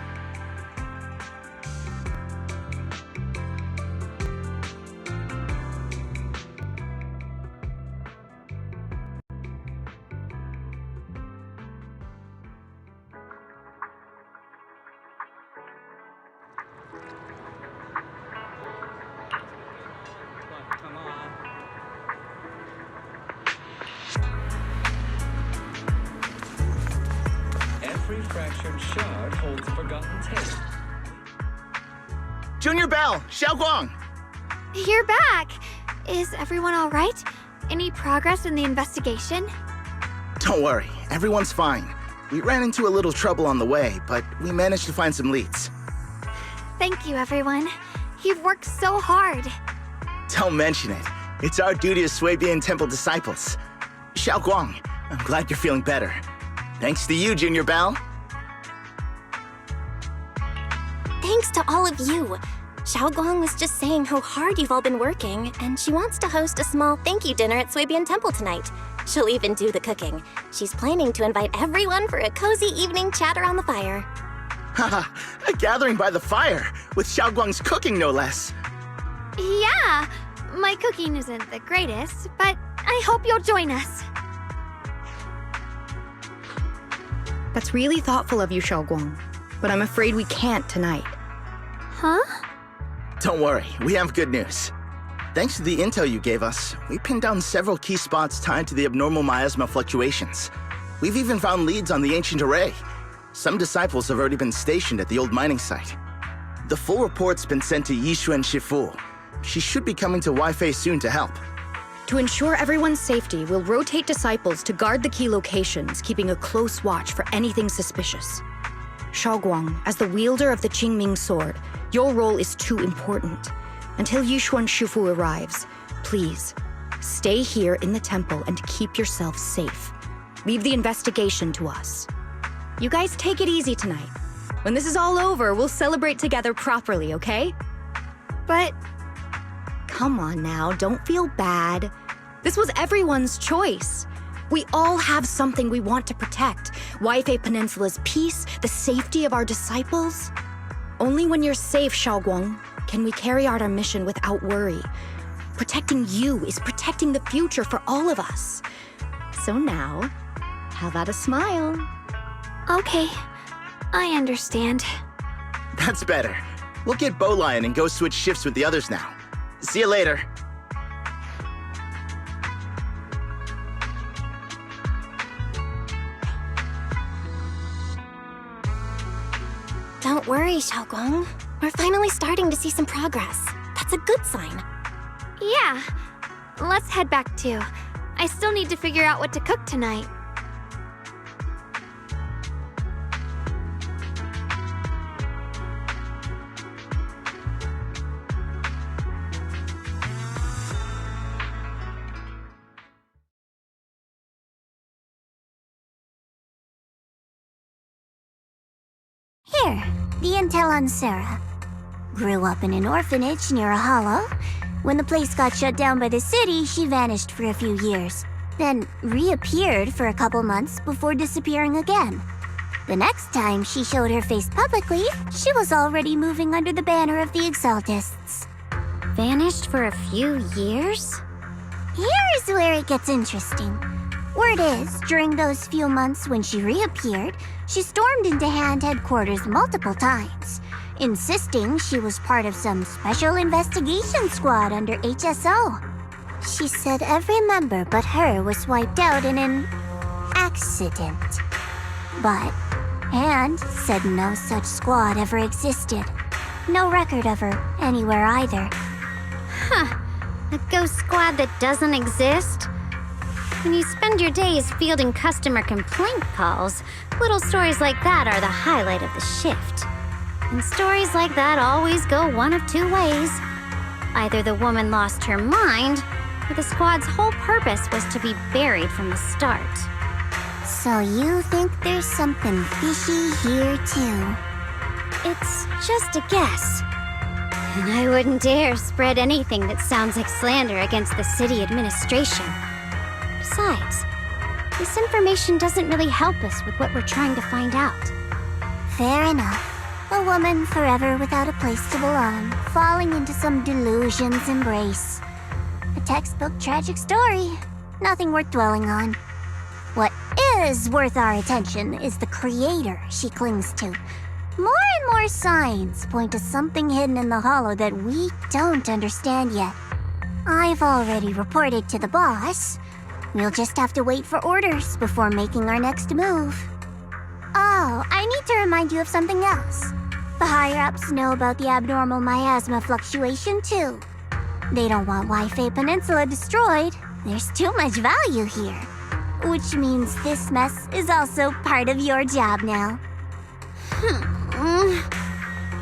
Every fractured shard holds a forgotten tale. Junior Bell, Xiaoguang! You're back! Is everyone all right? Any progress in the investigation? Don't worry, everyone's fine. We ran into a little trouble on the way, but we managed to find some leads. Thank you, everyone. You've worked so hard. Don't mention it. It's our duty as Swabian Temple disciples. Xiaoguang, I'm glad you're feeling better. Thanks to you, Junior Bell. Thanks to all of you. Xiaoguang was just saying how hard you've all been working, and she wants to host a small thank you dinner at Swabian Temple tonight. She'll even do the cooking. She's planning to invite everyone for a cozy evening chat around the fire. Haha, a gathering by the fire, with Xiaoguang's cooking no less. Yeah, my cooking isn't the greatest, but I hope you'll join us. That's really thoughtful of you, Xiaoguang. But I'm afraid we can't tonight. Huh? Don't worry, we have good news. Thanks to the intel you gave us, we pinned down several key spots tied to the abnormal miasma fluctuations. We've even found leads on the ancient array. Some disciples have already been stationed at the old mining site. The full report's been sent to Yixuan Shifu. She should be coming to Waifei soon to help. To ensure everyone's safety, we'll rotate disciples to guard the key locations, keeping a close watch for anything suspicious. Xiaoguang, as the wielder of the Qingming sword, your role is too important. Until Yixuan Shifu arrives, please, stay here in the temple and keep yourself safe. Leave the investigation to us. You guys take it easy tonight. When this is all over, we'll celebrate together properly, okay? But... Come on now, don't feel bad. This was everyone's choice. We all have something we want to protect. Waifei Peninsula's peace, the safety of our disciples. Only when you're safe, Xiaoguang, can we carry out our mission without worry. Protecting you is protecting the future for all of us. So now, how about a smile? Okay, I understand. That's better. We'll get Bowlion and go switch shifts with the others now. See you later. Don't worry, Xiaoguang. We're finally starting to see some progress. That's a good sign. Yeah. Let's head back too. I still need to figure out what to cook tonight. Here, the intel on Sarah. Grew up in an orphanage near a hollow. When the place got shut down by the city, she vanished for a few years, then reappeared for a couple months before disappearing again. The next time she showed her face publicly, she was already moving under the banner of the Exaltists. Vanished for a few years? Here's where it gets interesting. Word is, during those few months when she reappeared, she stormed into Hand headquarters multiple times, insisting she was part of some special investigation squad under HSO. She said every member but her was wiped out in an accident. But Hand said no such squad ever existed. No record of her anywhere either. Huh. A ghost squad that doesn't exist? When you spend your days fielding customer complaint calls, little stories like that are the highlight of the shift. And stories like that always go one of two ways. Either the woman lost her mind, or the squad's whole purpose was to be buried from the start. So you think there's something fishy here too? It's just a guess. And I wouldn't dare spread anything that sounds like slander against the city administration. Besides, this information doesn't really help us with what we're trying to find out. Fair enough. A woman forever without a place to belong, falling into some delusion's embrace. A textbook tragic story. Nothing worth dwelling on. What is worth our attention is the creator she clings to. More and more signs point to something hidden in the hollow that we don't understand yet. I've already reported to the boss. We'll just have to wait for orders before making our next move. Oh, I need to remind you of something else. The higher-ups know about the abnormal miasma fluctuation, too. They don't want Waifei Peninsula destroyed. There's too much value here. Which means this mess is also part of your job now.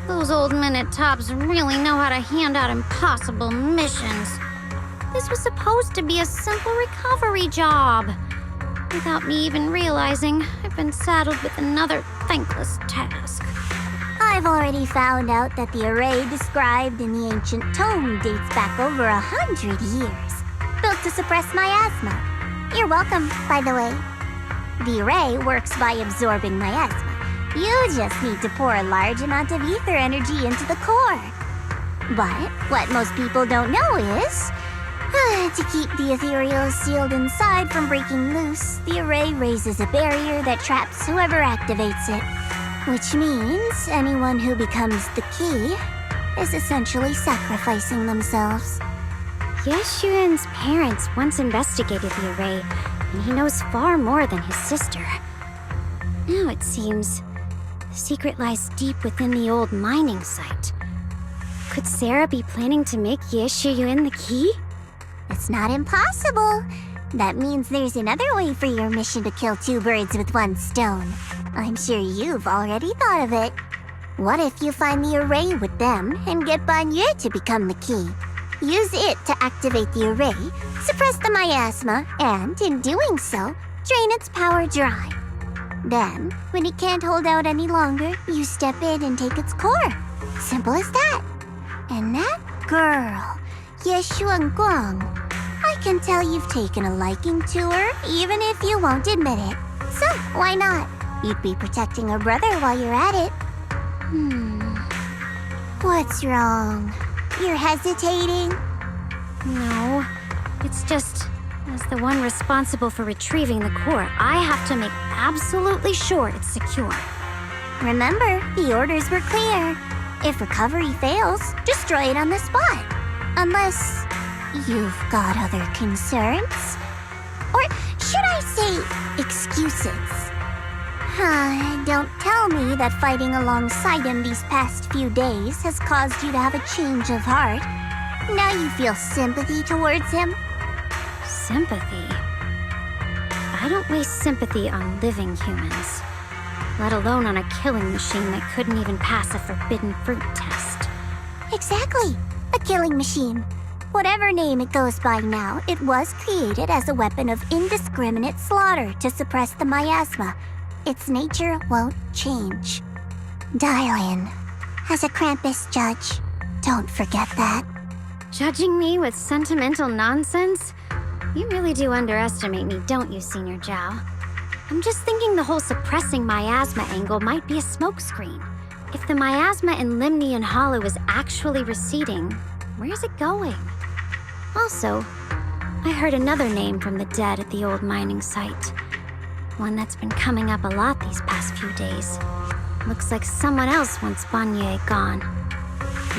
Those old minute tops really know how to hand out impossible missions. This was supposed to be a simple recovery job. Without me even realizing, I've been saddled with another thankless task. I've already found out that the array described in the ancient tome dates back over 100 years. Built to suppress miasma. You're welcome, by the way. The array works by absorbing miasma. You just need to pour a large amount of ether energy into the core. But what most people don't know is, to keep the ethereal sealed inside from breaking loose, the array raises a barrier that traps whoever activates it. Which means anyone who becomes the key is essentially sacrificing themselves. Yeshuan's parents once investigated the array, and he knows far more than his sister. Now it seems the secret lies deep within the old mining site. Could Sarah be planning to make Yeshuyuan the key? It's not impossible. That means there's another way for your mission to kill two birds with one stone. I'm sure you've already thought of it. What if you find the array with them and get Banyu to become the key? Use it to activate the array, suppress the miasma, and in doing so, drain its power dry. Then, when it can't hold out any longer, you step in and take its core. Simple as that. And that girl, Yeshun Guang. I can tell you've taken a liking to her, even if you won't admit it. So, why not? You'd be protecting her brother while you're at it. What's wrong? You're hesitating? No, it's just, as the one responsible for retrieving the core, I have to make absolutely sure it's secure. Remember, the orders were clear. If recovery fails, destroy it on the spot. Unless you've got other concerns? Or should I say, excuses? Don't tell me that fighting alongside him these past few days has caused you to have a change of heart. Now you feel sympathy towards him? Sympathy? I don't waste sympathy on living humans, let alone on a killing machine that couldn't even pass a forbidden fruit test. Exactly. A killing machine. Whatever name it goes by now, it was created as a weapon of indiscriminate slaughter to suppress the miasma. Its nature won't change. Dial in. As a Krampus judge, don't forget that. Judging me with sentimental nonsense? You really do underestimate me, don't you, Senior Zhao? I'm just thinking the whole suppressing miasma angle might be a smokescreen. If the miasma in Limnian Hollow is actually receding, where's it going? Also, I heard another name from the dead at the old mining site. One that's been coming up a lot these past few days. Looks like someone else wants Banye gone.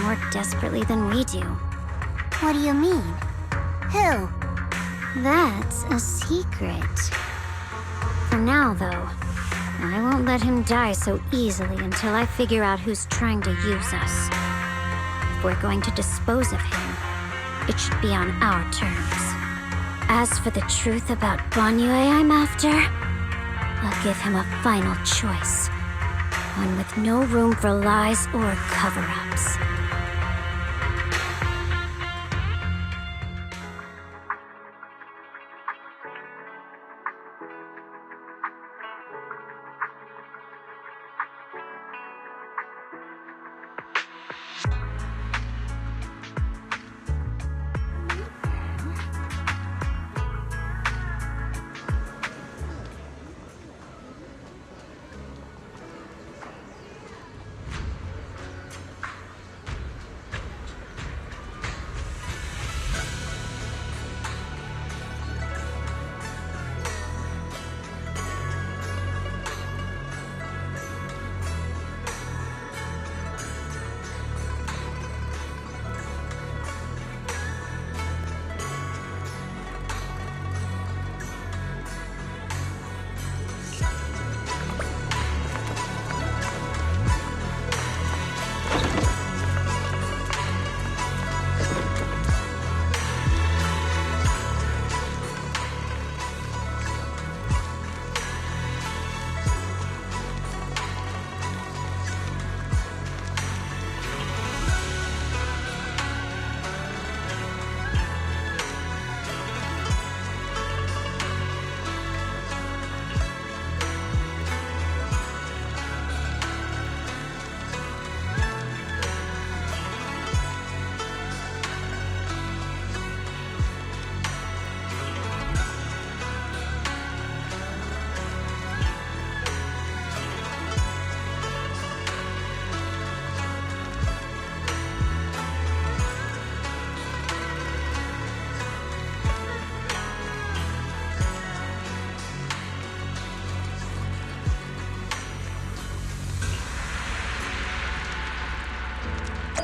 More desperately than we do. What do you mean? Who? That's a secret. For now, though, I won't let him die so easily until I figure out who's trying to use us. If we're going to dispose of him, it should be on our terms. As for the truth about Banye I'm after, I'll give him a final choice. One with no room for lies or cover-ups.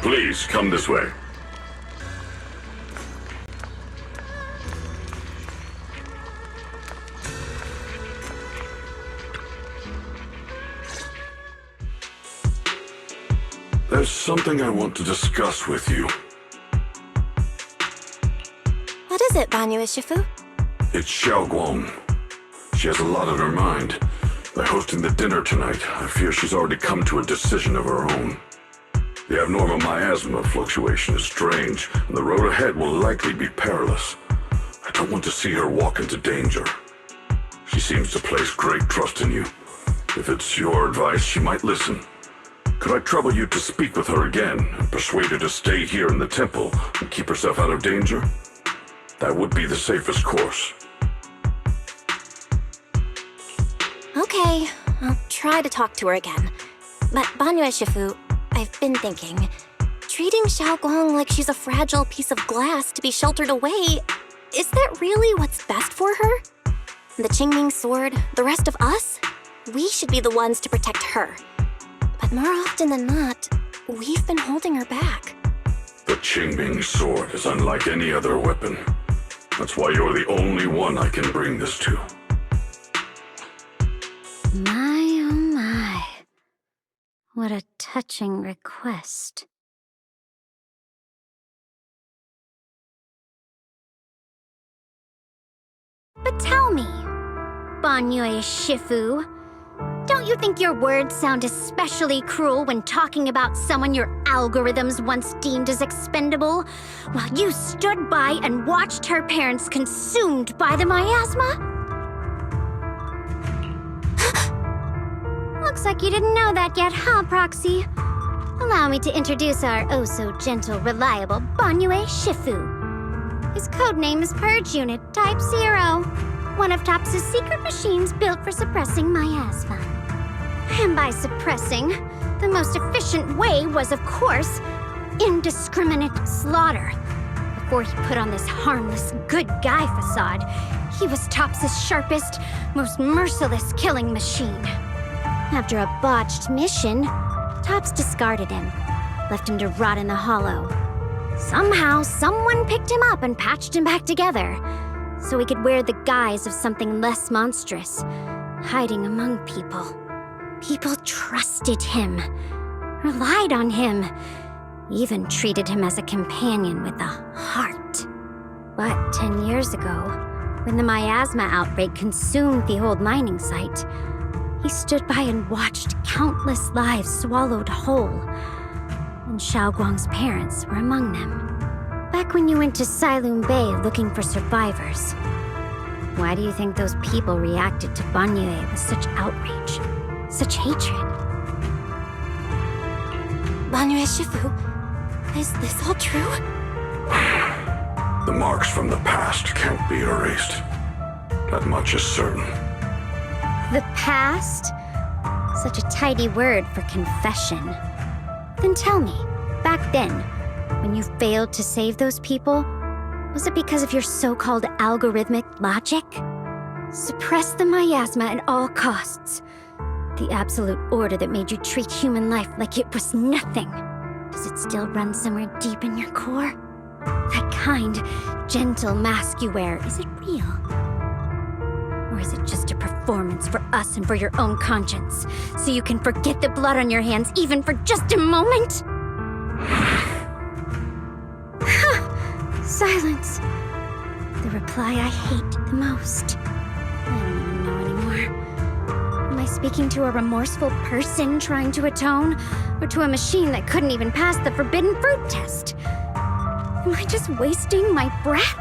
Please, come this way. There's something I want to discuss with you. What is it, Banye Shifu? It's Xiaoguang. She has a lot on her mind. By hosting the dinner tonight, I fear she's already come to a decision of her own. The abnormal miasma fluctuation is strange, and the road ahead will likely be perilous. I don't want to see her walk into danger. She seems to place great trust in you. If it's your advice, she might listen. Could I trouble you to speak with her again and persuade her to stay here in the temple and keep herself out of danger? That would be the safest course. Okay, I'll try to talk to her again. But Banyue Shifu, I've been thinking, treating Xiaoguang like she's a fragile piece of glass to be sheltered away, is that really what's best for her? The Qingming sword, the rest of us? We should be the ones to protect her. But more often than not, we've been holding her back. The Qingming sword is unlike any other weapon. That's why you're the only one I can bring this to. My, oh my. What a touching request. But tell me, Banyue Shifu, don't you think your words sound especially cruel when talking about someone your algorithms once deemed as expendable, while you stood by and watched her parents consumed by the miasma? Looks like you didn't know that yet, huh, Proxy? Allow me to introduce our oh-so-gentle, reliable Banyue Shifu. His codename is Purge Unit Type 0, one of TOPS' secret machines built for suppressing miasma. And by suppressing, the most efficient way was, of course, indiscriminate slaughter. Before he put on this harmless, good guy facade, he was TOPS' sharpest, most merciless killing machine. After a botched mission, TOPS discarded him, left him to rot in the hollow. Somehow, someone picked him up and patched him back together, so he could wear the guise of something less monstrous, hiding among people. People trusted him, relied on him, even treated him as a companion with a heart. But 10 years ago, when the miasma outbreak consumed the old mining site, he stood by and watched countless lives swallowed whole. And Xiaoguang's parents were among them. Back when you went to Silum Bay looking for survivors. Why do you think those people reacted to Banyue with such outrage, such hatred? Banyue Shifu, is this all true? The marks from the past can't be erased. That much is certain. The past? Such a tidy word for confession. Then tell me, back then, when you failed to save those people, was it because of your so-called algorithmic logic? Suppress the miasma at all costs. The absolute order that made you treat human life like it was nothing. Does it still run somewhere deep in your core? That kind, gentle mask you wear, is it real? Or is it just a performance for us and for your own conscience, so you can forget the blood on your hands even for just a moment? Silence. The reply I hate the most. I don't even know anymore. Am I speaking to a remorseful person trying to atone, or to a machine that couldn't even pass the forbidden fruit test? Am I just wasting my breath?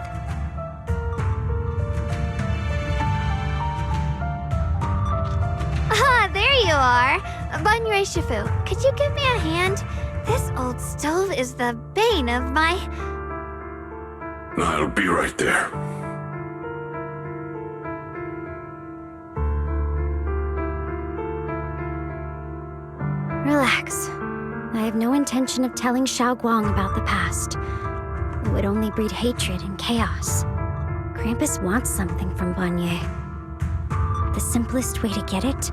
Ah, there you are! Banyue Shifu, could you give me a hand? This old stove is the bane of my... I'll be right there. Relax. I have no intention of telling Xiaoguang about the past. It would only breed hatred and chaos. Krampus wants something from Banyue. The simplest way to get it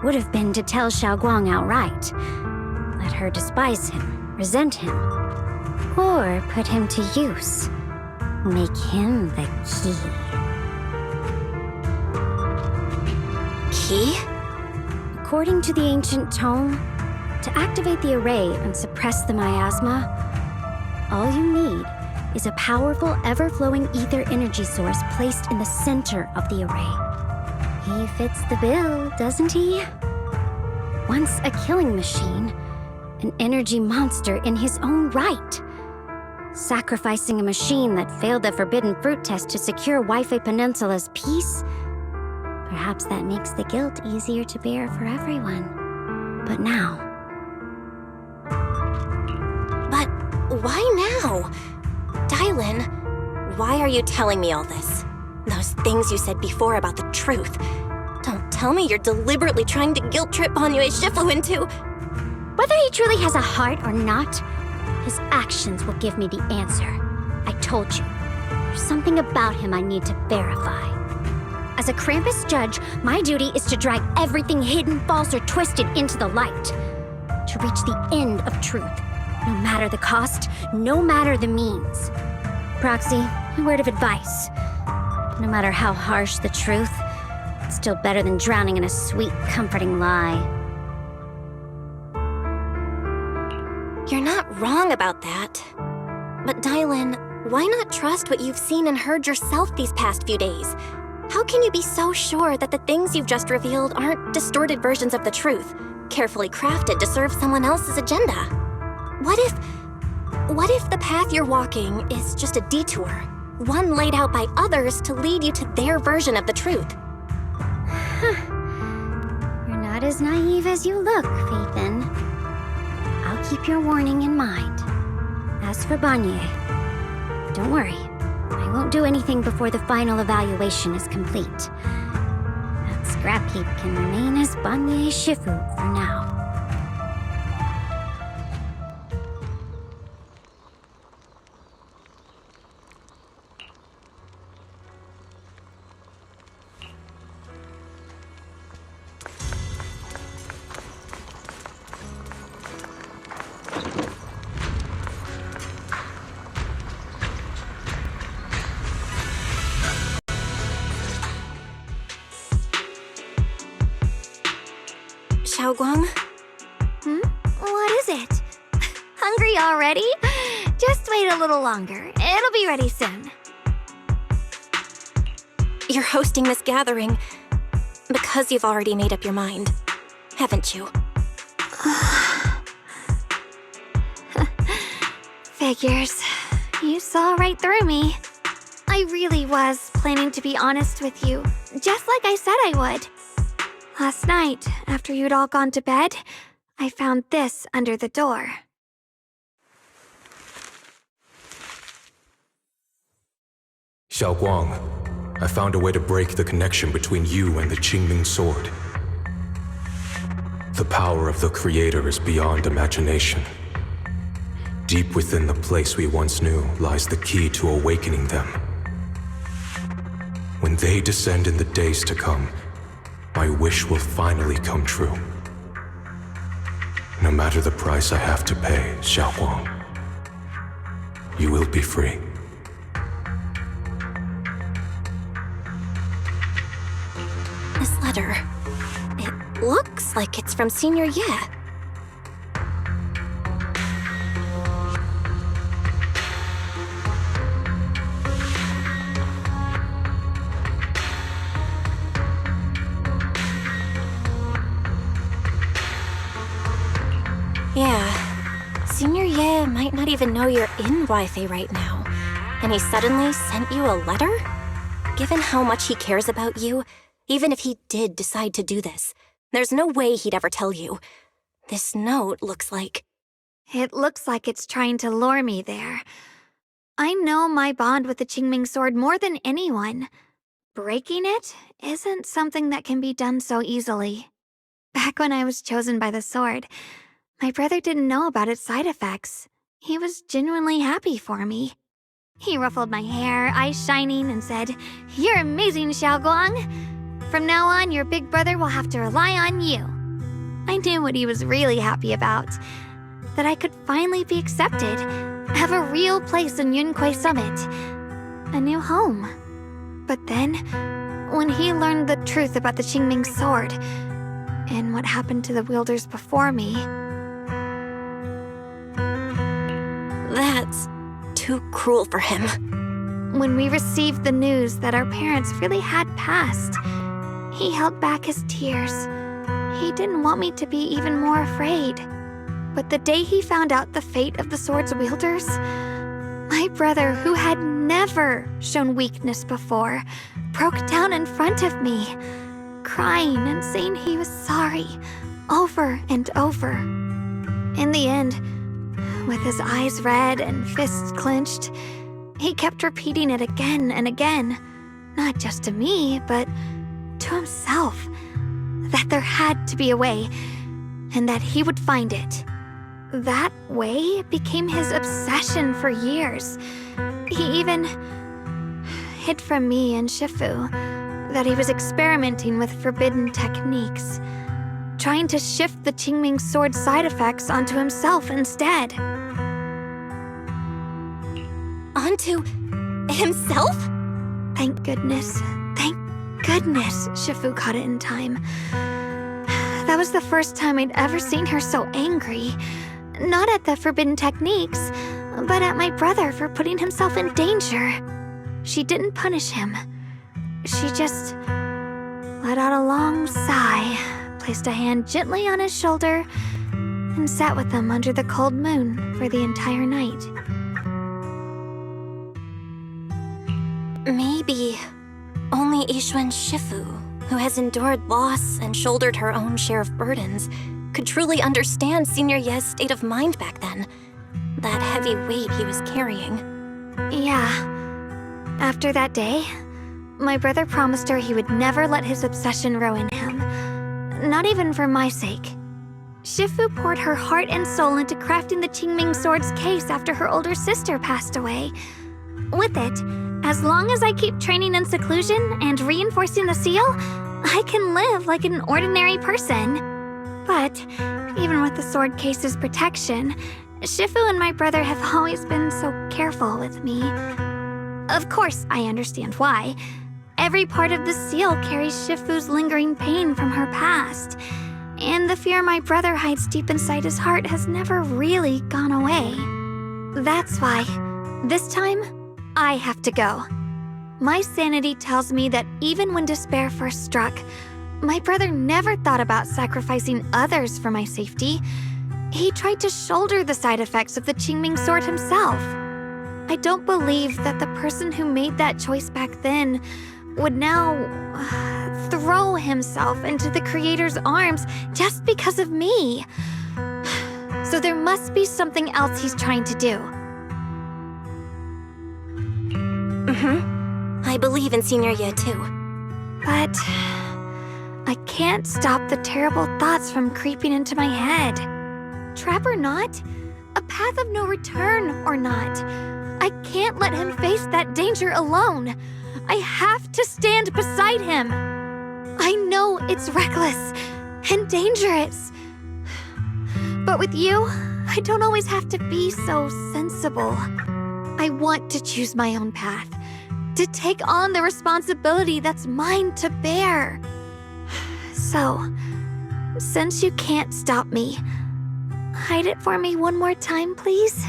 would have been to tell Xiaoguang outright. Let her despise him, resent him, or put him to use. Make him the key. Key? According to the ancient tome, to activate the array and suppress the miasma, all you need is a powerful, ever-flowing ether energy source placed in the center of the array. He fits the bill, doesn't he? Once a killing machine, an energy monster in his own right. Sacrificing a machine that failed the forbidden fruit test to secure Wi-Fi Peninsula's peace? Perhaps that makes the guilt easier to bear for everyone. But now, Why now? Dylan, why are you telling me all this? Those things you said before about the truth. Don't tell me you're deliberately trying to guilt trip Banyue Shifu into... Whether he truly has a heart or not, his actions will give me the answer. I told you, there's something about him I need to verify. As a Krampus judge, my duty is to drag everything hidden, false, or twisted into the light. To reach the end of truth. No matter the cost, no matter the means. Proxy, a word of advice. No matter how harsh the truth, it's still better than drowning in a sweet, comforting lie. You're not wrong about that. But Dylan, why not trust what you've seen and heard yourself these past few days? How can you be so sure that the things you've just revealed aren't distorted versions of the truth, carefully crafted to serve someone else's agenda? What if the path you're walking is just a detour, one laid out by others to lead you to their version of the truth? You're not as naive as you look, Faithin. I'll keep your warning in mind. As for Banyue, don't worry. I won't do anything before the final evaluation is complete. That scrap heap can remain as Banyue Shifu for now. Xiaoguang? What is it? Hungry already? Just wait a little longer. It'll be ready soon. You're hosting this gathering because you've already made up your mind, haven't you? Figures. You saw right through me. I really was planning to be honest with you, just like I said I would. Last night, after you'd all gone to bed, I found this under the door. Xiaoguang, I found a way to break the connection between you and the Qingming sword. The power of the Creator is beyond imagination. Deep within the place we once knew lies the key to awakening them. When they descend in the days to come, my wish will finally come true. No matter the price I have to pay, Xiaoguang, you will be free. This letter, it looks like it's from Senior Ye. Yeah, Senior Ye might not even know you're in Wi-Fi right now, and he suddenly sent you a letter? Given how much he cares about you, even if he did decide to do this, there's no way he'd ever tell you. This note looks like... It looks like it's trying to lure me there. I know my bond with the Qingming sword more than anyone. Breaking it isn't something that can be done so easily. Back when I was chosen by the sword, my brother didn't know about its side effects. He was genuinely happy for me. He ruffled my hair, eyes shining, and said, "You're amazing, Xiaoguang. From now on, your big brother will have to rely on you." I knew what he was really happy about. That I could finally be accepted, have a real place in Yunquei Summit. A new home. But then, when he learned the truth about the Qingming sword, and what happened to the wielders before me... That's too cruel for him. When we received the news that our parents really had passed, he held back his tears. He didn't want me to be even more afraid. But the day he found out the fate of the sword's wielders, my brother, who had never shown weakness before, broke down in front of me, crying and saying he was sorry, over and over. In the end, with his eyes red and fists clenched. He kept repeating it again and again, not just to me, but to himself, that there had to be a way, and that he would find it. That way became his obsession for years. He even hid from me and Shifu that he was experimenting with forbidden techniques, trying to shift the Qingming sword side effects onto himself instead. Onto himself? Thank goodness. Thank goodness Shifu caught it in time. That was the first time I'd ever seen her so angry. Not at the forbidden techniques, but at my brother for putting himself in danger. She didn't punish him. She just let out a long sigh, placed a hand gently on his shoulder, and sat with him under the cold moon for the entire night. Maybe only Yixuan Shifu, who has endured loss and shouldered her own share of burdens, could truly understand Senior Ye's state of mind back then. That heavy weight he was carrying. Yeah. After that day, my brother promised her he would never let his obsession ruin him. Not even for my sake. Shifu poured her heart and soul into crafting the Qingming sword's case after her older sister passed away. With it, as long as I keep training in seclusion and reinforcing the seal, I can live like an ordinary person. But even with the sword case's protection, Shifu and my brother have always been so careful with me. Of course, I understand why. Every part of the seal carries Shifu's lingering pain from her past, and the fear my brother hides deep inside his heart has never really gone away. That's why, this time, I have to go. My sanity tells me that even when despair first struck, my brother never thought about sacrificing others for my safety. He tried to shoulder the side effects of the Qingming sword himself. I don't believe that the person who made that choice back then would now throw himself into the Creator's arms just because of me. So there must be something else he's trying to do. I believe in Senior Ye too. But I can't stop the terrible thoughts from creeping into my head. Trap or not, a path of no return or not, I can't let him face that danger alone. I have to stand beside him. I know it's reckless and dangerous. But with you, I don't always have to be so sensible. I want to choose my own path, to take on the responsibility that's mine to bear. So, since you can't stop me, hide it for me one more time, please?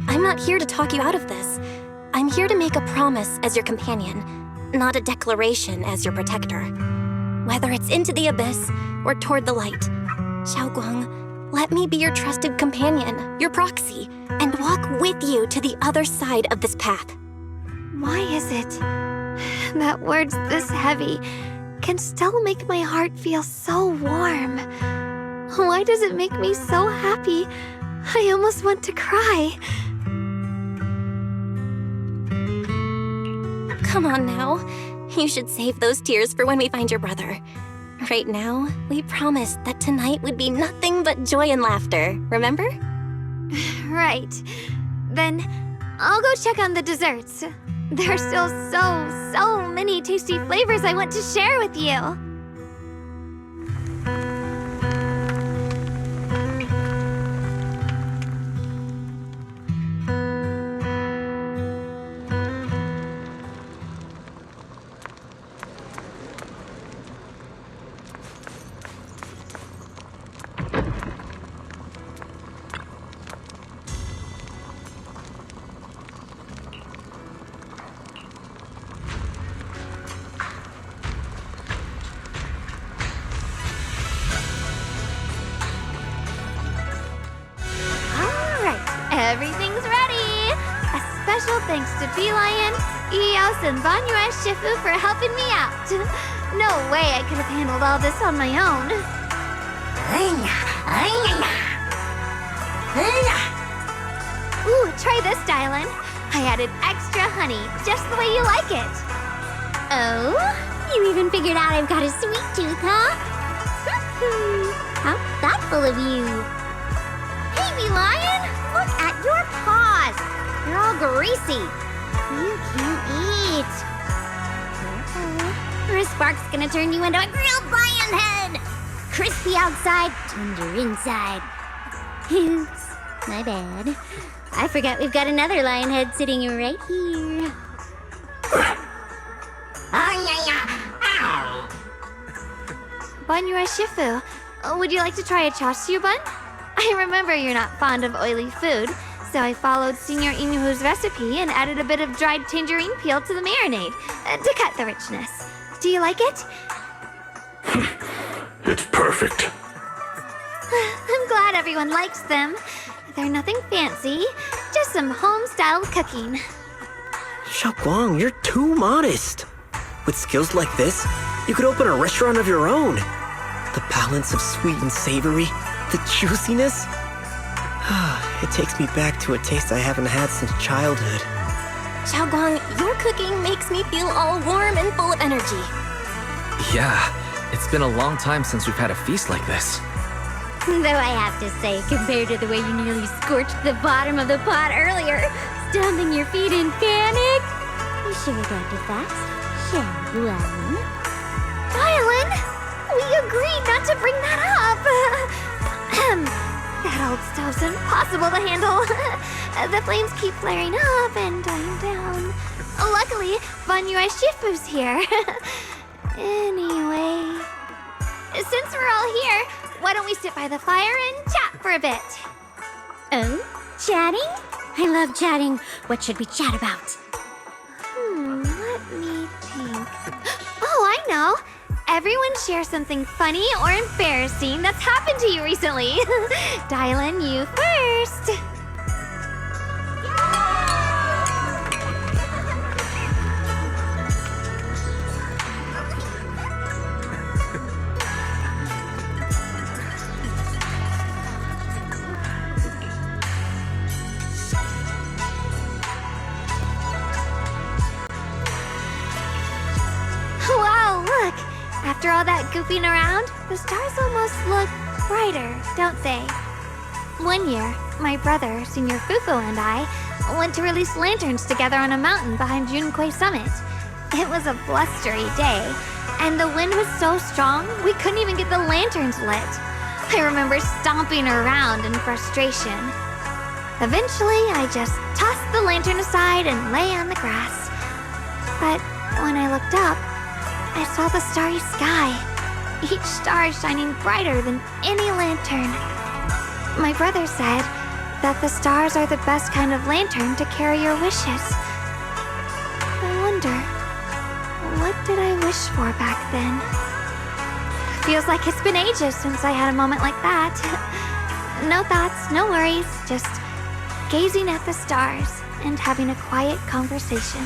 I'm not here to talk you out of this. I'm here to make a promise as your companion, not a declaration as your protector. Whether it's into the abyss or toward the light, Xiaoguang, let me be your trusted companion, your proxy, and walk with you to the other side of this path. Why is it that words this heavy can still make my heart feel so warm? Why does it make me so happy? I almost want to cry. Come on now. You should save those tears for when we find your brother. Right now, we promised that tonight would be nothing but joy and laughter, remember? Right. Then I'll go check on the desserts. There are still so many tasty flavors I want to share with you. Bee Lion, Eos, and Banyue Shifu for helping me out. No way I could have handled all this on my own. Ooh, try this, Dylan. I added extra honey, just the way you like it. Oh? You even figured out I've got a sweet tooth, huh? How thoughtful of you. Hey, Bee Lion, look at your paws. They're all greasy. You can't eat. Or a spark's gonna turn you into a grilled lion head. Crispy outside, tender inside. Oops, my bad. I forgot we've got another lion head sitting right here. Banyue Shifu, would you like to try a chashu bun? I remember you're not fond of oily food, so I followed Senior Inuhu's recipe and added a bit of dried tangerine peel to the marinade to cut the richness. Do you like it? It's perfect. I'm glad everyone likes them. They're nothing fancy, just some home-style cooking. Xiaoguang, you're too modest. With skills like this, you could open a restaurant of your own. The balance of sweet and savory, the juiciness. It takes me back to a taste I haven't had since childhood. Xiaoguang, your cooking makes me feel all warm and full of energy. Yeah, it's been a long time since we've had a feast like this. Though I have to say, compared to the way you nearly scorched the bottom of the pot earlier, stomping your feet in panic, you sure adapted fast, Xiaoguang. Dylan, we agreed not to bring that up. That old stove's impossible to handle. The flames keep flaring up and dying down. Luckily, Banyue Shifu's here. Anyway, since we're all here, why don't we sit by the fire and chat for a bit? Oh, chatting? I love chatting. What should we chat about? Let me think. Oh, I know. Everyone share something funny or embarrassing that's happened to you recently. Dylan, you first. Wow, look! After all that goofing around, the stars almost look brighter, don't they? One year, my brother, Senior Fufu, and I went to release lanterns together on a mountain behind Junkui Summit. It was a blustery day, and the wind was so strong we couldn't even get the lanterns lit. I remember stomping around in frustration. Eventually, I just tossed the lantern aside and lay on the grass. But when I looked up, I saw the starry sky, each star shining brighter than any lantern. My brother said that the stars are the best kind of lantern to carry your wishes. I wonder, what did I wish for back then? Feels like it's been ages since I had a moment like that. No thoughts, no worries, just gazing at the stars and having a quiet conversation.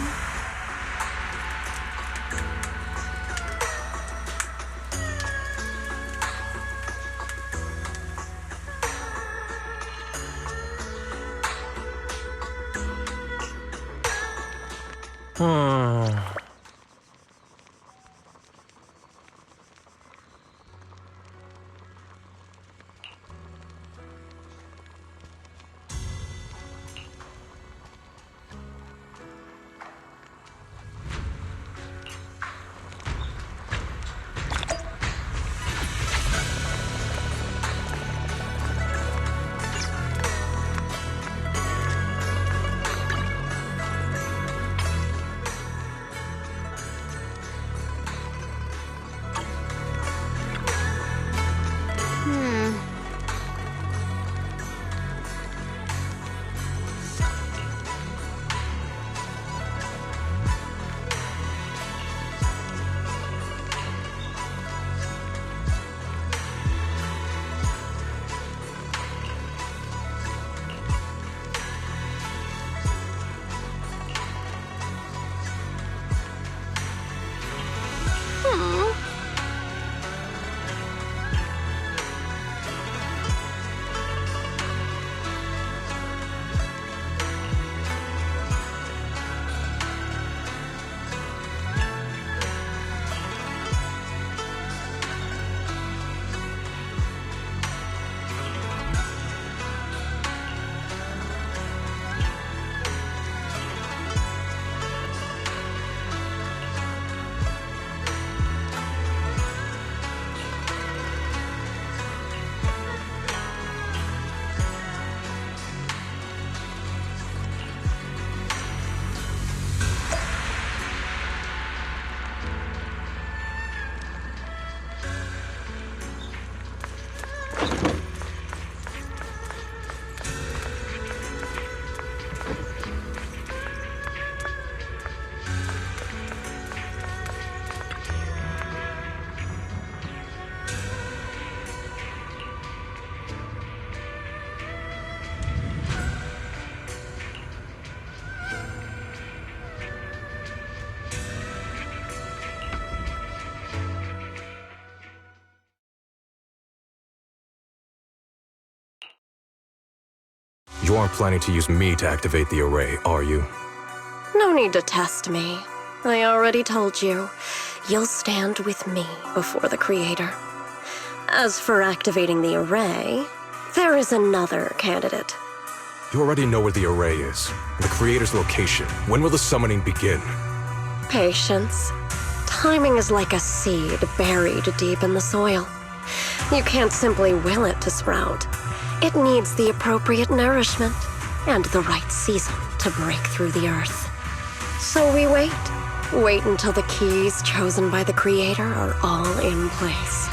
You aren't planning to use me to activate the array, are you? No need to test me. I already told you. You'll stand with me before the Creator. As for activating the array, there is another candidate. You already know where the array is. The Creator's location. When will the summoning begin? Patience. Timing is like a seed buried deep in the soil. You can't simply will it to sprout. It needs the appropriate nourishment and the right season to break through the earth. So we wait. Wait until the keys chosen by the Creator are all in place.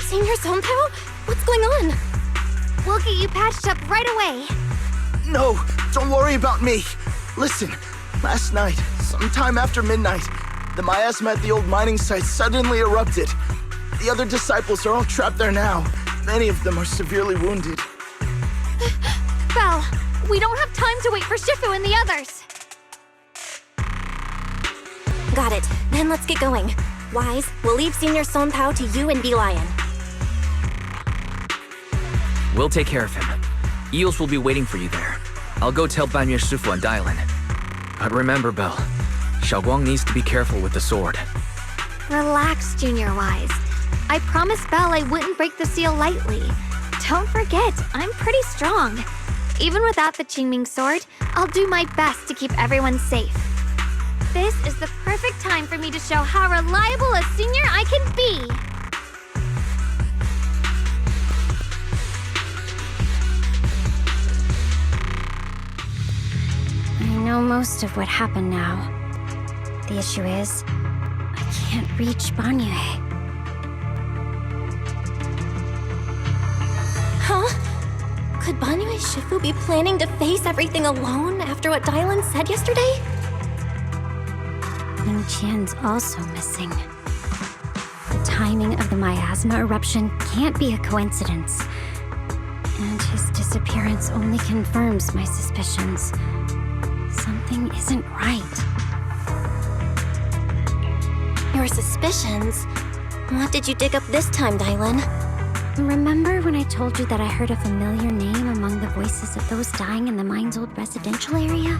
Senior Zonpao? What's going on? We'll get you patched up right away. No, don't worry about me. Listen, last night, sometime after midnight, the miasma at the old mining site suddenly erupted. The other disciples are all trapped there now. Many of them are severely wounded. Belle, we don't have time to wait for Shifu and the others. Got it. Then let's get going. Wise, we'll leave Senior Zonpao to you and Lion. We'll take care of him. Eels will be waiting for you there. I'll go tell Banyu Shifu and Dylan. But remember, Belle, Xiaoguang needs to be careful with the sword. Relax, Junior Wise. I promised Belle I wouldn't break the seal lightly. Don't forget, I'm pretty strong. Even without the Qingming sword, I'll do my best to keep everyone safe. This is the perfect time for me to show how reliable a senior I can be. I know most of what happened now. The issue is, I can't reach Banyu. Huh? Could Banyu Shifu be planning to face everything alone after what Dylan said yesterday? Ningqian's also missing. The timing of the miasma eruption can't be a coincidence. And his disappearance only confirms my suspicions. Something isn't right. Your suspicions? What did you dig up this time, Dylan? Remember when I told you that I heard a familiar name among the voices of those dying in the mine's old residential area?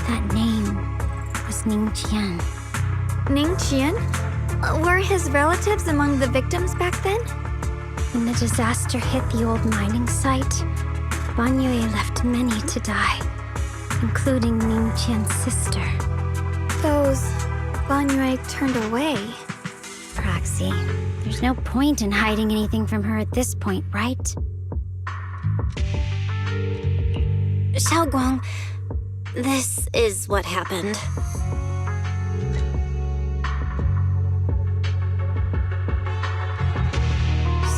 That name was Ningqian. Ningqian? Were his relatives among the victims back then? When the disaster hit the old mining site, Banyu left many to die, including Ningqian's sister. Those Banyu turned away. Proxy, there's no point in hiding anything from her at this point, right? Xiaoguang, this is what happened.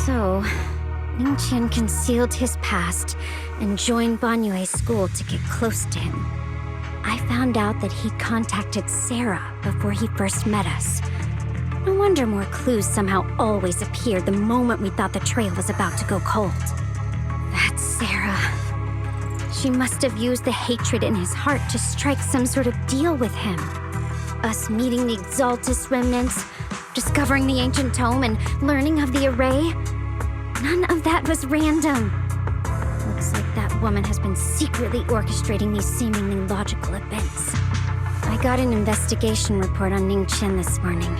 So, Ningqian concealed his past and joined Banyue's school to get close to him. I found out that he contacted Sarah before he first met us. No wonder more clues somehow always appeared the moment we thought the trail was about to go cold. That's Sarah. She must have used the hatred in his heart to strike some sort of deal with him. Us meeting the Exaltus remnants, discovering the ancient tome, and learning of the array. None of that was random. Looks like that woman has been secretly orchestrating these seemingly logical events. I got an investigation report on Ningqian this morning.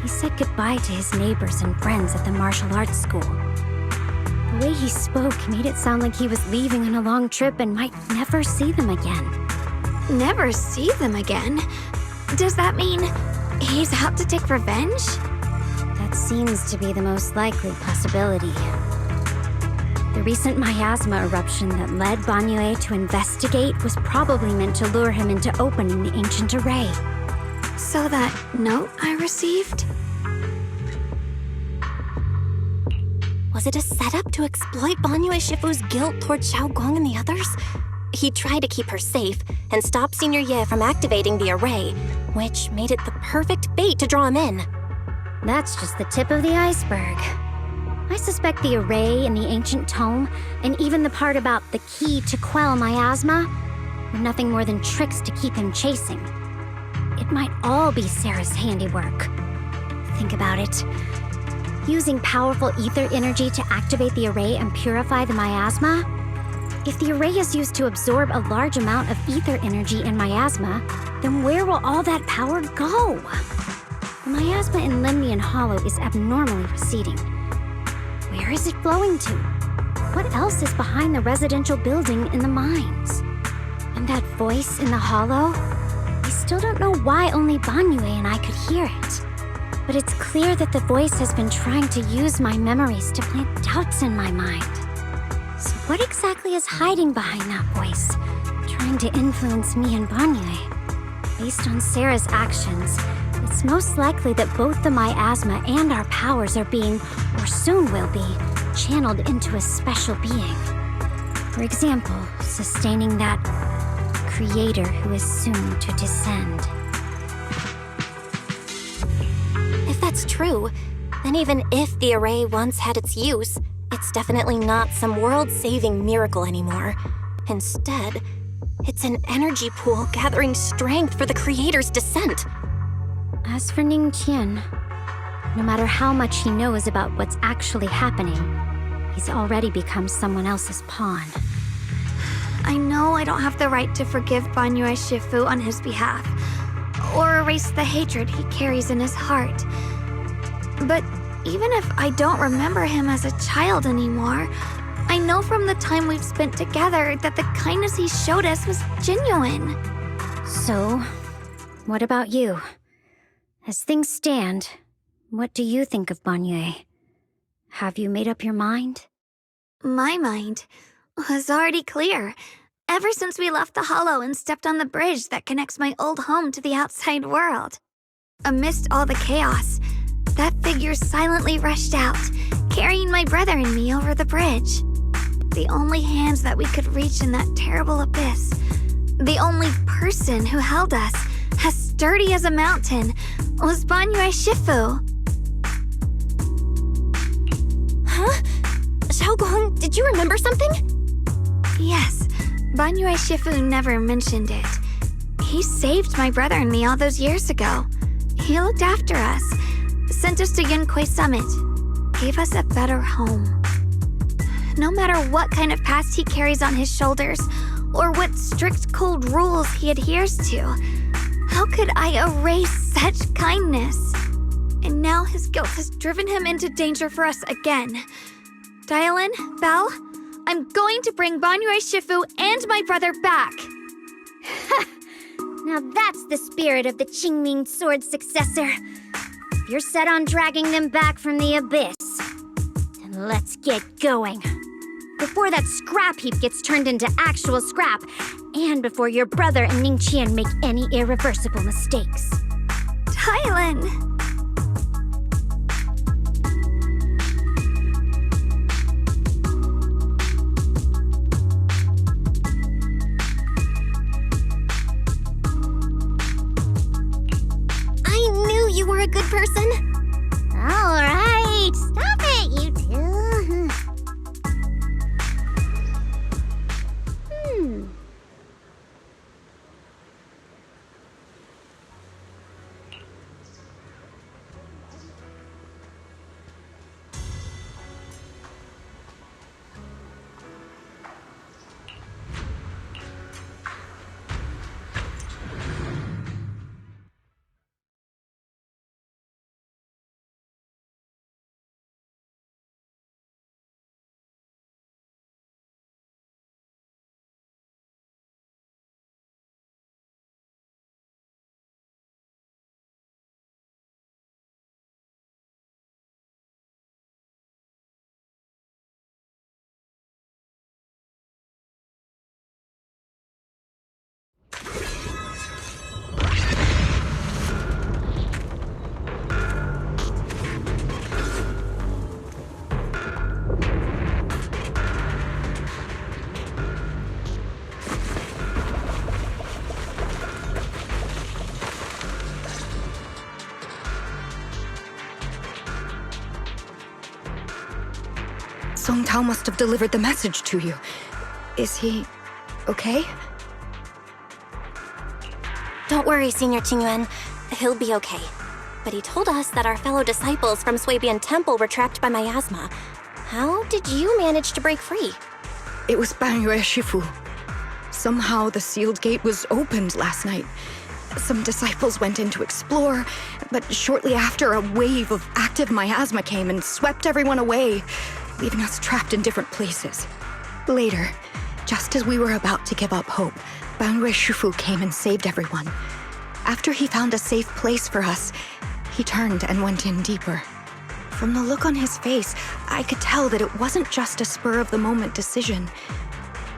He said goodbye to his neighbors and friends at the martial arts school. The way he spoke made it sound like he was leaving on a long trip and might never see them again. Never see them again? Does that mean he's out to take revenge? That seems to be the most likely possibility. The recent miasma eruption that led Banyue to investigate was probably meant to lure him into opening the ancient array. So that note I received? Was it a setup to exploit Banyue Shifu's guilt toward Xiaoguang and the others? He tried to keep her safe and stop Senior Ye from activating the array, which made it the perfect bait to draw him in. That's just the tip of the iceberg. I suspect the array in the ancient tome, and even the part about the key to quell miasma, were nothing more than tricks to keep him chasing. It might all be Sarah's handiwork. Think about it. Using powerful ether energy to activate the array and purify the miasma? If the array is used to absorb a large amount of ether energy in miasma, then where will all that power go? The miasma in Limnian Hollow is abnormally receding. Where is it flowing to? What else is behind the residential building in the mines? And that voice in the hollow? I still don't know why only Banyue and I could hear it. But it's clear that the voice has been trying to use my memories to plant doubts in my mind. So what exactly is hiding behind that voice, trying to influence me and Banyue? Based on Sarah's actions, it's most likely that both the miasma and our powers are being, or soon will be, channeled into a special being. For example, sustaining that creator who is soon to descend. If that's true, then even if the array once had its use, it's definitely not some world-saving miracle anymore. Instead, it's an energy pool gathering strength for the creator's descent. As for Ning Qian, no matter how much he knows about what's actually happening, he's already become someone else's pawn. I know I don't have the right to forgive Banyue Shifu on his behalf, or erase the hatred he carries in his heart. But even if I don't remember him as a child anymore, I know from the time we've spent together that the kindness he showed us was genuine. So, what about you? As things stand, what do you think of Banyue? Have you made up your mind? My mind was already clear, ever since we left the Hollow and stepped on the bridge that connects my old home to the outside world. Amidst all the chaos, that figure silently rushed out, carrying my brother and me over the bridge. The only hands that we could reach in that terrible abyss. The only person who held us, as sturdy as a mountain, was Banyue Shifu. Huh? Xiaoguang, did you remember something? Yes, Banyue Shifu never mentioned it. He saved my brother and me all those years ago. He looked after us, sent us to Yunquay Summit, gave us a better home. No matter what kind of past he carries on his shoulders, or what strict cold rules he adheres to, how could I erase such kindness? And now his guilt has driven him into danger for us again. Dialin, Belle, I'm going to bring Banyue Shifu and my brother back. Now that's the spirit of the Qingming sword successor. If you're set on dragging them back from the abyss, then let's get going. Before that scrap heap gets turned into actual scrap, and before your brother and Ning Qian make any irreversible mistakes. Dialin! You were a good person? All right, stop it, you two. Song Tao must have delivered the message to you. Is he okay? Don't worry, Senior Qingyuan. He'll be okay. But he told us that our fellow disciples from Swabian Temple were trapped by miasma. How did you manage to break free? It was Banyue Shifu. Somehow the sealed gate was opened last night. Some disciples went in to explore, but shortly after, a wave of active miasma came and swept everyone away, leaving us trapped in different places. Later, just as we were about to give up hope, Banyue Shifu came and saved everyone. After he found a safe place for us, he turned and went in deeper. From the look on his face, I could tell that it wasn't just a spur-of-the-moment decision.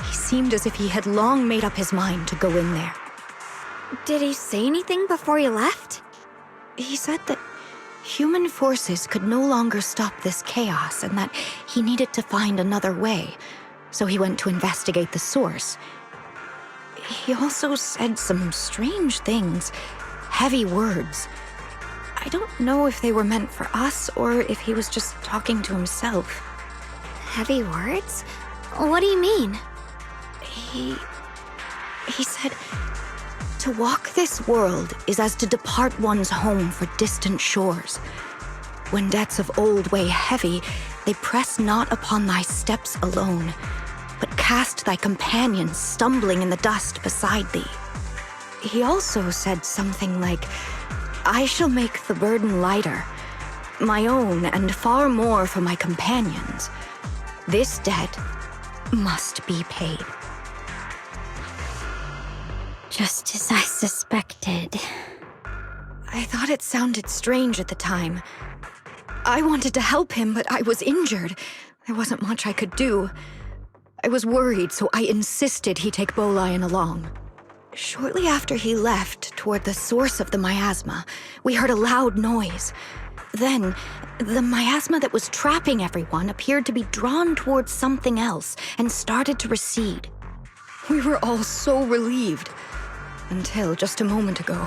He seemed as if he had long made up his mind to go in there. Did he say anything before he left? He said that human forces could no longer stop this chaos and that he needed to find another way, so he went to investigate the source. He also said some strange things, heavy words. I don't know if they were meant for us or if he was just talking to himself. Heavy words? What do you mean? He said, to walk this world is as to depart one's home for distant shores. When debts of old weigh heavy, they press not upon thy steps alone, but cast thy companions stumbling in the dust beside thee. He also said something like, I shall make the burden lighter, my own and far more for my companions. This debt must be paid. Just as I suspected. I thought it sounded strange at the time. I wanted to help him, but I was injured. There wasn't much I could do. I was worried, so I insisted he take Bolian along. Shortly after he left, toward the source of the miasma, we heard a loud noise. Then, the miasma that was trapping everyone appeared to be drawn towards something else and started to recede. We were all so relieved. Until just a moment ago,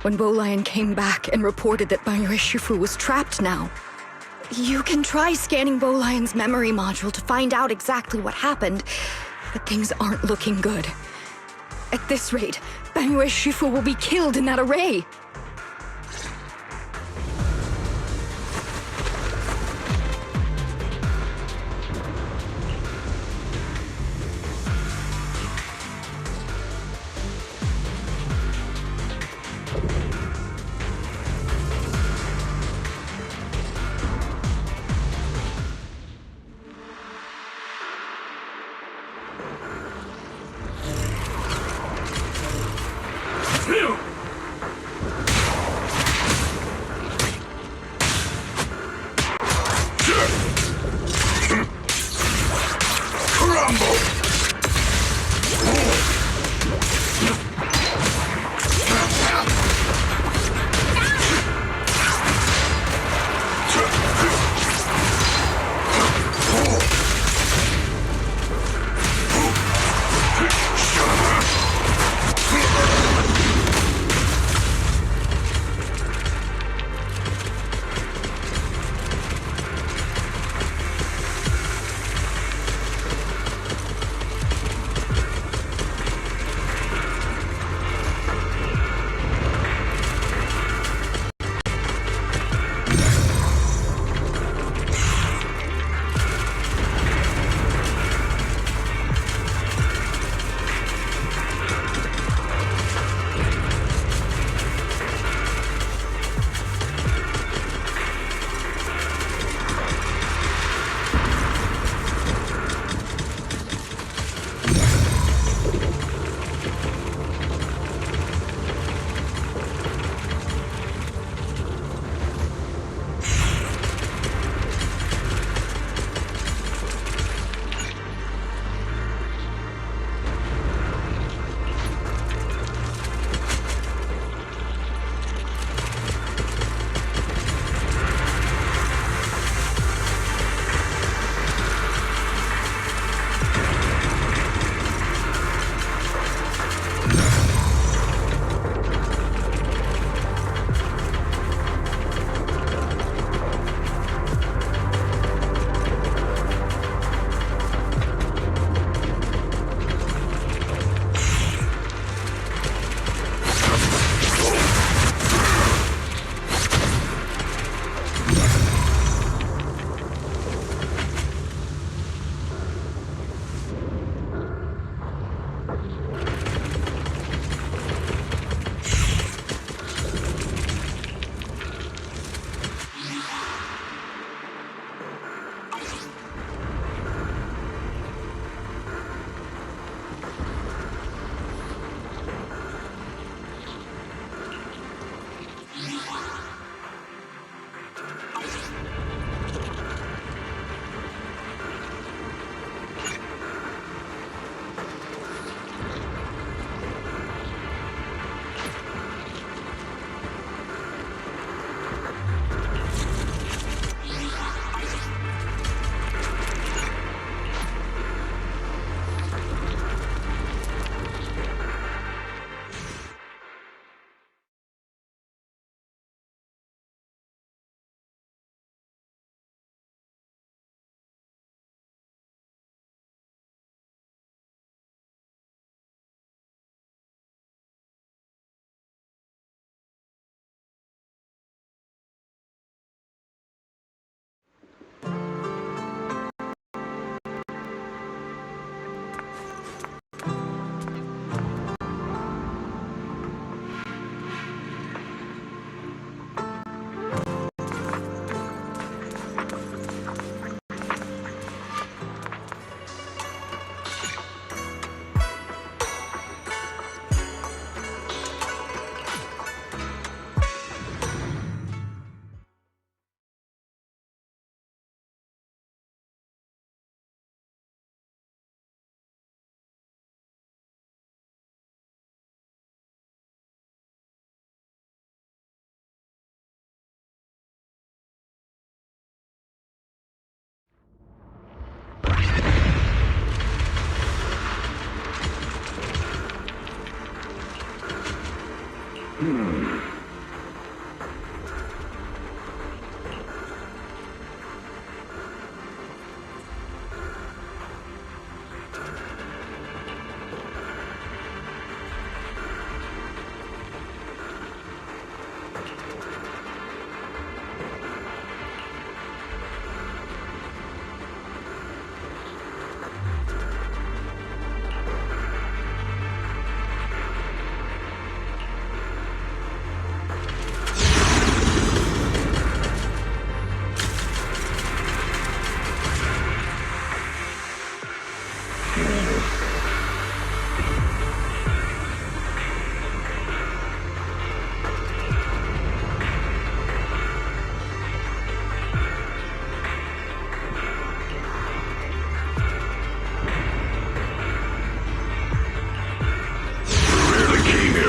when Bolian came back and reported that Banyue Shifu was trapped now. You can try scanning Bolian's memory module to find out exactly what happened, but things aren't looking good. At this rate, Banyue Shifu will be killed in that array.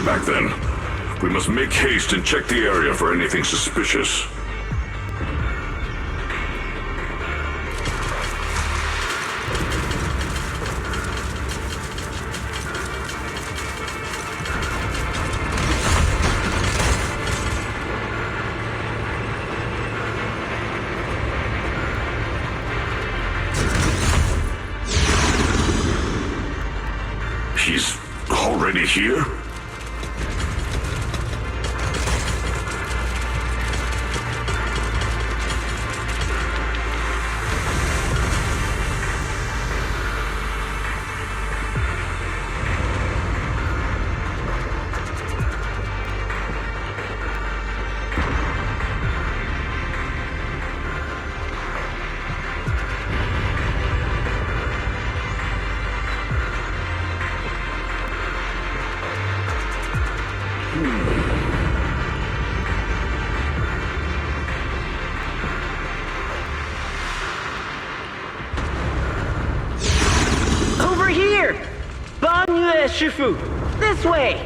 Back then. We must make haste and check the area for anything suspicious. He's already here? Over here! Banyue Shifu! This way!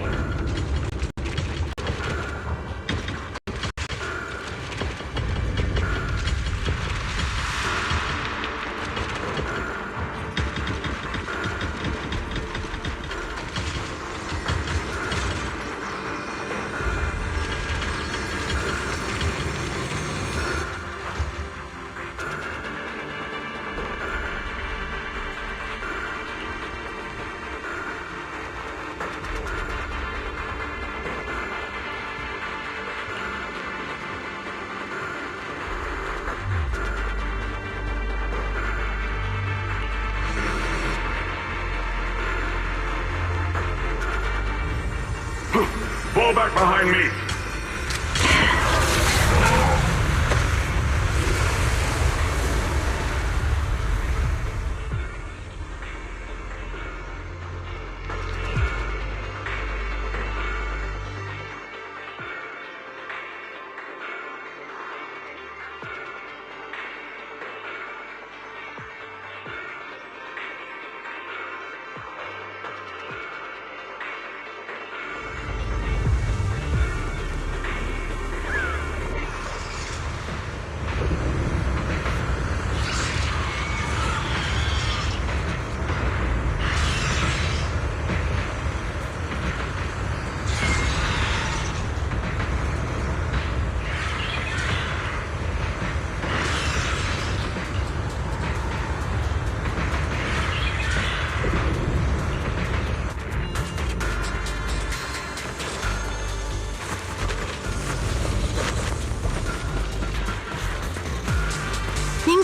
Fall back behind me!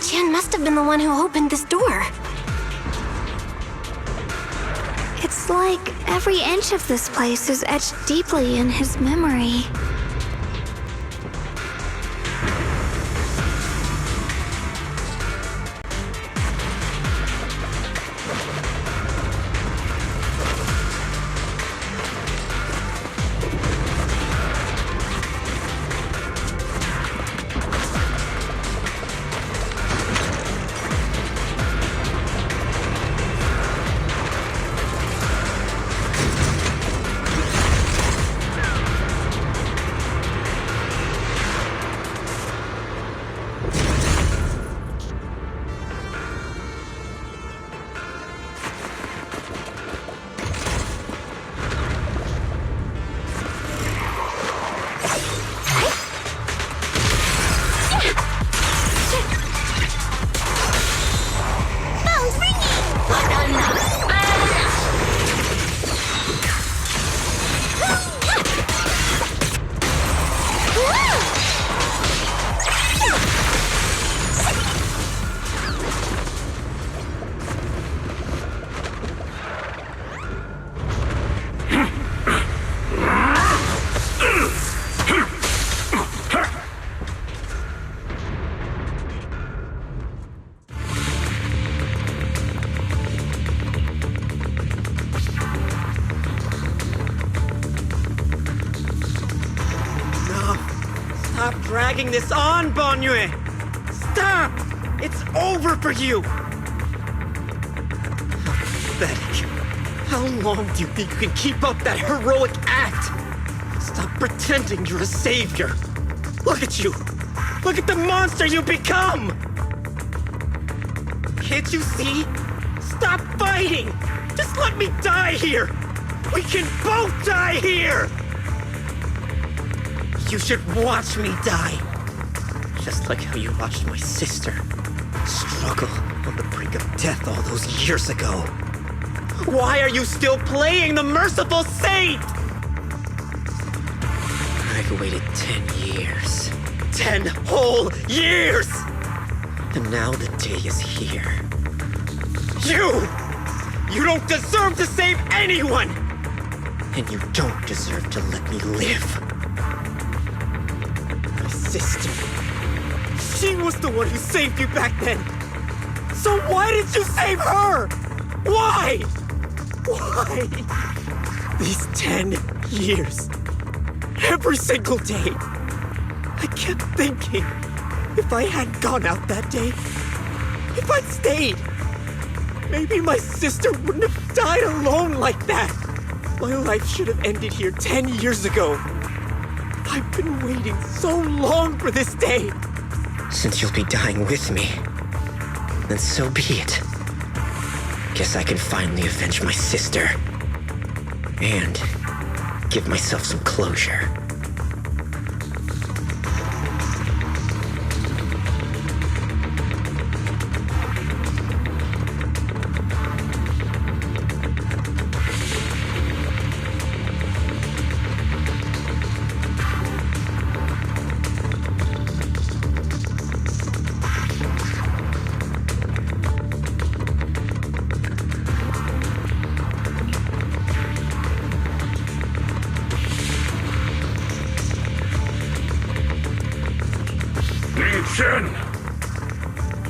Chen must have been the one who opened this door. It's like every inch of this place is etched deeply in his memory. dragging this on, Banyue! Stop! It's over for you! Pathetic. How long do you think you can keep up that heroic act? Stop pretending you're a savior. Look at you! Look at the monster you become! Can't you see? Stop fighting! Just let me die here! We can both die here! You should watch me die. Just like how you watched my sister struggle on the brink of death all those years ago. Why are you still playing the merciful saint? I've waited 10 years. 10 whole years! And now the day is here. You don't deserve to save anyone! And you don't deserve to let me live. My sister. She was the one who saved you back then. So why did you save her? Why? Why? These 10 years. Every single day. I kept thinking, if I hadn't gone out that day, if I'd stayed, maybe my sister wouldn't have died alone like that. My life should have ended here 10 years ago. I've been waiting so long for this day. Since you'll be dying with me, then so be it. Guess I can finally avenge my sister. And give myself some closure.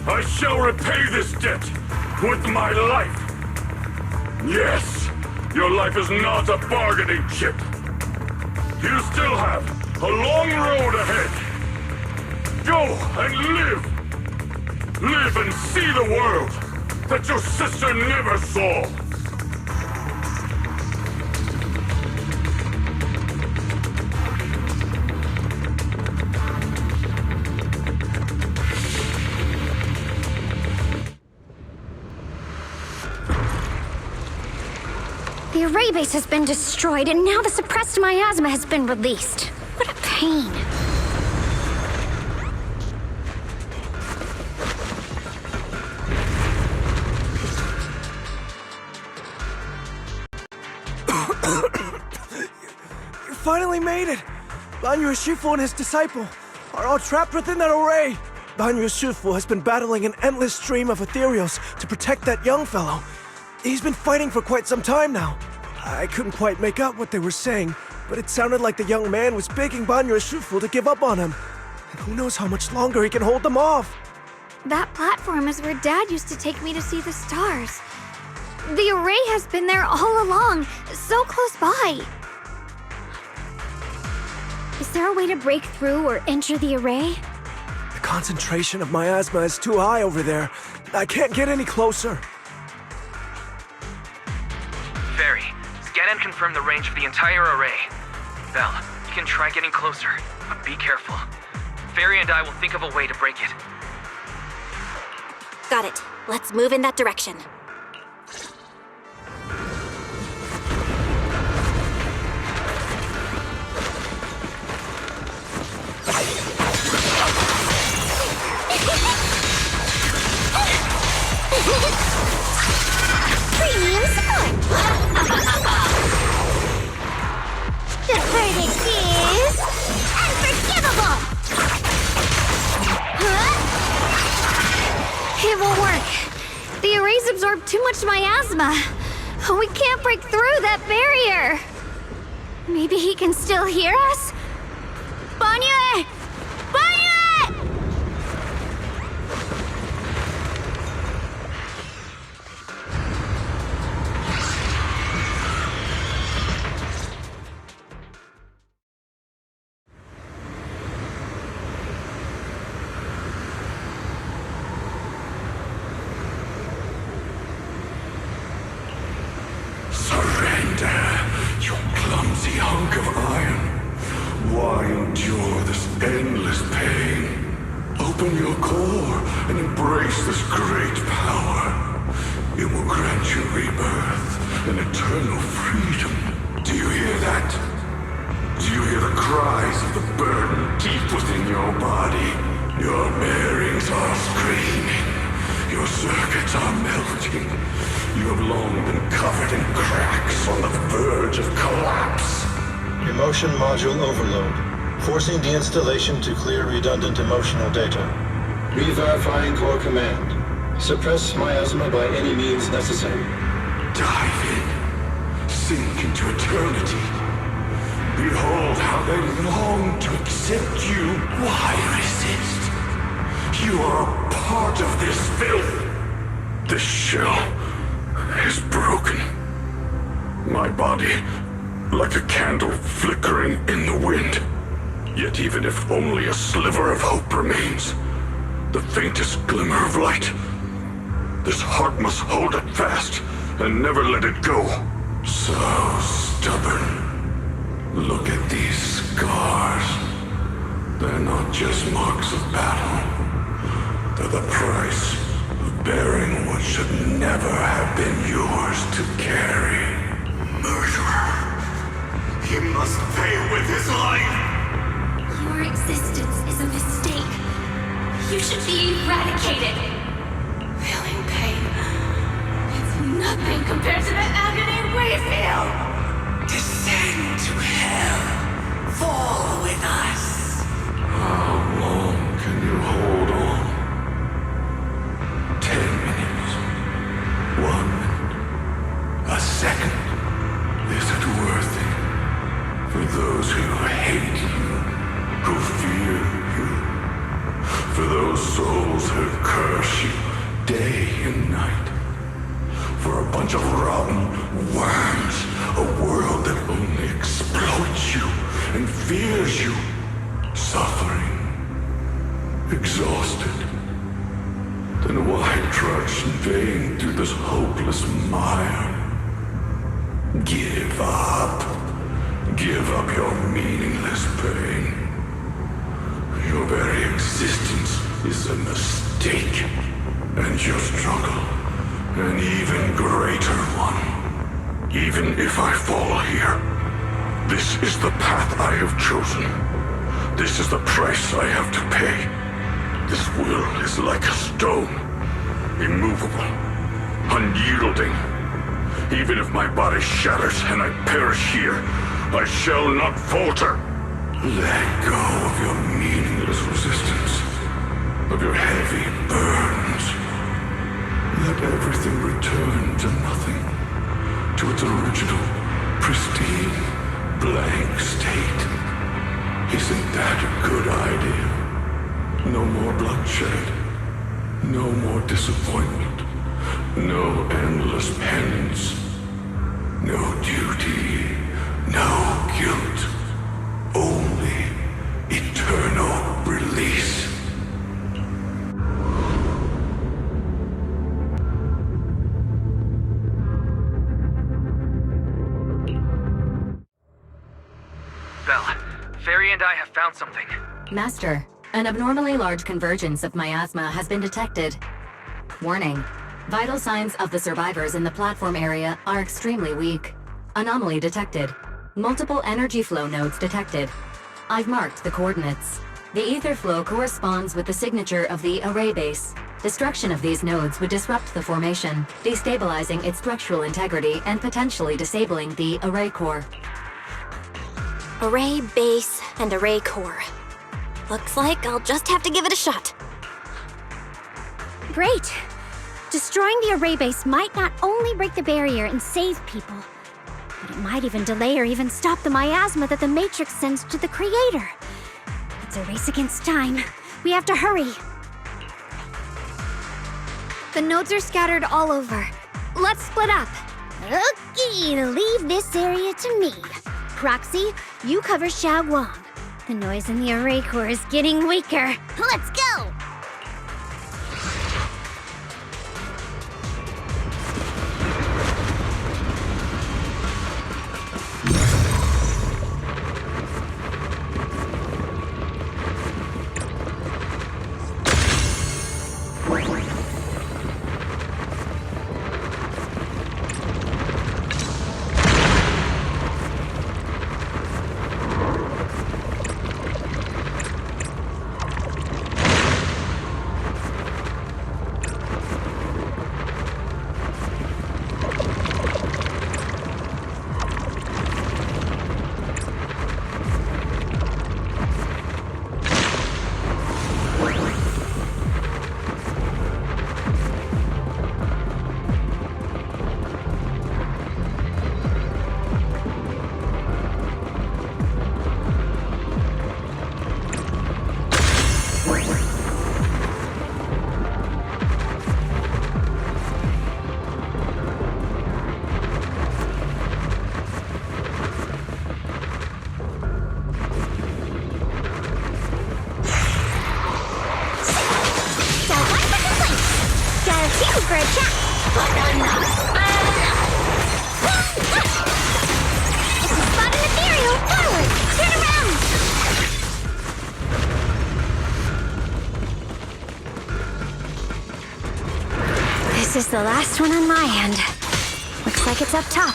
I shall repay this debt with my life. Yes, your life is not a bargaining chip. You still have a long road ahead. Go and live. Live and see the world that your sister never saw. The array base has been destroyed, and now the suppressed miasma has been released. What a pain. You finally made it! Banyu Shifu and his disciple are all trapped within that array. Banyu Shifu has been battling an endless stream of ethereals to protect that young fellow. He's been fighting for quite some time now. I couldn't quite make out what they were saying, but it sounded like the young man was begging Banyu Shifu to give up on him. And who knows how much longer he can hold them off. That platform is where Dad used to take me to see the stars. The array has been there all along, so close by. Is there a way to break through or enter the array? The concentration of miasma is too high over there. I can't get any closer. Fairy, scan and confirm the range of the entire array. Belle, you can try getting closer, but be careful. Fairy and I will think of a way to break it. Got it. Let's move in that direction. Premium support! The verdict is... unforgivable! It won't work. The arrays absorb too much miasma. We can't break through that barrier. Maybe he can still hear us? Banyue! Banyue! dare, you clumsy hunk of iron? Why endure this endless pain? Open your core and embrace this great power. It will grant you rebirth and eternal freedom. Do you hear that? Do you hear the cries of the burden deep within your body? Your bearings are screaming. Your circuits are melting. You have long been covered in cracks on the verge of collapse. Emotion module overload. Forcing deinstallation to clear redundant emotional data. Re-verifying core command. Suppress miasma by any means necessary. Dive in. Sink into eternity. Behold how they long to accept you. Why resist? You are a part of this filth. This shell is broken. My body, like a candle flickering in the wind. Yet even if only a sliver of hope remains, the faintest glimmer of light, this heart must hold it fast and never let it go. So stubborn. Look at these scars. They're not just marks of battle. They're the price of bearing what should never have been yours to carry. Murderer. He must pay with his life. Your existence is a mistake. You should be eradicated. Feeling pain. It's nothing compared to the agony we feel. Descend to hell. Fall with us. How long can you hold on? 10 minutes. 1 minute. A second. Is it worth it? For those who hate you, who fear you, for those souls who curse you day and night, for a bunch of rotten worms, a world that only exploits you and fears you, suffering, exhausted. Then why trudge in vain through this hopeless mire? Give up. Give up your meaningless pain. Your very existence is a mistake, and your struggle, an even greater one. Even if I fall here, this is the path I have chosen. This is the price I have to pay. This will is like a stone, immovable, unyielding. Even if my body shatters and I perish here, I shall not falter. Let go of your meaningless resistance, of your heavy burdens. Let everything return to nothing, to its original, pristine, blank state. Isn't that a good idea? No more bloodshed, no more disappointment, no endless penance, no duty, no guilt, only eternal release. Belle, Fairy and I have found something. Master, an abnormally large convergence of miasma has been detected. Warning. Vital signs of the survivors in the platform area are extremely weak. Anomaly detected. Multiple energy flow nodes detected. I've marked the coordinates. The ether flow corresponds with the signature of the array base. Destruction of these nodes would disrupt the formation, destabilizing its structural integrity and potentially disabling the array core. Array base and array core. Looks like I'll just have to give it a shot. Great! Destroying the array base might not only break the barrier and save people, but it might even delay or even stop the miasma that the Matrix sends to the Creator. It's a race against time. We have to hurry. The nodes are scattered all over. Let's split up. Okay, leave this area to me. Proxy, you cover Xiaoguang. The noise in the array core is getting weaker. Let's go! is the last one on my end. Looks like it's up top.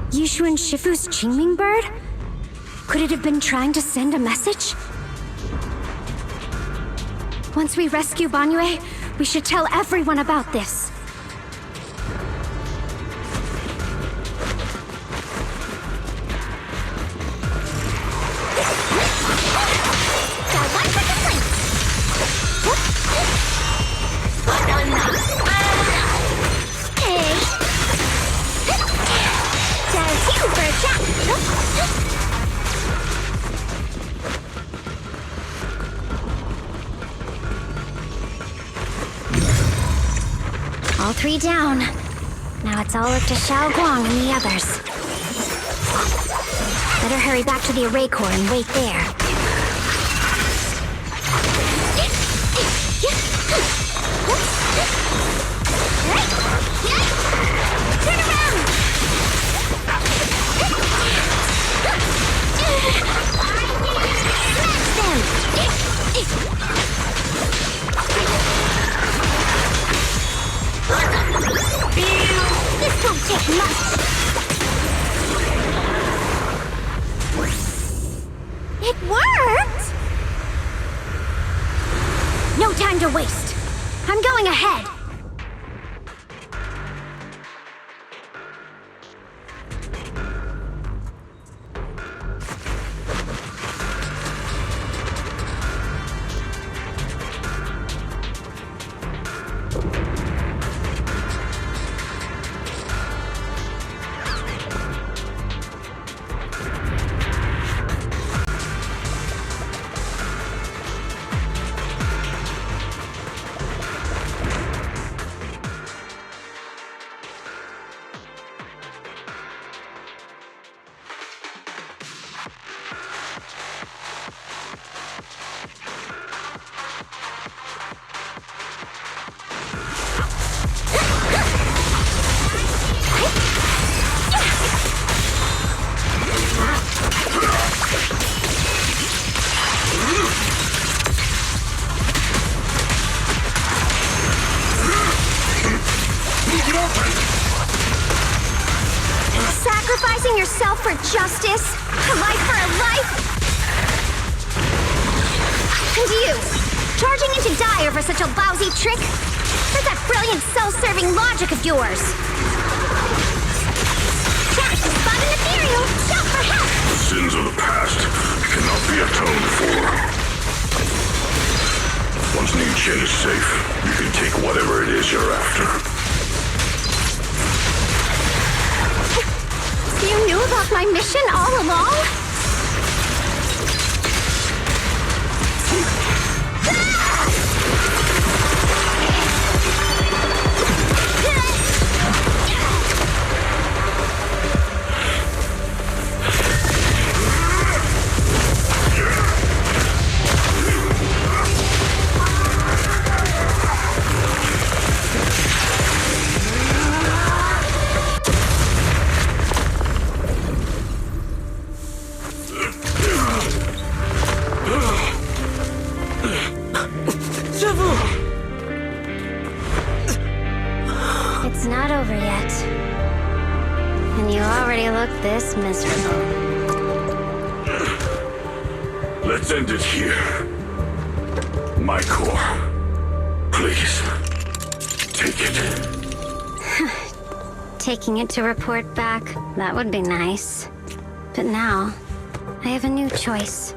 Yushu and Shifu's Qingming bird? Could it have been trying to send a message? Once we rescue Banyue, we should tell everyone about this. All three down. Now it's all up to Xiao Guang and the others. Better hurry back to the array core and wait there. Turn around! Smash them! This won't take much. It worked! No time to waste. I'm going ahead. Sacrificing yourself for justice? A life for a life? And you, charging into die over such a lousy trick? Where's that brilliant self-serving logic of yours? Chance to spot an ethereal, shout for help! The sins of the past cannot be atoned for. Once Ning-Chen is safe, you can take whatever it is you're after. You knew about my mission all along? It's not over yet. And you already look this miserable. Let's end it here. My core. Please. Take it. Taking it to report back, that would be nice. But now, I have a new choice.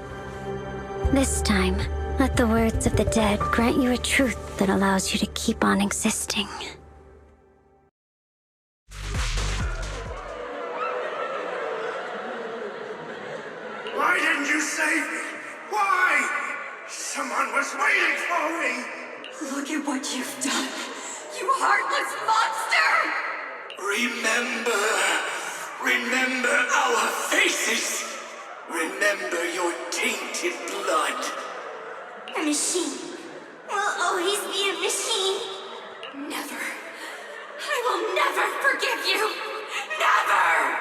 This time, let the words of the dead grant you a truth that allows you to keep on existing. Why didn't you save me? Why? Someone was waiting for me. Look at what you've done, you heartless monster! Remember our faces! Remember your tainted blood! A machine will always be a machine. Never. I will never forgive you! Never!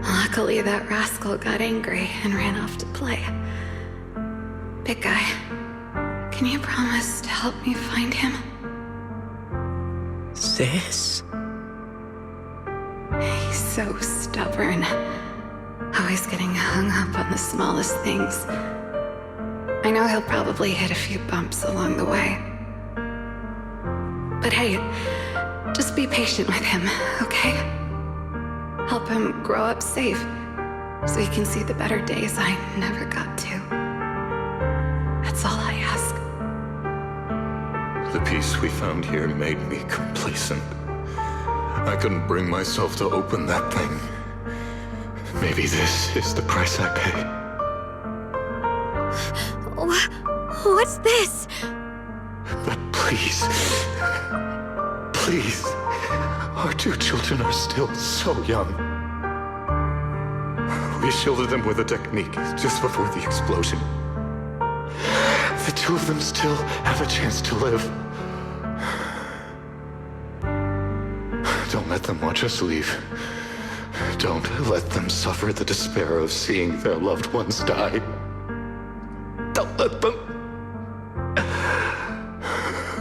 Luckily, that rascal got angry and ran off to play. Big guy, can you promise to help me find him? Sis? He's so stubborn. Always getting hung up on the smallest things. I know he'll probably hit a few bumps along the way. But hey, just be patient with him, okay? Help him grow up safe, so he can see the better days I never got to. That's all I ask. The peace we found here made me complacent. I couldn't bring myself to open that thing. Maybe this is the price I pay. What's this? But please, please, our two children are still so young. We shielded them with a technique just before the explosion. The two of them still have a chance to live. Don't let them watch us leave. Don't let them suffer the despair of seeing their loved ones die. Don't let them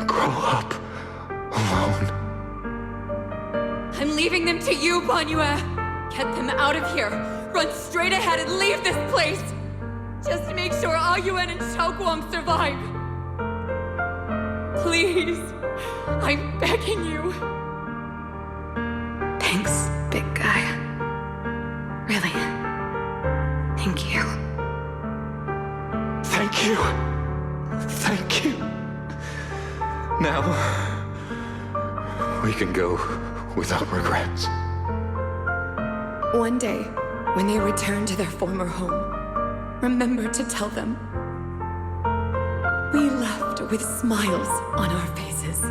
grow up alone. I'm leaving them to you, Banyue. Get them out of here. Run straight ahead and leave this place. Just to make sure Ayuan and Xiaoguang survive. Please. I'm begging you. Thanks, big guy. Really. Thank you. Thank you. Thank you. Now, we can go without regrets. One day, when they return to their former home, remember to tell them we left with smiles on our faces.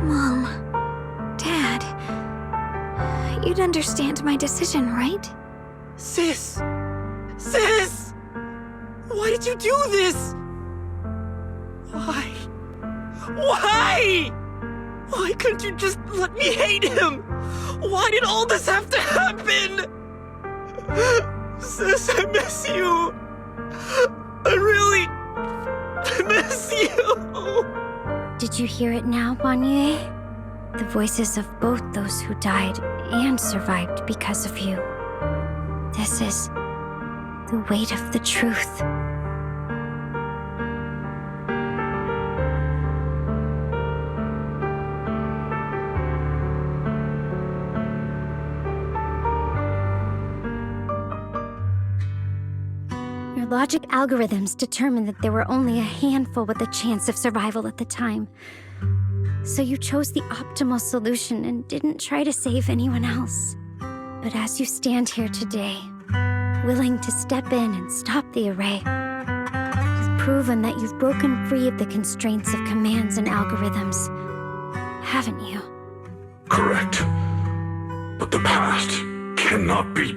Mom, Dad, you'd understand my decision, right? Sis! Sis! Why did you do this? Why? Why? Why couldn't you just let me hate him? Why did all this have to happen? Sis, I miss you. I really miss you. Did you hear it now, Banyue? The voices of both those who died and survived because of you. This is the weight of the truth. Your logic algorithms determined that there were only a handful with a chance of survival at the time. So you chose the optimal solution and didn't try to save anyone else. But as you stand here today, willing to step in and stop the array, you've proven that you've broken free of the constraints of commands and algorithms, haven't you? Correct. But the past cannot be.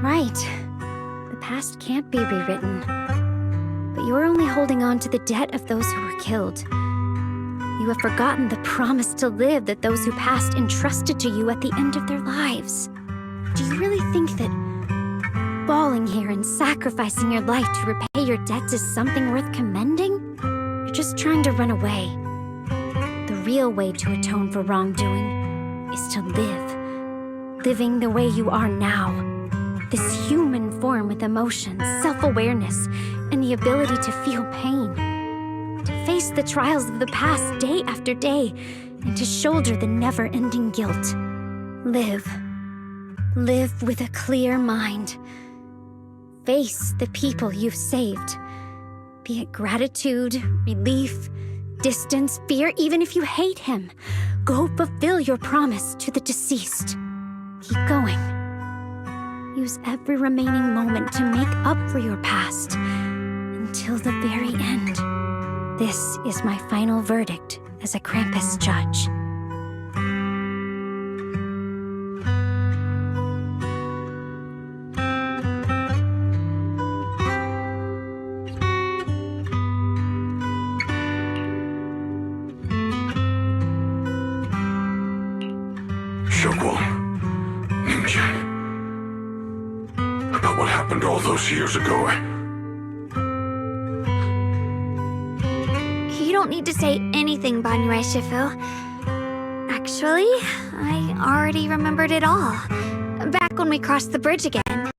Right. The past can't be rewritten. But you're only holding on to the debt of those who were killed. You have forgotten the promise to live that those who passed entrusted to you at the end of their lives. Do you really think that falling here and sacrificing your life to repay your debts is something worth commending? You're just trying to run away. The real way to atone for wrongdoing is to live. Living the way you are now. This human form with emotions, self-awareness, and the ability to feel pain. To face the trials of the past day after day, and to shoulder the never-ending guilt. Live. Live with a clear mind. Face the people you've saved. Be it gratitude, relief, distance, fear, even if you hate him. Go fulfill your promise to the deceased. Keep going. Use every remaining moment to make up for your past. Until the very end. This is my final verdict as a Krampus judge. About what happened all those years ago. You don't need to say anything, Banyue Shifu. Actually, I already remembered it all. Back when we crossed the bridge again.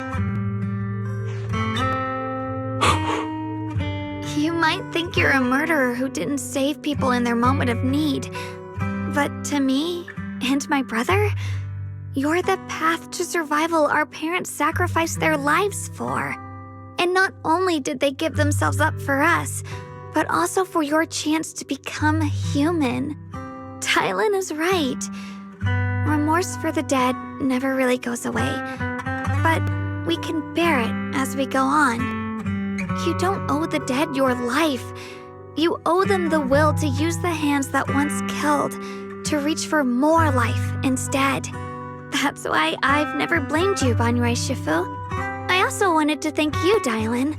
You might think you're a murderer who didn't save people in their moment of need. But to me, and my brother, you're the path to survival our parents sacrificed their lives for. And not only did they give themselves up for us, but also for your chance to become human. Tylan is right. Remorse for the dead never really goes away. But we can bear it as we go on. You don't owe the dead your life. You owe them the will to use the hands that once killed to reach for more life instead. That's why I've never blamed you, Banyue Shifu. I also wanted to thank you, Dylan,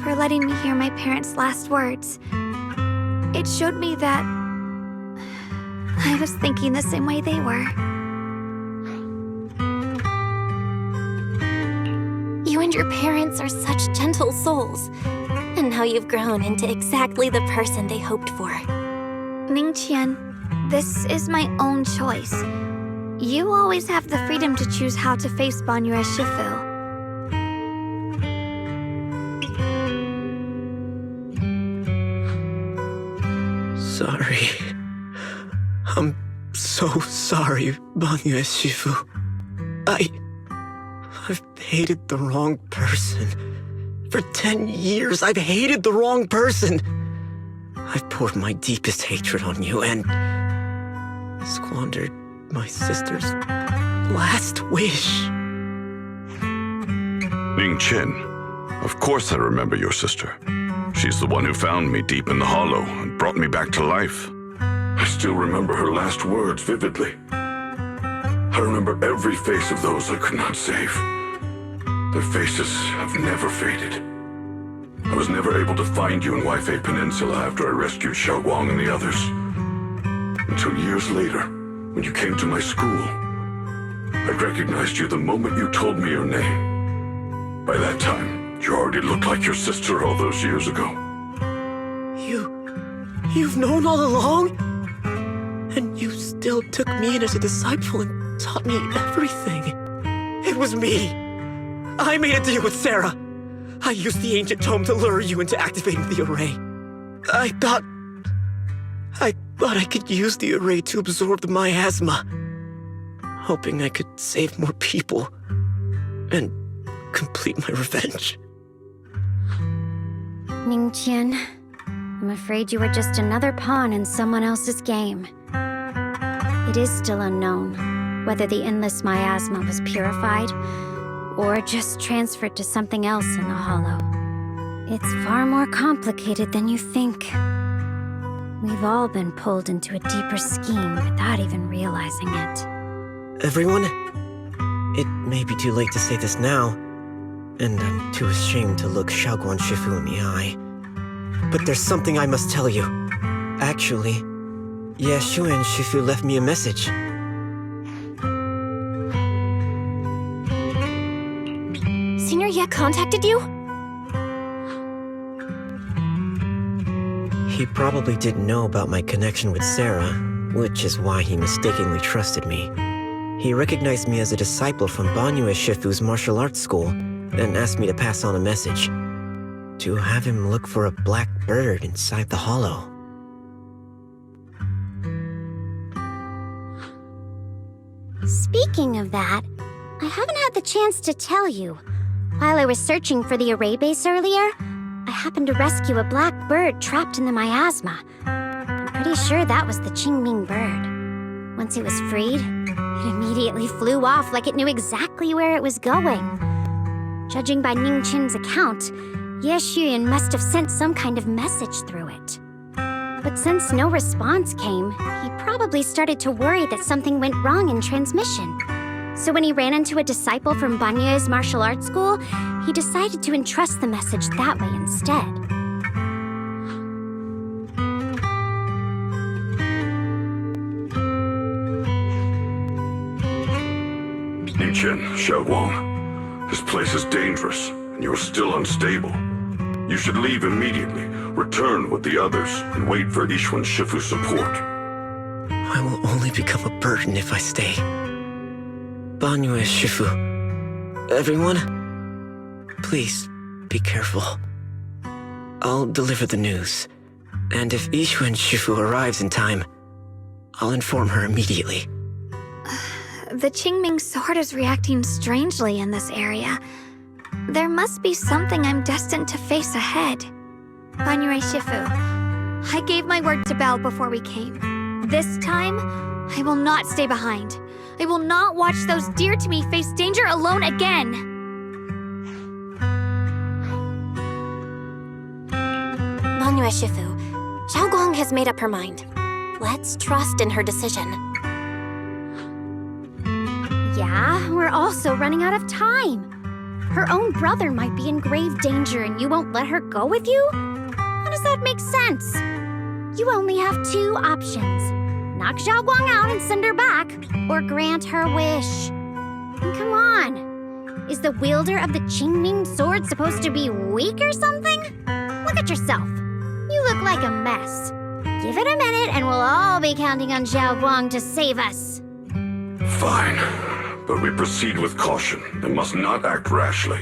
for letting me hear my parents' last words. It showed me that I was thinking the same way they were. You and your parents are such gentle souls. And now you've grown into exactly the person they hoped for. Ningqian, this is my own choice. You always have the freedom to choose how to face Banyue Shifu. Sorry. I'm so sorry, Banyue Shifu. I've hated the wrong person. For 10 years, I've hated the wrong person. I've poured my deepest hatred on you and squandered my sister's last wish. Ningqian, of course I remember your sister. She's the one who found me deep in the hollow and brought me back to life. I still remember her last words vividly. I remember every face of those I could not save. Their faces have never faded. I was never able to find you in Waifei Peninsula after I rescued Xiaoguang and the others. Until years later, when you came to my school, I recognized you the moment you told me your name. By that time, you already looked like your sister all those years ago. You've known all along? And you still took me in as a disciple and taught me everything. It was me. I made a deal with Sarah. I used the ancient tome to lure you into activating the array. I thought I could use the array to absorb the miasma, hoping I could save more people and complete my revenge. Ningqian, I'm afraid you were just another pawn in someone else's game. It is still unknown whether the endless miasma was purified or just transferred to something else in the hollow. It's far more complicated than you think. We've all been pulled into a deeper scheme without even realizing it. Everyone, it may be too late to say this now, and I'm too ashamed to look Xiaoguang Shifu in the eye. But there's something I must tell you. Actually, Yeshu and Shifu left me a message. Senior Ye contacted you? He probably didn't know about my connection with Sarah, which is why he mistakenly trusted me. He recognized me as a disciple from Banyue Shifu's martial arts school and asked me to pass on a message. To have him look for a black bird inside the hollow. Speaking of that, I haven't had the chance to tell you. While I was searching for the array base earlier, I happened to rescue a black bird trapped in the miasma. I'm pretty sure that was the Qingming bird. Once it was freed, it immediately flew off like it knew exactly where it was going. Judging by Ning Chin's account, Ye Xuyan must have sent some kind of message through it. But since no response came, he probably started to worry that something went wrong in transmission. So when he ran into a disciple from Banyue's martial arts school, he decided to entrust the message that way instead. Ningqian, Xiaoguang, this place is dangerous, and you are still unstable. You should leave immediately, return with the others, and wait for Yixuan Shifu's support. I will only become a burden if I stay. Banyue Shifu, everyone, please be careful. I'll deliver the news, and if Yixuan Shifu arrives in time, I'll inform her immediately. The Qingming sword is reacting strangely in this area. There must be something I'm destined to face ahead. Banyue Shifu, I gave my word to Belle before we came. This time, I will not stay behind. I will not watch those dear to me face danger alone again. Banyue Shifu, Xiaoguang has made up her mind. Let's trust in her decision. Yeah, we're also running out of time. Her own brother might be in grave danger and you won't let her go with you? How does that make sense? You only have two options. Knock Xiaoguang out and send her back, or grant her wish. And come on. Is the wielder of the Qingming sword supposed to be weak or something? Look at yourself. You look like a mess. Give it a minute and we'll all be counting on Xiaoguang to save us. Fine, but we proceed with caution and must not act rashly.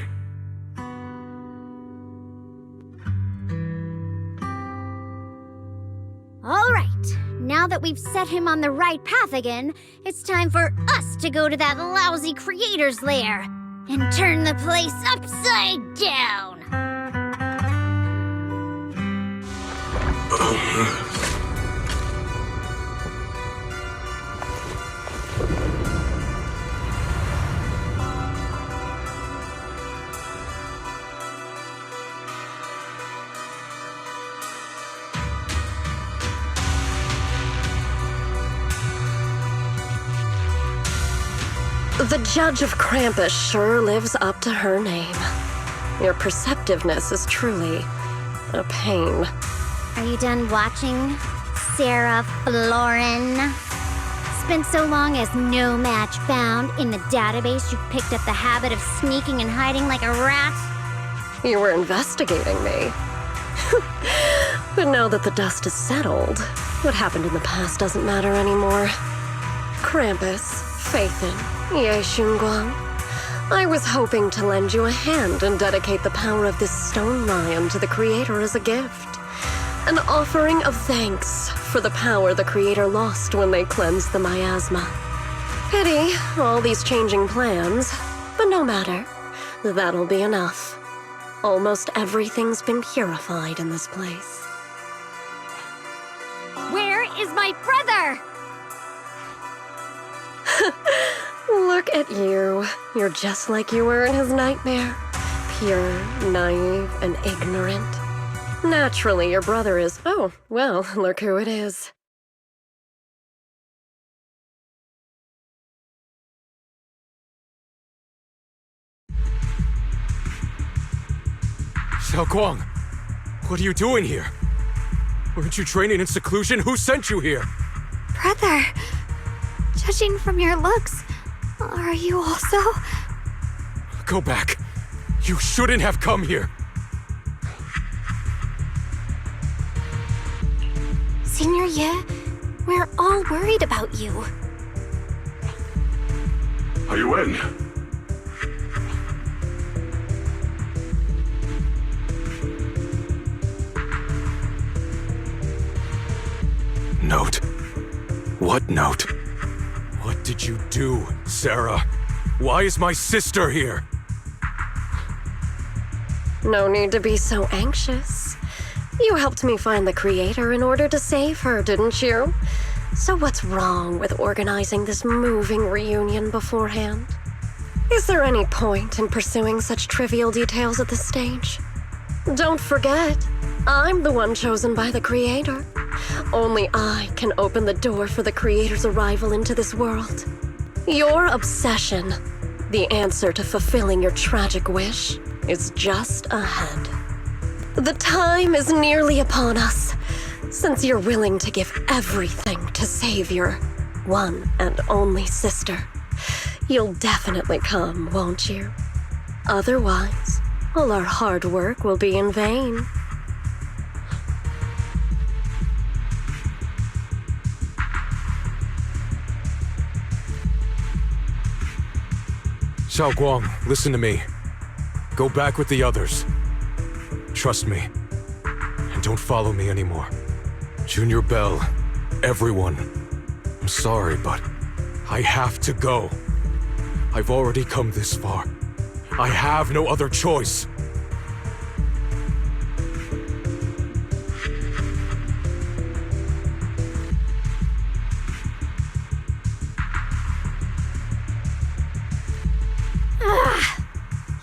All right. Now that we've set him on the right path again, it's time for us to go to that lousy creator's lair and turn the place upside down. The Judge of Krampus sure lives up to her name. Your perceptiveness is truly a pain. Are you done watching, Sarah Florin? Spent so long as no match found in the database, you picked up the habit of sneaking and hiding like a rat? You were investigating me. But now that the dust is settled, what happened in the past doesn't matter anymore. Krampus, Faithin, Ye Xunguang, I was hoping to lend you a hand and dedicate the power of this stone lion to the Creator as a gift. An offering of thanks for the power the Creator lost when they cleansed the miasma. Pity, all these changing plans, but no matter. That'll be enough. Almost everything's been purified in this place. Where is my brother? Look at you. You're just like you were in his nightmare. Pure, naive, and ignorant. Naturally, your brother is... Oh, well, look who it is. Xiaoguang, what are you doing here? Weren't you training in seclusion? Who sent you here? Brother, judging from your looks, are you also? Go back. You shouldn't have come here. Senior Ye, we're all worried about you. Are you in? Note? What note? What did you do, Sarah? Why is my sister here? No need to be so anxious. You helped me find the creator in order to save her, didn't you? So what's wrong with organizing this moving reunion beforehand? Is there any point in pursuing such trivial details at this stage? Don't forget, I'm the one chosen by the creator. Only I can open the door for the creator's arrival into this world. Your obsession, the answer to fulfilling your tragic wish, is just ahead. The time is nearly upon us. Since you're willing to give everything to save your one and only sister, you'll definitely come, won't you? Otherwise, all our hard work will be in vain. Xiaoguang, listen to me. Go back with the others. Trust me. And don't follow me anymore. Junior Bell, everyone. I'm sorry, but I have to go. I've already come this far. I have no other choice.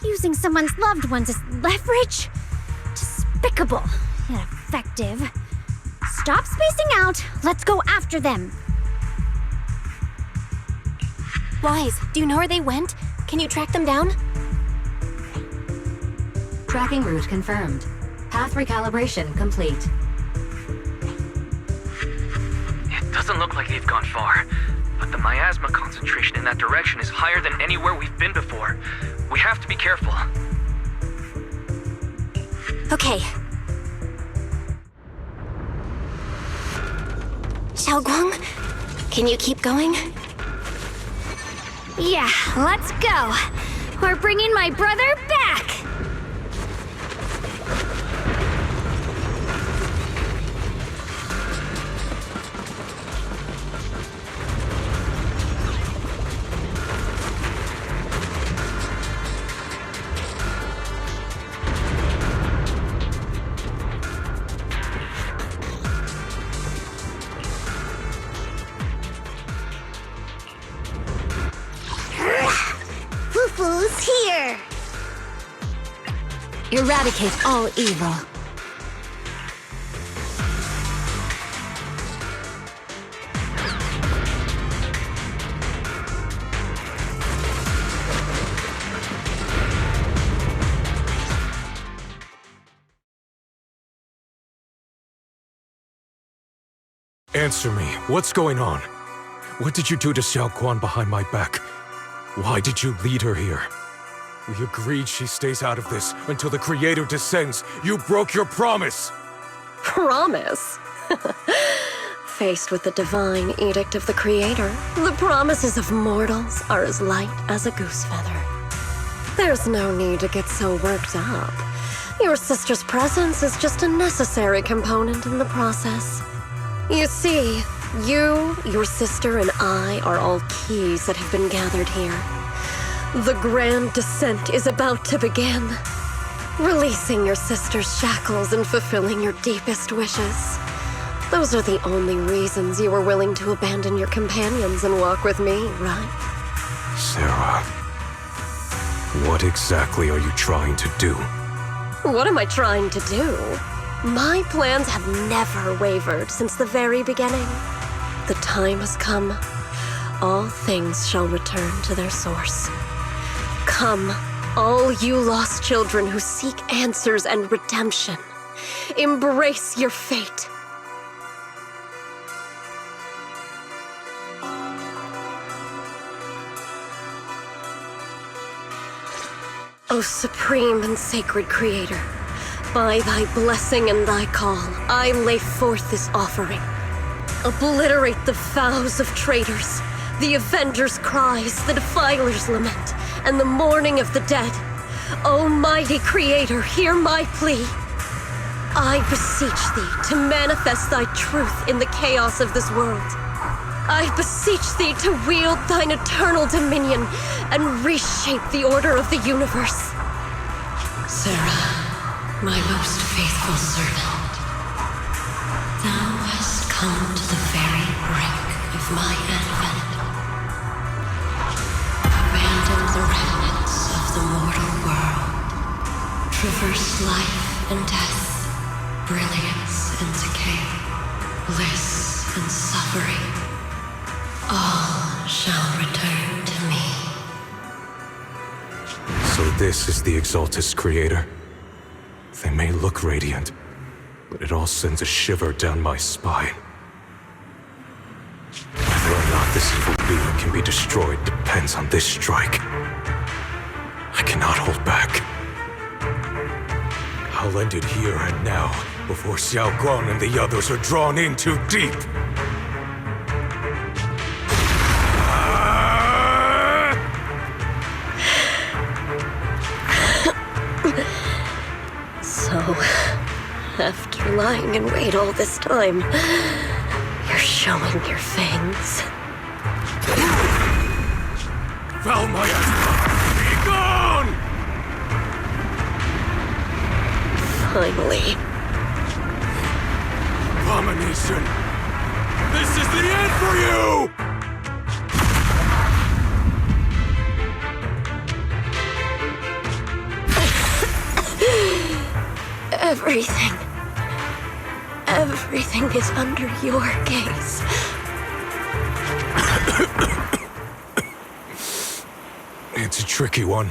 Using someone's loved ones as leverage? Despicable, ineffective. Stop spacing out. Let's go after them. Wise, do you know where they went? Can you track them down? Tracking route confirmed. Path recalibration complete. It doesn't look like they've gone far, but the miasma concentration in that direction is higher than anywhere we've been before. We have to be careful. Okay. Xiaoguang, can you keep going? Yeah, let's go. We're bringing my brother back. Fufu's here! Eradicate all evil. Answer me. What's going on? What did you do to Xiaoguang behind my back? Why did you lead her here? We agreed she stays out of this until the Creator descends. You broke your promise! Promise? Faced with the divine edict of the Creator, the promises of mortals are as light as a goose feather. There's no need to get so worked up. Your sister's presence is just a necessary component in the process. You see, you, your sister, and I are all keys that have been gathered here. The grand descent is about to begin. Releasing your sister's shackles and fulfilling your deepest wishes. Those are the only reasons you were willing to abandon your companions and walk with me, right? Sarah, what exactly are you trying to do? What am I trying to do? My plans have never wavered since the very beginning. The time has come. All things shall return to their source. Come, all you lost children who seek answers and redemption. Embrace your fate. O supreme and sacred Creator, by thy blessing and thy call, I lay forth this offering. Obliterate the vows of traitors, the avengers' cries, the defilers' lament, and the mourning of the dead. O mighty Creator, hear my plea. I beseech thee to manifest thy truth in the chaos of this world. I beseech thee to wield thine eternal dominion and reshape the order of the universe. Sarah. my most faithful servant. Thou hast come to the very brink of my advent. Abandon the remnants of the mortal world. Traverse life and death, brilliance and decay, bliss and suffering. All shall return to me. So this is the Exaltus creator. They may look radiant, but it all sends a shiver down my spine. Whether or not this evil being can be destroyed depends on this strike. I cannot hold back. I'll end it here and now, before Xiao Guang and the others are drawn in too deep. So, after lying in wait all this time, you're showing your fangs. Foul miasma! Be gone! Finally. Abomination! This is the end for you! Everything is under your gaze. It's a tricky one,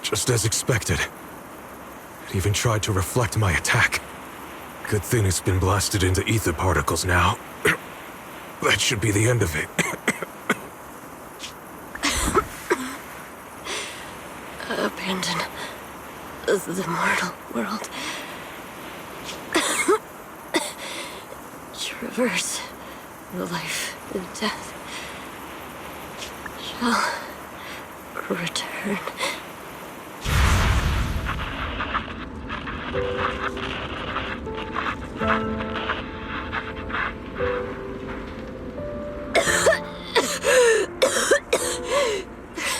just as expected. It even tried to reflect my attack. Good thing it's been blasted into ether particles now. That should be the end of it. Abandon the mortal world. Traverse life and death. Shall return.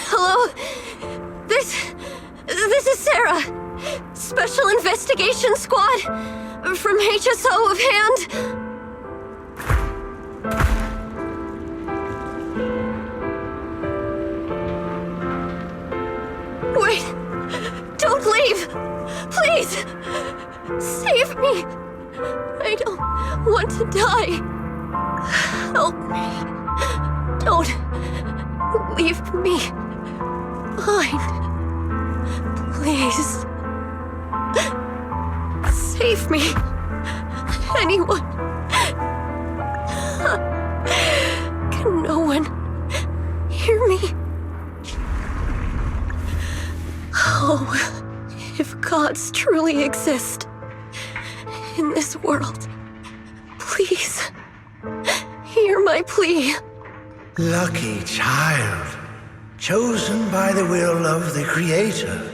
Hello? This is Sarah. Special Investigation Squad from HSO of Hand. Wait! Don't leave! Please! Save me! I don't want to die. Help me. Don't leave me behind. Please. Save me. Anyone. Can no one hear me? Oh, if gods truly exist in this world, please hear my plea. Lucky child, chosen by the will of the Creator,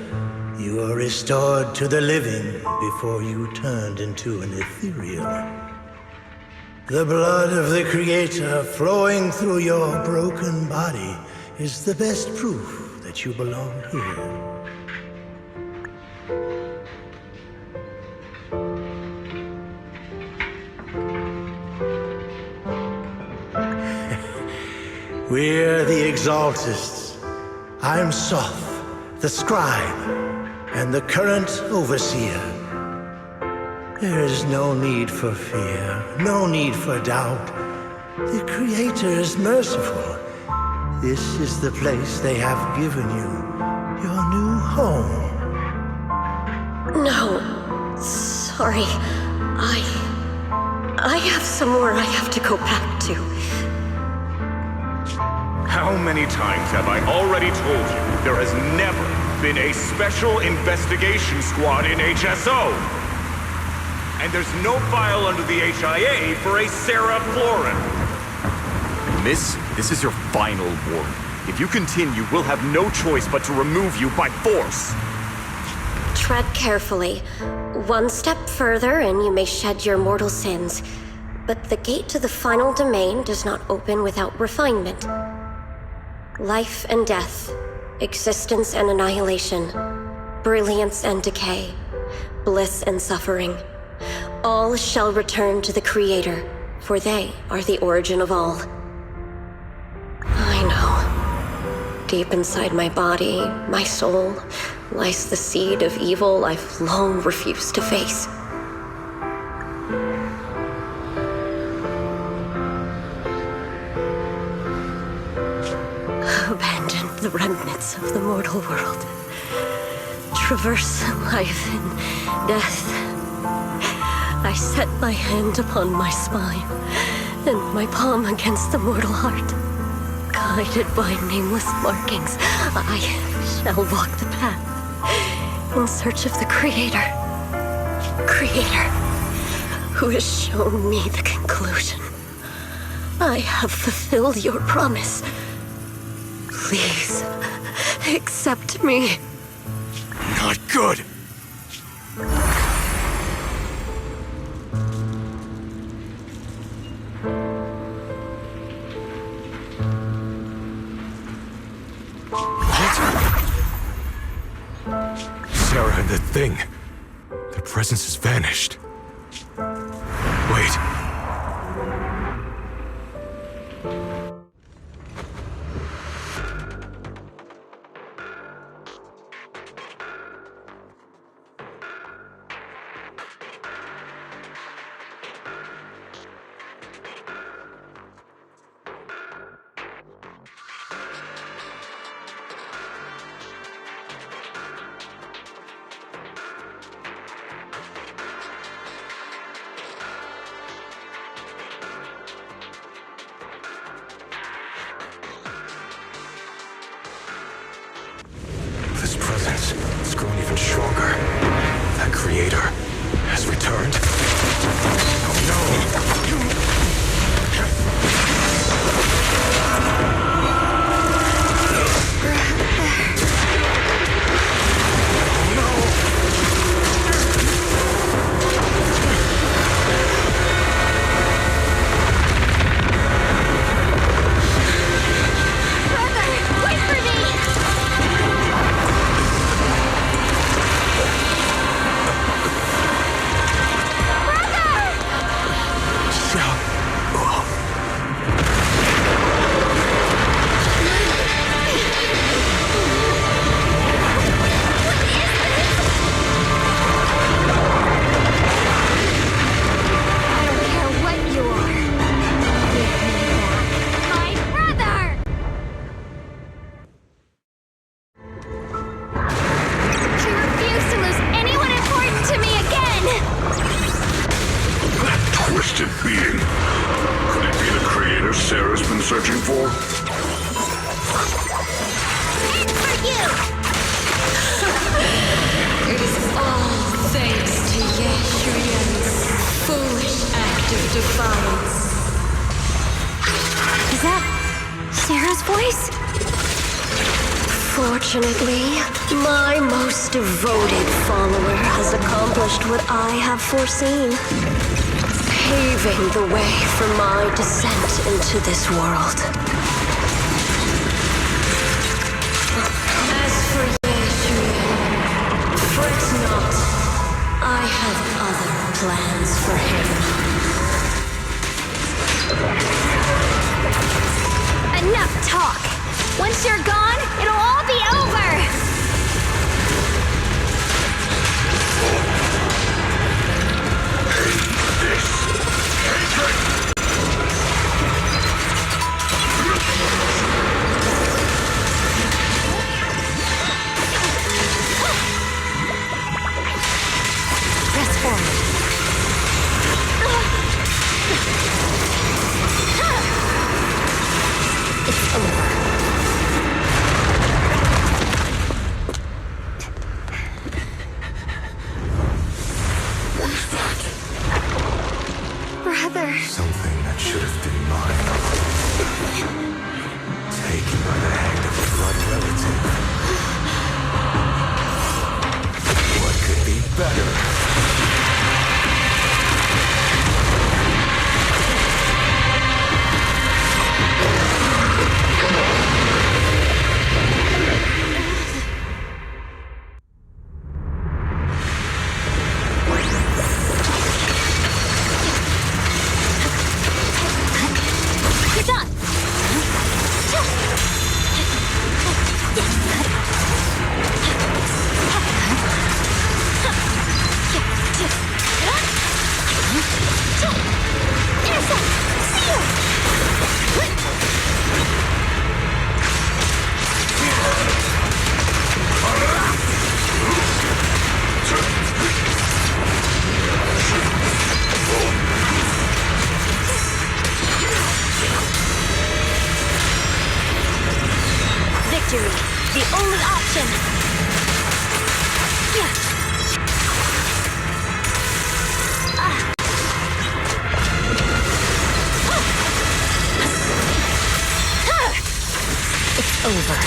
you are restored to the living before you turned into an ethereal. The blood of the Creator flowing through your broken body is the best proof that you belong here. We're the Exaltists. I'm Soth, the scribe, and the current overseer. There is no need for fear, no need for doubt. The Creator is merciful. This is the place they have given you, your new home. No, sorry. I have somewhere I have to go back to. How many times have I already told you there has never been a special investigation squad in HSO? And there's no file under the HIA for a Sarah Florin. Miss, this is your final warning. If you continue, we'll have no choice but to remove you by force. Tread carefully. One step further and you may shed your mortal sins. But the gate to the final domain does not open without refinement. Life and death, existence and annihilation, brilliance and decay, bliss and suffering. All shall return to the Creator, for they are the origin of all. I know. Deep inside my body, my soul, lies the seed of evil I've long refused to face. Abandon the remnants of the mortal world. Traverse life and death. I set my hand upon my spine, and my palm against the mortal heart. Guided by nameless markings, I shall walk the path in search of the Creator. Creator, who has shown me the conclusion. I have fulfilled your promise. Please, accept me. Not good. Sarah and the thing. Their presence has vanished. Wait. This presence has grown even stronger. That Creator has returned. Twisted being. Could it be the Creator Sarah's been searching for? And for you! It is all thanks to Yeshurian's foolish act of defiance. Is that Sarah's voice? Fortunately, my most devoted follower has accomplished what I have foreseen, paving the way for my descent into this world. As for Yeshua, fret not. I have other plans for him. Enough talk! Once you're gone, it'll all be over! Press forward. It's over. Something that should have been mine. Taken by the hand of a blood relative. What could be better? You're done! Victory, the only option! It's over.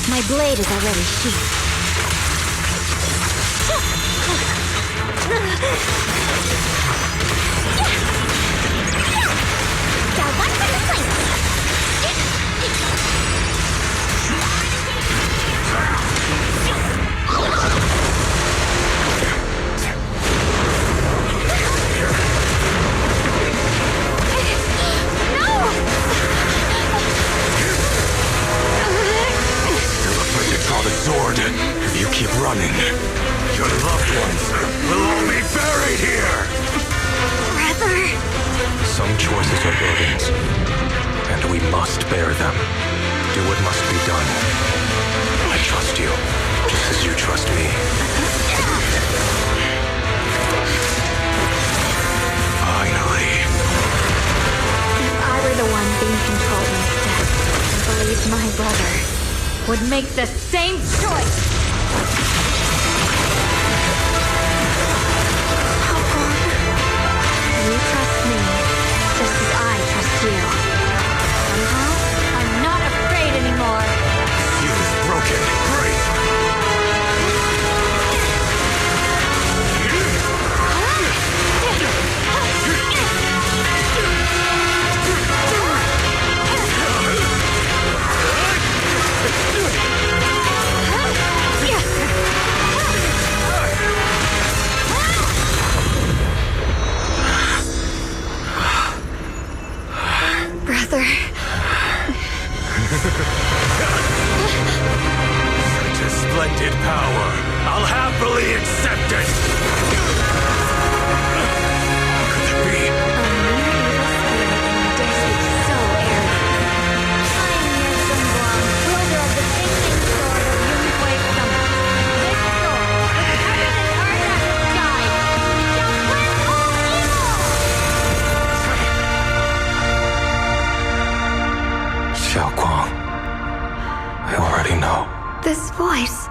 My blade is already sheathed. Draw the sword. If you keep running, your loved ones will all be buried here! Brother! Some choices are burdens, and we must bear them. Do what must be done. I trust you, just as you trust me. Finally. If I were the one being controlled instead, I believe my brother would make the same choice! You trust me, just as I trust you. Somehow, I'm not afraid anymore. You is broken. Great! Brother. Such a splendid power. I'll happily accept it. How could that be? A mere evil spirit and dare speak so arrogant. I am your Zhenguang, this voice?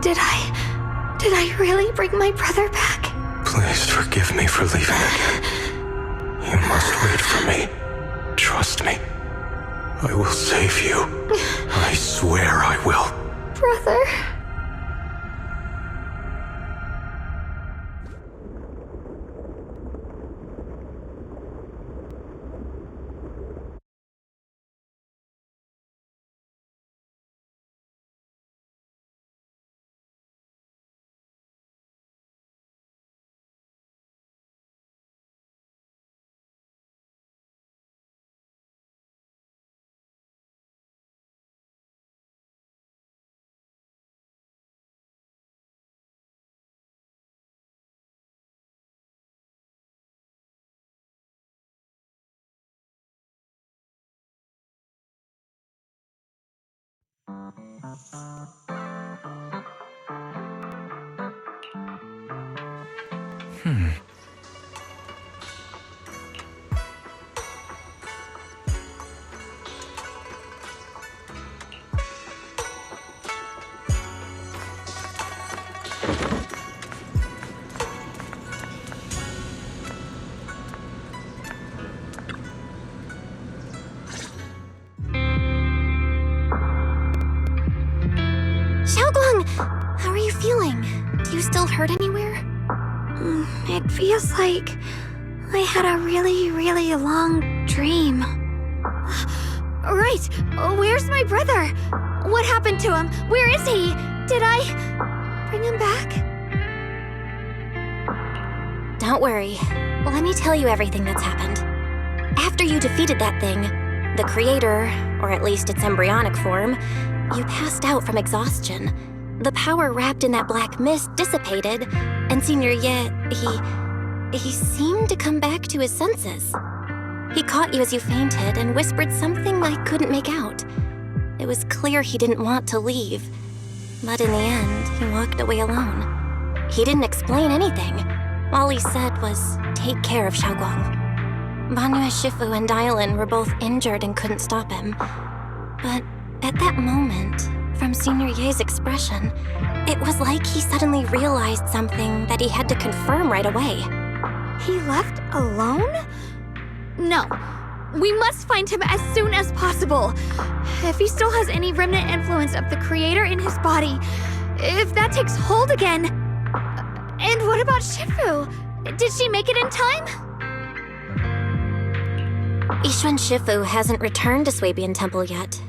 Did I really bring my brother back? Please forgive me for leaving again. You must wait for me. Trust me. I will save you. I swear I will. Brother. How are you feeling? Do you still hurt anywhere? It feels like I had a really, really long dream. Right! Where's my brother? What happened to him? Where is he? Did I bring him back? Don't worry. Let me tell you everything that's happened. After you defeated that thing, the creator, or at least its embryonic form, you passed out from exhaustion. The power wrapped in that black mist dissipated, and Senior Ye, he seemed to come back to his senses. He caught you as you fainted and whispered something I couldn't make out. It was clear he didn't want to leave, but in the end, he walked away alone. He didn't explain anything. All he said was, take care of Xiaoguang. Banyue Shifu and Dylan were both injured and couldn't stop him. But at that moment, from Senior Ye's expression, it was like he suddenly realized something that he had to confirm right away. He left alone? No. We must find him as soon as possible. If he still has any remnant influence of the creator in his body, if that takes hold again. And what about Shifu? Did she make it in time? Yixuan Shifu hasn't returned to Swabian Temple yet.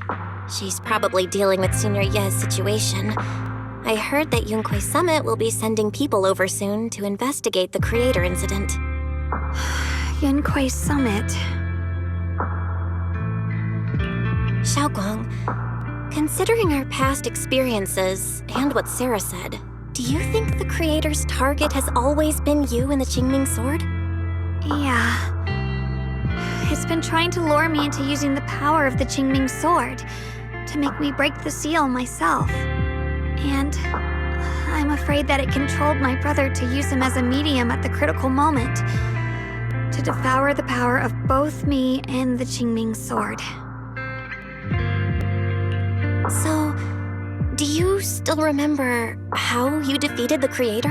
She's probably dealing with Senior Ye's situation. I heard that Yunquay Summit will be sending people over soon to investigate the creator incident. Yunquay Summit. Xiaoguang, considering our past experiences and what Sarah said, do you think the creator's target has always been you and the Qingming sword? Yeah. It's been trying to lure me into using the power of the Qingming sword to make me break the seal myself. And I'm afraid that it controlled my brother to use him as a medium at the critical moment to devour the power of both me and the Qingming sword. So, do you still remember how you defeated the creator?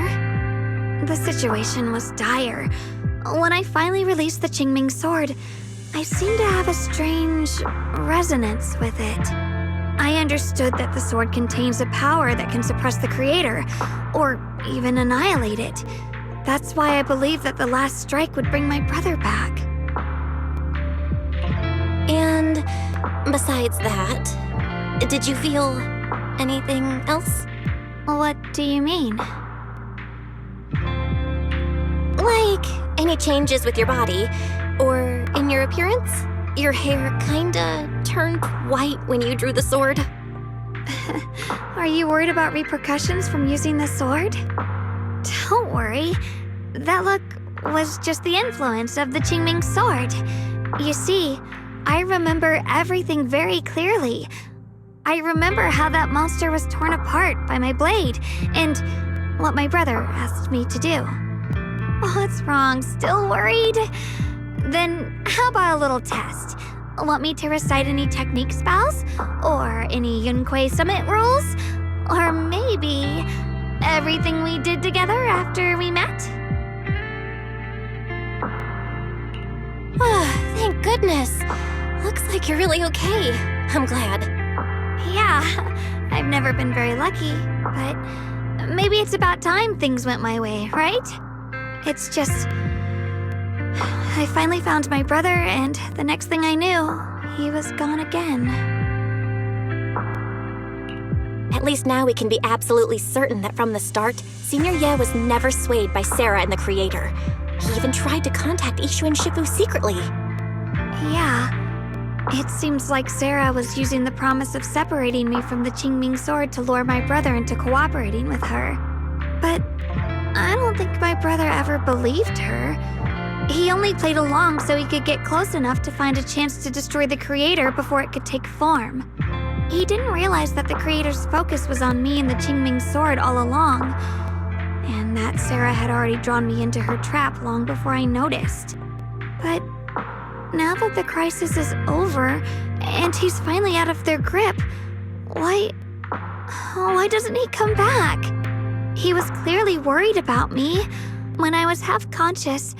The situation was dire. When I finally released the Qingming sword, I seemed to have a strange resonance with it. I understood that the sword contains a power that can suppress the creator, or even annihilate it. That's why I believed that the last strike would bring my brother back. And besides that, did you feel anything else? What do you mean? Like any changes with your body, or in your appearance? Your hair kinda turned white when you drew the sword. Are you worried about repercussions from using the sword? Don't worry. That look was just the influence of the Qingming sword. You see, I remember everything very clearly. I remember how that monster was torn apart by my blade, and what my brother asked me to do. What's wrong? Still worried? Then how about a little test? Want me to recite any technique spells? Or any Yunquei Summit rules? Or maybe everything we did together after we met? Thank goodness. Looks like you're really okay. I'm glad. Yeah, I've never been very lucky, but maybe it's about time things went my way, right? It's just... I finally found my brother, and the next thing I knew, he was gone again. At least now we can be absolutely certain that from the start, Senior Ye was never swayed by Sarah and the Creator. He even tried to contact Ishu and Shifu secretly. Yeah. It seems like Sarah was using the promise of separating me from the Qingming sword to lure my brother into cooperating with her. But I don't think my brother ever believed her. He only played along so he could get close enough to find a chance to destroy the Creator before it could take form. He didn't realize that the Creator's focus was on me and the Qingming sword all along, and that Sarah had already drawn me into her trap long before I noticed. But now that the crisis is over, and he's finally out of their grip, why doesn't he come back? He was clearly worried about me. When I was half conscious,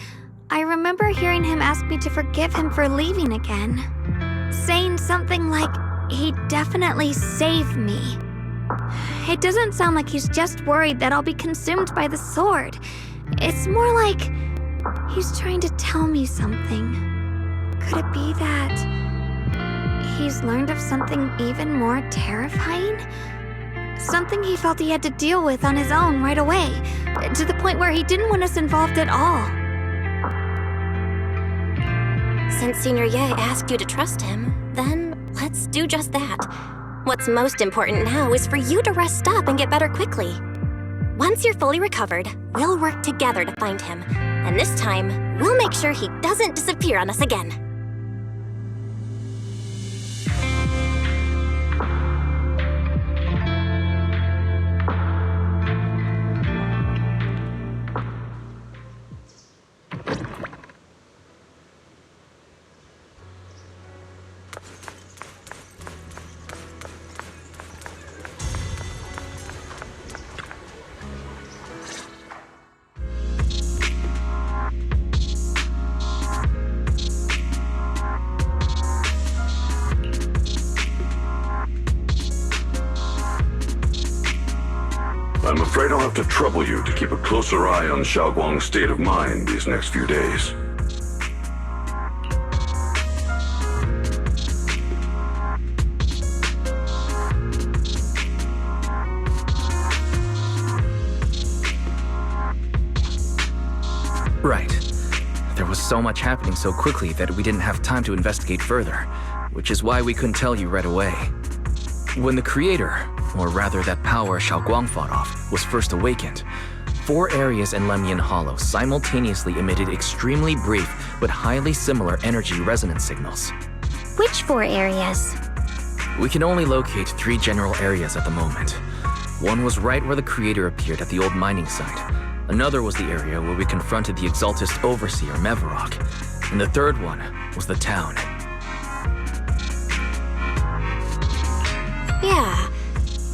I remember hearing him ask me to forgive him for leaving again, saying something like, he'd definitely save me. It doesn't sound like he's just worried that I'll be consumed by the sword. It's more like he's trying to tell me something. Could it be that he's learned of something even more terrifying? Something he felt he had to deal with on his own right away, to the point where he didn't want us involved at all. Since Senior Ye asked you to trust him, then let's do just that. What's most important now is for you to rest up and get better quickly. Once you're fully recovered, we'll work together to find him. And this time, we'll make sure he doesn't disappear on us again. I'm afraid I'll have to trouble you to keep a closer eye on Xiaoguang's state of mind these next few days. Right. There was so much happening so quickly that we didn't have time to investigate further, which is why we couldn't tell you right away. When the Creator, or rather that power Xiaoguang fought off, was first awakened, 4 areas in Lemnian Hollow simultaneously emitted extremely brief but highly similar energy resonance signals. Which 4 areas? We can only locate 3 general areas at the moment. One was right where the Creator appeared at the old mining site. Another was the area where we confronted the Exaltist Overseer Mevarok. And the third one was the town. Yeah.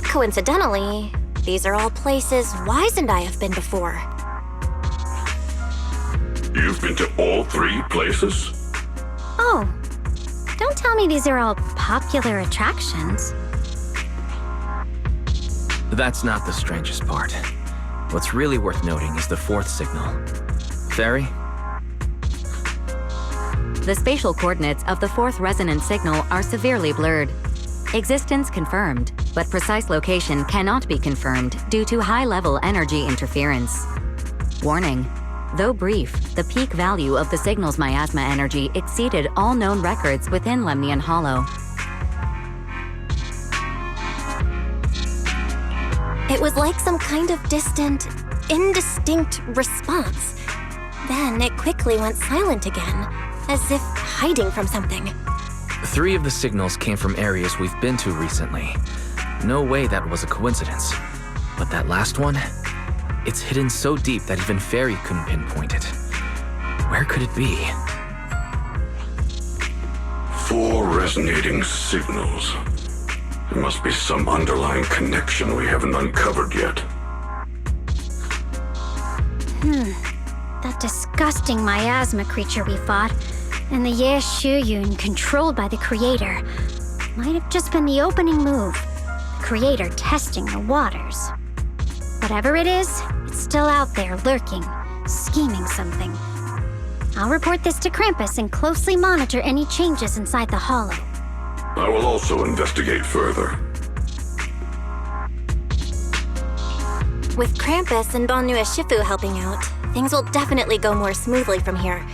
Coincidentally, these are all places Wise and I have been before. You've been to all 3 places? Oh, don't tell me these are all popular attractions. That's not the strangest part. What's really worth noting is the 4th signal. Fairy? The spatial coordinates of the 4th resonance signal are severely blurred. Existence confirmed, but precise location cannot be confirmed due to high-level energy interference. Warning: though brief, the peak value of the signal's miasma energy exceeded all known records within Lemnian Hollow. It was like some kind of distant, indistinct response. Then it quickly went silent again, as if hiding from something. 3 of the signals came from areas we've been to recently. No way that was a coincidence. But that last one? It's hidden so deep that even Fairy couldn't pinpoint it. Where could it be? 4 resonating signals. There must be some underlying connection we haven't uncovered yet. That disgusting miasma creature we fought, and the Ye Shuyun controlled by the Creator, might have just been the opening move. The Creator testing the waters. Whatever it is, it's still out there lurking, scheming something. I'll report this to Krampus and closely monitor any changes inside the hollow. I will also investigate further. With Krampus and Bonnu Shifu helping out, things will definitely go more smoothly from here.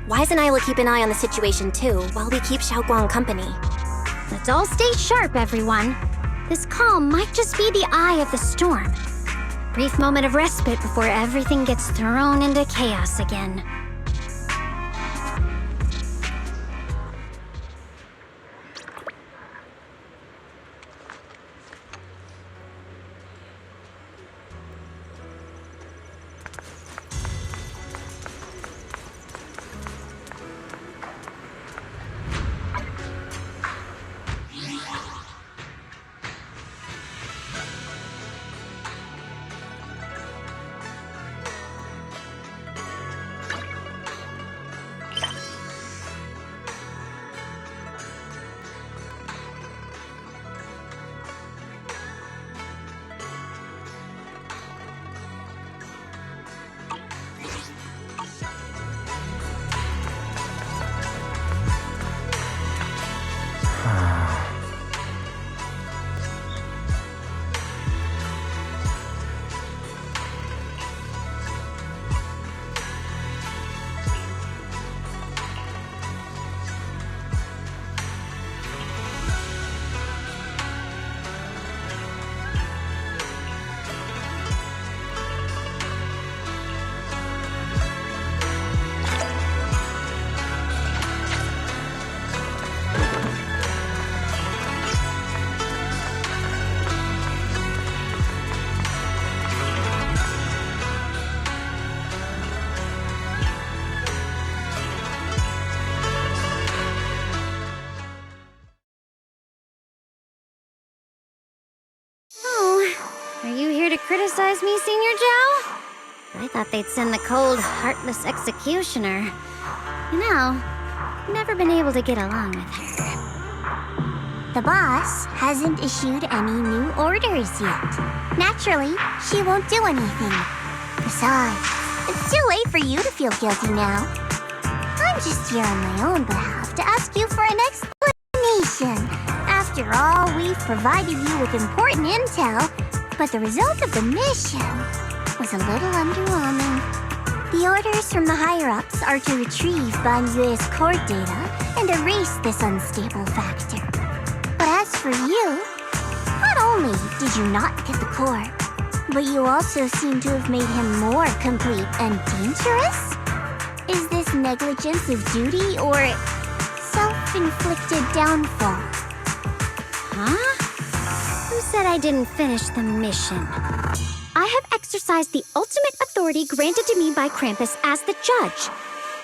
Wise and I will keep an eye on the situation too, while we keep Xiaoguang company. Let's all stay sharp, everyone. This calm might just be the eye of the storm. Brief moment of respite before everything gets thrown into chaos again. Are you here to criticize me, Senior Zhao? I thought they'd send the cold, heartless executioner. You know, never been able to get along with her. The boss hasn't issued any new orders yet. Naturally, she won't do anything. Besides, it's too late for you to feel guilty now. I'm just here on my own behalf to ask you for an explanation. After all, we've provided you with important intel, but the result of the mission was a little underwhelming. The orders from the higher-ups are to retrieve Ban Yue's core data and erase this unstable factor. But as for you, not only did you not get the core, but you also seem to have made him more complete and dangerous? Is this negligence of duty or self-inflicted downfall? Huh? Who said I didn't finish the mission? I have exercised the ultimate authority granted to me by Krampus as the judge.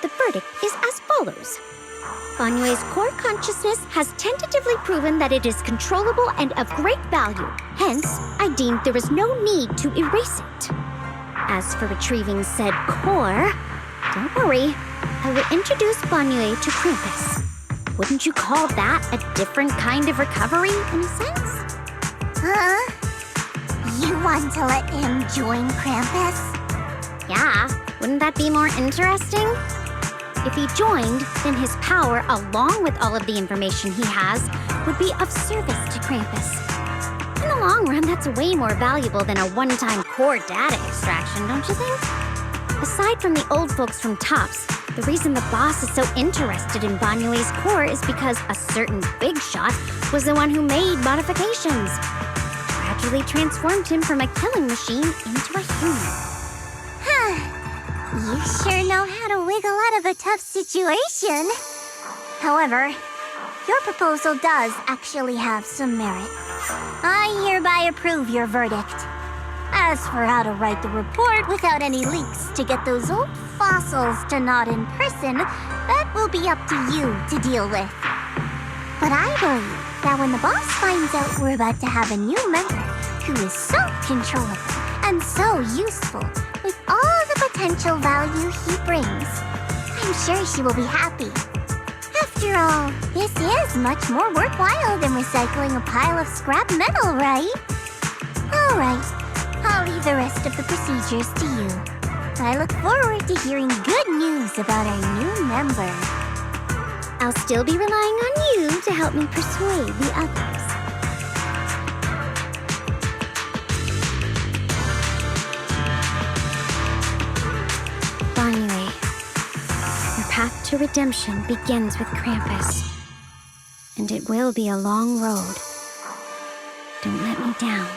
The verdict is as follows. Ban Yue's core consciousness has tentatively proven that it is controllable and of great value. Hence, I deemed there was no need to erase it. As for retrieving said core, don't worry. I will introduce Ban Yue to Krampus. Wouldn't you call that a different kind of recovery, in a sense? Huh? You want to let him join Krampus? Yeah, wouldn't that be more interesting? If he joined, then his power, along with all of the information he has, would be of service to Krampus. In the long run, that's way more valuable than a one-time core data extraction, don't you think? Aside from the old folks from TOPS, the reason the boss is so interested in Ban Yue's core is because a certain big shot was the one who made modifications. Gradually transformed him from a killing machine into a human. You sure know how to wiggle out of a tough situation. However, your proposal does actually have some merit. I hereby approve your verdict. As for how to write the report without any leaks to get those old fossils to nod in person, that will be up to you to deal with. But I believe that when the boss finds out we're about to have a new member who is so controllable and so useful with all the potential value he brings, I'm sure she will be happy. After all, this is much more worthwhile than recycling a pile of scrap metal, right? Alright, I'll leave the rest of the procedures to you. I look forward to hearing good news about our new member. I'll still be relying on you to help me persuade the others. Finally, your path to redemption begins with Krampus. And it will be a long road. Don't let me down.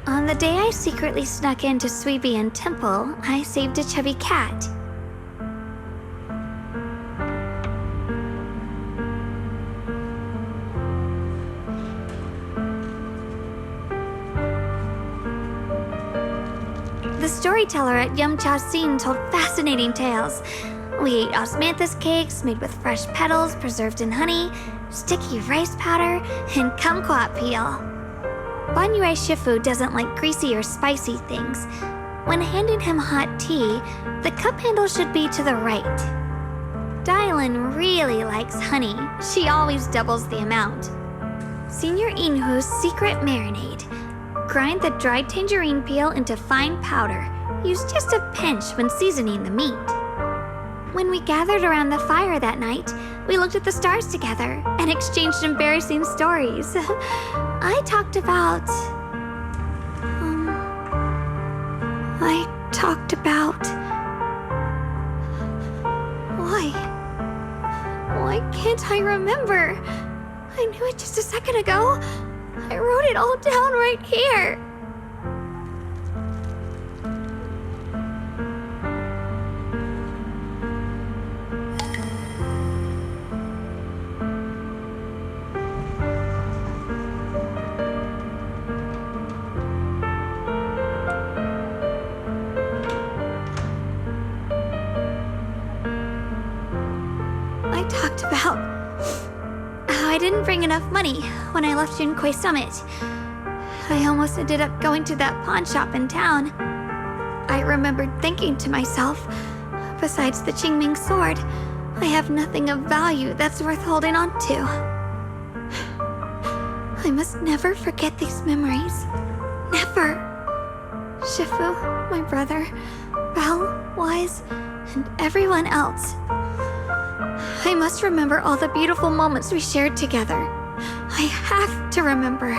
On the day I secretly snuck into Sweebian Temple, I saved a chubby cat. The storyteller at Yum-Cha Sin told fascinating tales. We ate osmanthus cakes made with fresh petals preserved in honey, sticky rice powder, and kumquat peel. Banyue Shifu doesn't like greasy or spicy things. When handing him hot tea, the cup handle should be to the right. Dylan really likes honey. She always doubles the amount. Senior Inhu's secret marinade. Grind the dried tangerine peel into fine powder. Use just a pinch when seasoning the meat. When we gathered around the fire that night, we looked at the stars together and exchanged embarrassing stories. I talked about... Why can't I remember? I knew it just a second ago. I wrote it all down right here. I talked about how I didn't bring enough money when I left Junkoi Summit. I almost ended up going to that pawn shop in town. I remembered thinking to myself, besides the Qingming sword, I have nothing of value that's worth holding on to. I must never forget these memories. Never. Shifu, my brother, Belle, Wise, and everyone else. I must remember all the beautiful moments we shared together. I have to remember.